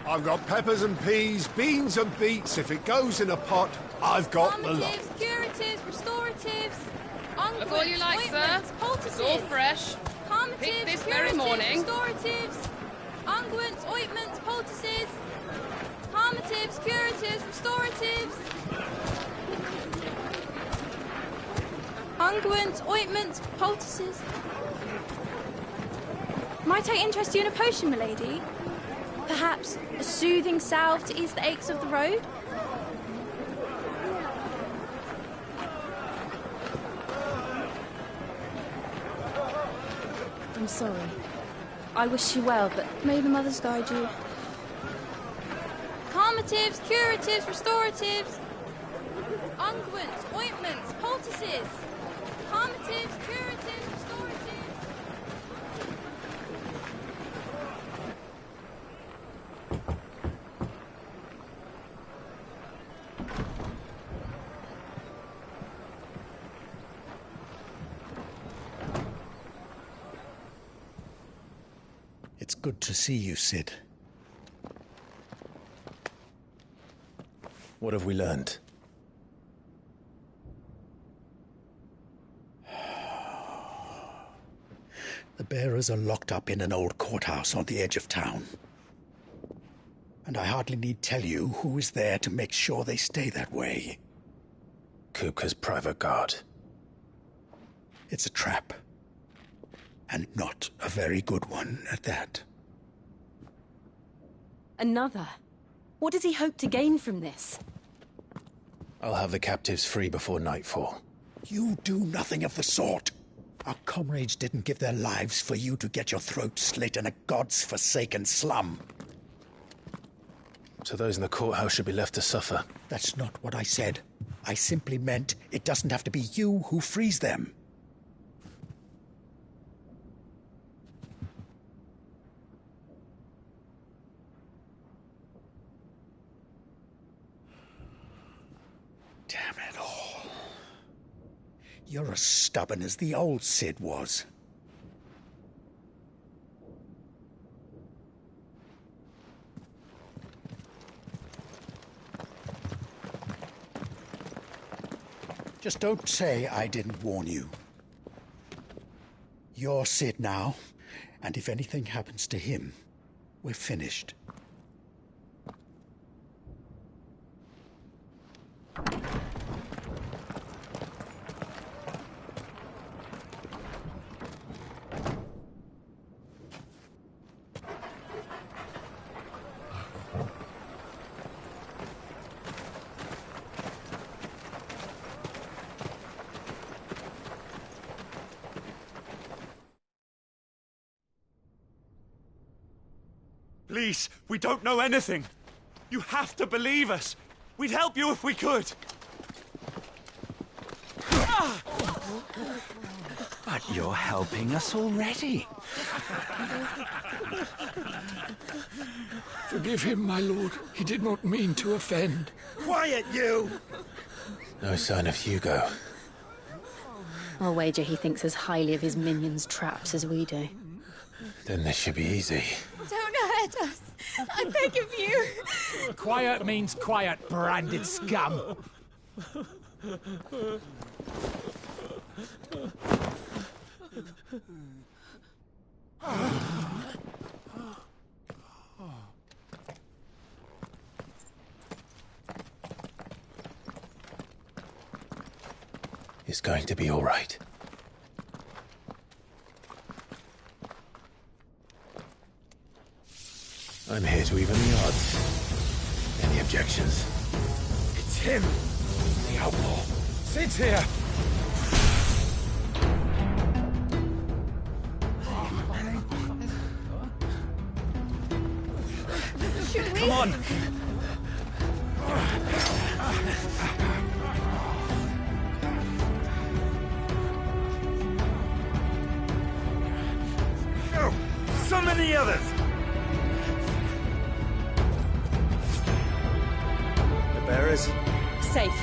Speaker 11: I've got peppers and peas, beans and beets. If it goes in a pot, I've got the lot.
Speaker 22: Calmatives, curatives, restoratives, unguents,
Speaker 23: all you like,
Speaker 22: ointments,
Speaker 23: sir.
Speaker 22: poultices.
Speaker 23: It's all fresh.
Speaker 22: Calmatives,
Speaker 23: Picked this
Speaker 22: curatives,
Speaker 23: very morning.
Speaker 22: restoratives, unguents, ointments, poultices. Calmatives, curatives, restoratives. Unguents, ointments, poultices. Might I interest you in a potion, milady? Perhaps a soothing salve to ease the aches of the road? I'm sorry. I wish you well, but may the mothers guide you. Calmatives, curatives, restoratives. Unguents, ointments, poultices. Calmatives, curatives, restoratives.
Speaker 2: It's good to see you, Sid. What have we learned? The bearers are locked up in an old courthouse on the edge of town. And I hardly need tell you who is there to make sure they stay that way. Kupka's private guard. It's a trap. And not a very good one at that.
Speaker 17: Another? What does he hope to gain from this?
Speaker 2: I'll have the captives free before nightfall. You do nothing of the sort. Our comrades didn't give their lives for you to get your throat slit in a god's forsaken slum. So those in the courthouse should be left to suffer. That's not what I said. I simply meant it doesn't have to be you who frees them. Damn it all. You're as stubborn as the old Sid was. Just don't say I didn't warn you. You're Sid now, and if anything happens to him, we're finished.
Speaker 6: Please, we don't know anything. You have to believe us. We'd help you if we could.
Speaker 12: But you're helping us already.
Speaker 2: Forgive him, my lord. He did not mean to offend.
Speaker 15: Quiet, you!
Speaker 2: No sign of Hugo.
Speaker 21: I'll wager he thinks as highly of his minions' traps as we do.
Speaker 2: Then this should be easy.
Speaker 23: Don't hurt us. I beg of you.
Speaker 12: Quiet means quiet, branded scum.
Speaker 2: It's going to be all right. I'm here to even the odds. Any objections?
Speaker 12: It's him, the outlaw. Sid's here.
Speaker 23: Should we?
Speaker 12: Come on.
Speaker 15: Go! Summon the others!
Speaker 3: The bearers?
Speaker 23: Safe.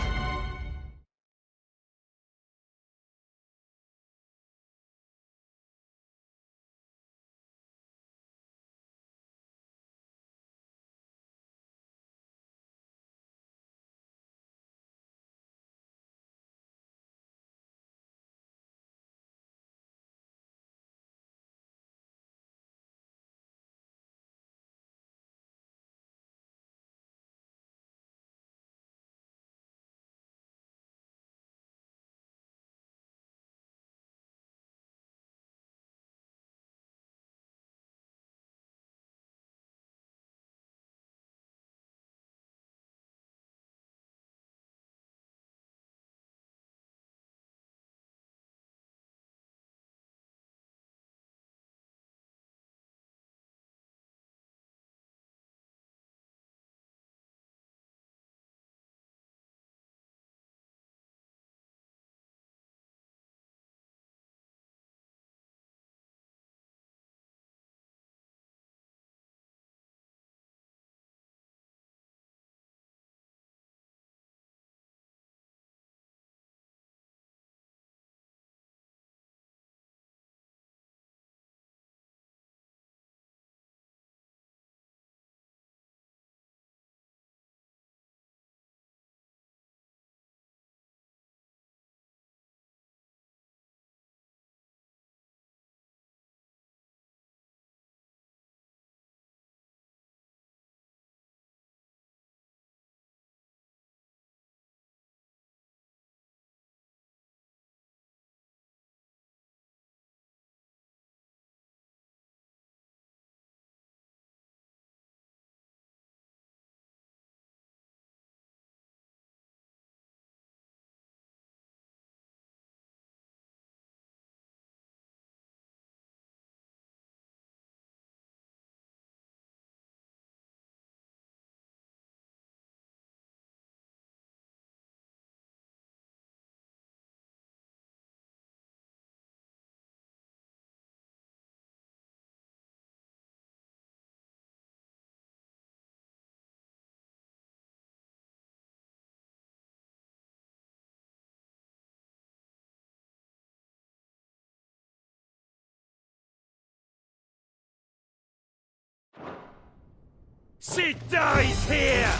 Speaker 15: Sid dies here!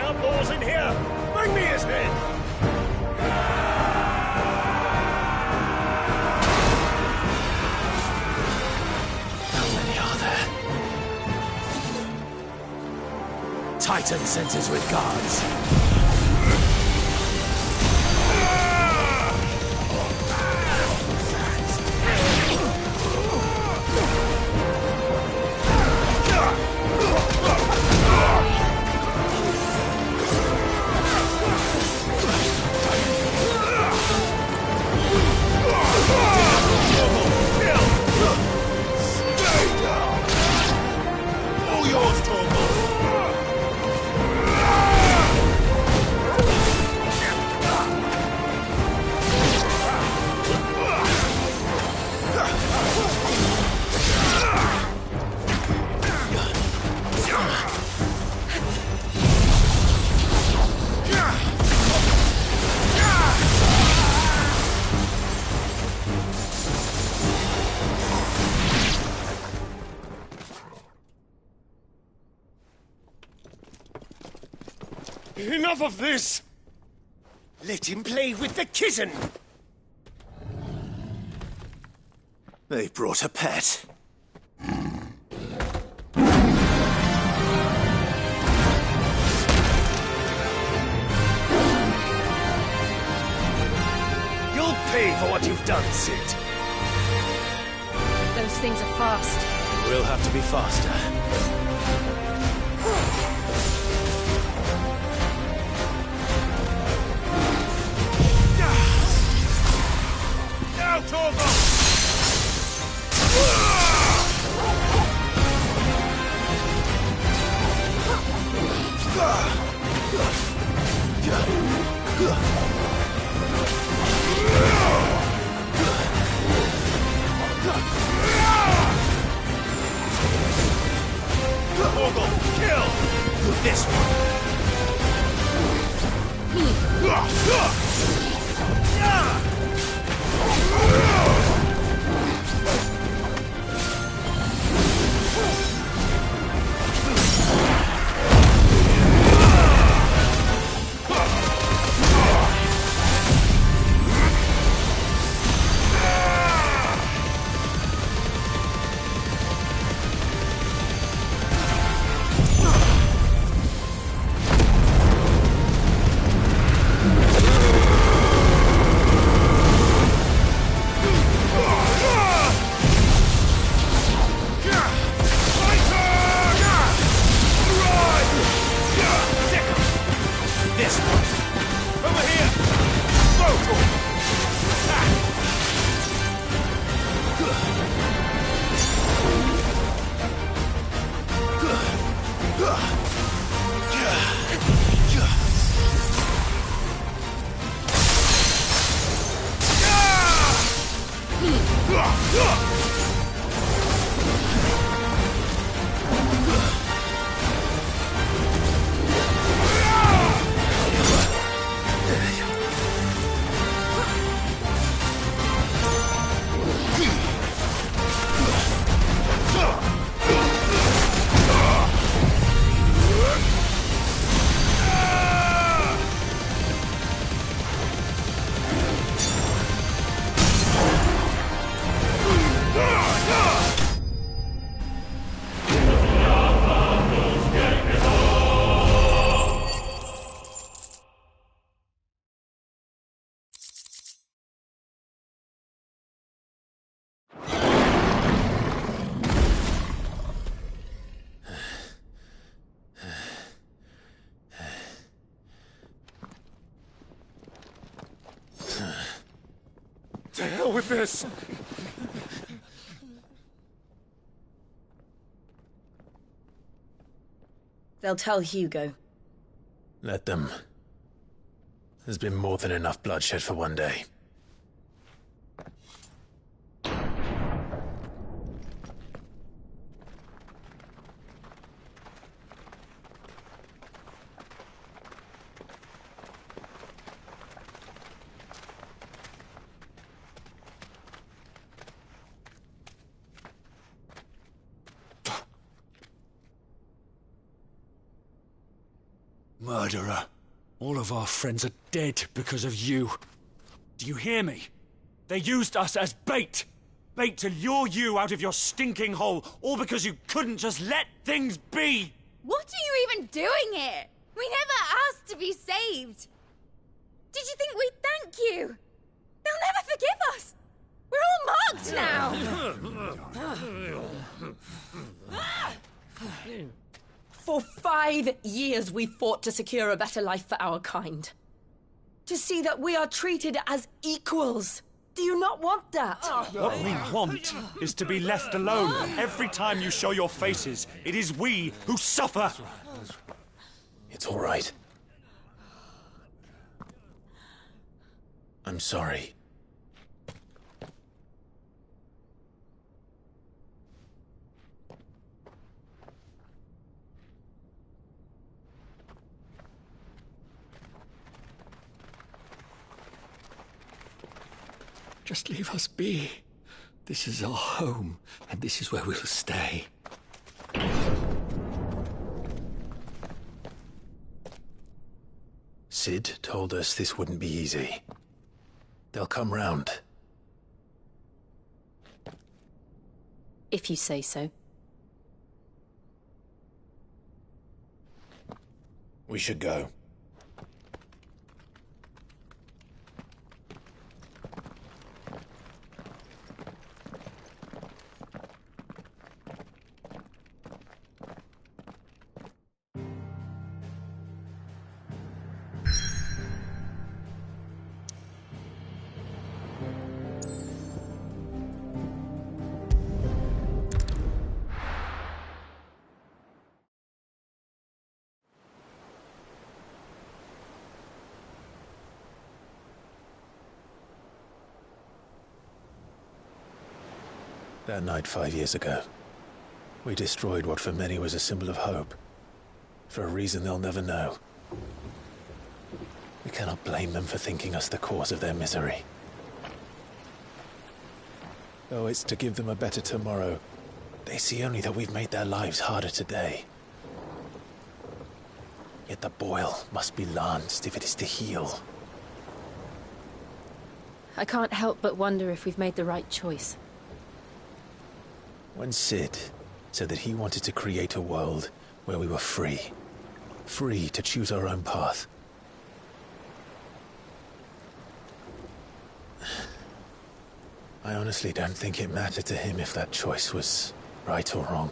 Speaker 19: Outlaws in here! Bring me his head!
Speaker 12: Titan sends his regards. Enough of this! Let him play with the kitten!
Speaker 10: They brought a pet.
Speaker 12: You'll pay for what you've done, Cid.
Speaker 17: Those things are fast.
Speaker 10: We'll have to be faster.
Speaker 6: Now, Torgal!
Speaker 10: Torgal, kill! This one.
Speaker 12: To hell with this!
Speaker 1: They'll tell Hugo.
Speaker 2: Let them. There's been more than enough bloodshed for one day.
Speaker 6: Murderer. All of our friends are dead because of you. Do you hear me? They used us as bait. Bait to lure you out of your stinking hole, all because you couldn't just let things be.
Speaker 23: What are you even doing here? We never asked to be saved. Did you think we'd thank you? They'll never forgive us. We're all marked now.
Speaker 1: For 5 years we fought to secure a better life for our kind. To see that we are treated as equals. Do you not want that?
Speaker 6: What we want is to be left alone. Every time you show your faces, it is we who suffer.
Speaker 2: It's all right. I'm sorry.
Speaker 12: Just leave us be. This is our home, and this is where we'll stay.
Speaker 2: Cid told us this wouldn't be easy. They'll come round.
Speaker 17: If you say so.
Speaker 2: We should go. That night 5 years ago, we destroyed what for many was a symbol of hope. For a reason they'll never know. We cannot blame them for thinking us the cause of their misery. Though it's to give them a better tomorrow, they see only that we've made their lives harder today. Yet the boil must be lanced if it is to heal.
Speaker 17: I can't help but wonder if we've made the right choice.
Speaker 2: When Cid said that he wanted to create a world where we were free. Free to choose our own path. I honestly don't think it mattered to him if that choice was right or wrong.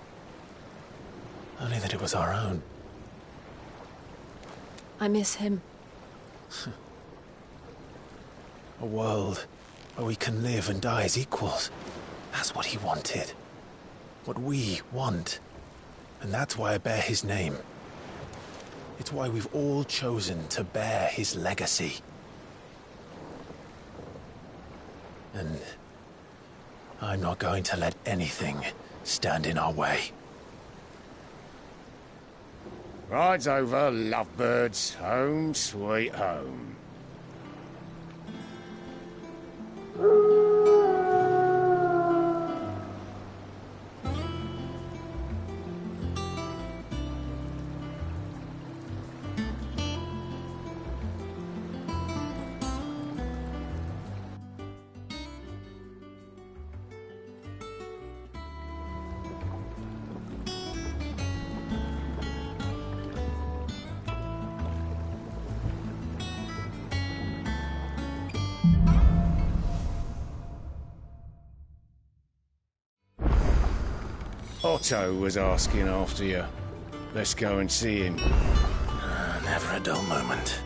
Speaker 2: Only that it was our own.
Speaker 17: I miss him.
Speaker 2: A world where we can live and die as equals. That's what he wanted. What we want. And that's why I bear his name. It's why we've all chosen to bear his legacy. And I'm not going to let anything stand in our way.
Speaker 4: Rides over, lovebirds. Home, sweet home. Otto was asking after you. Let's go and see him.
Speaker 2: Never a dull moment.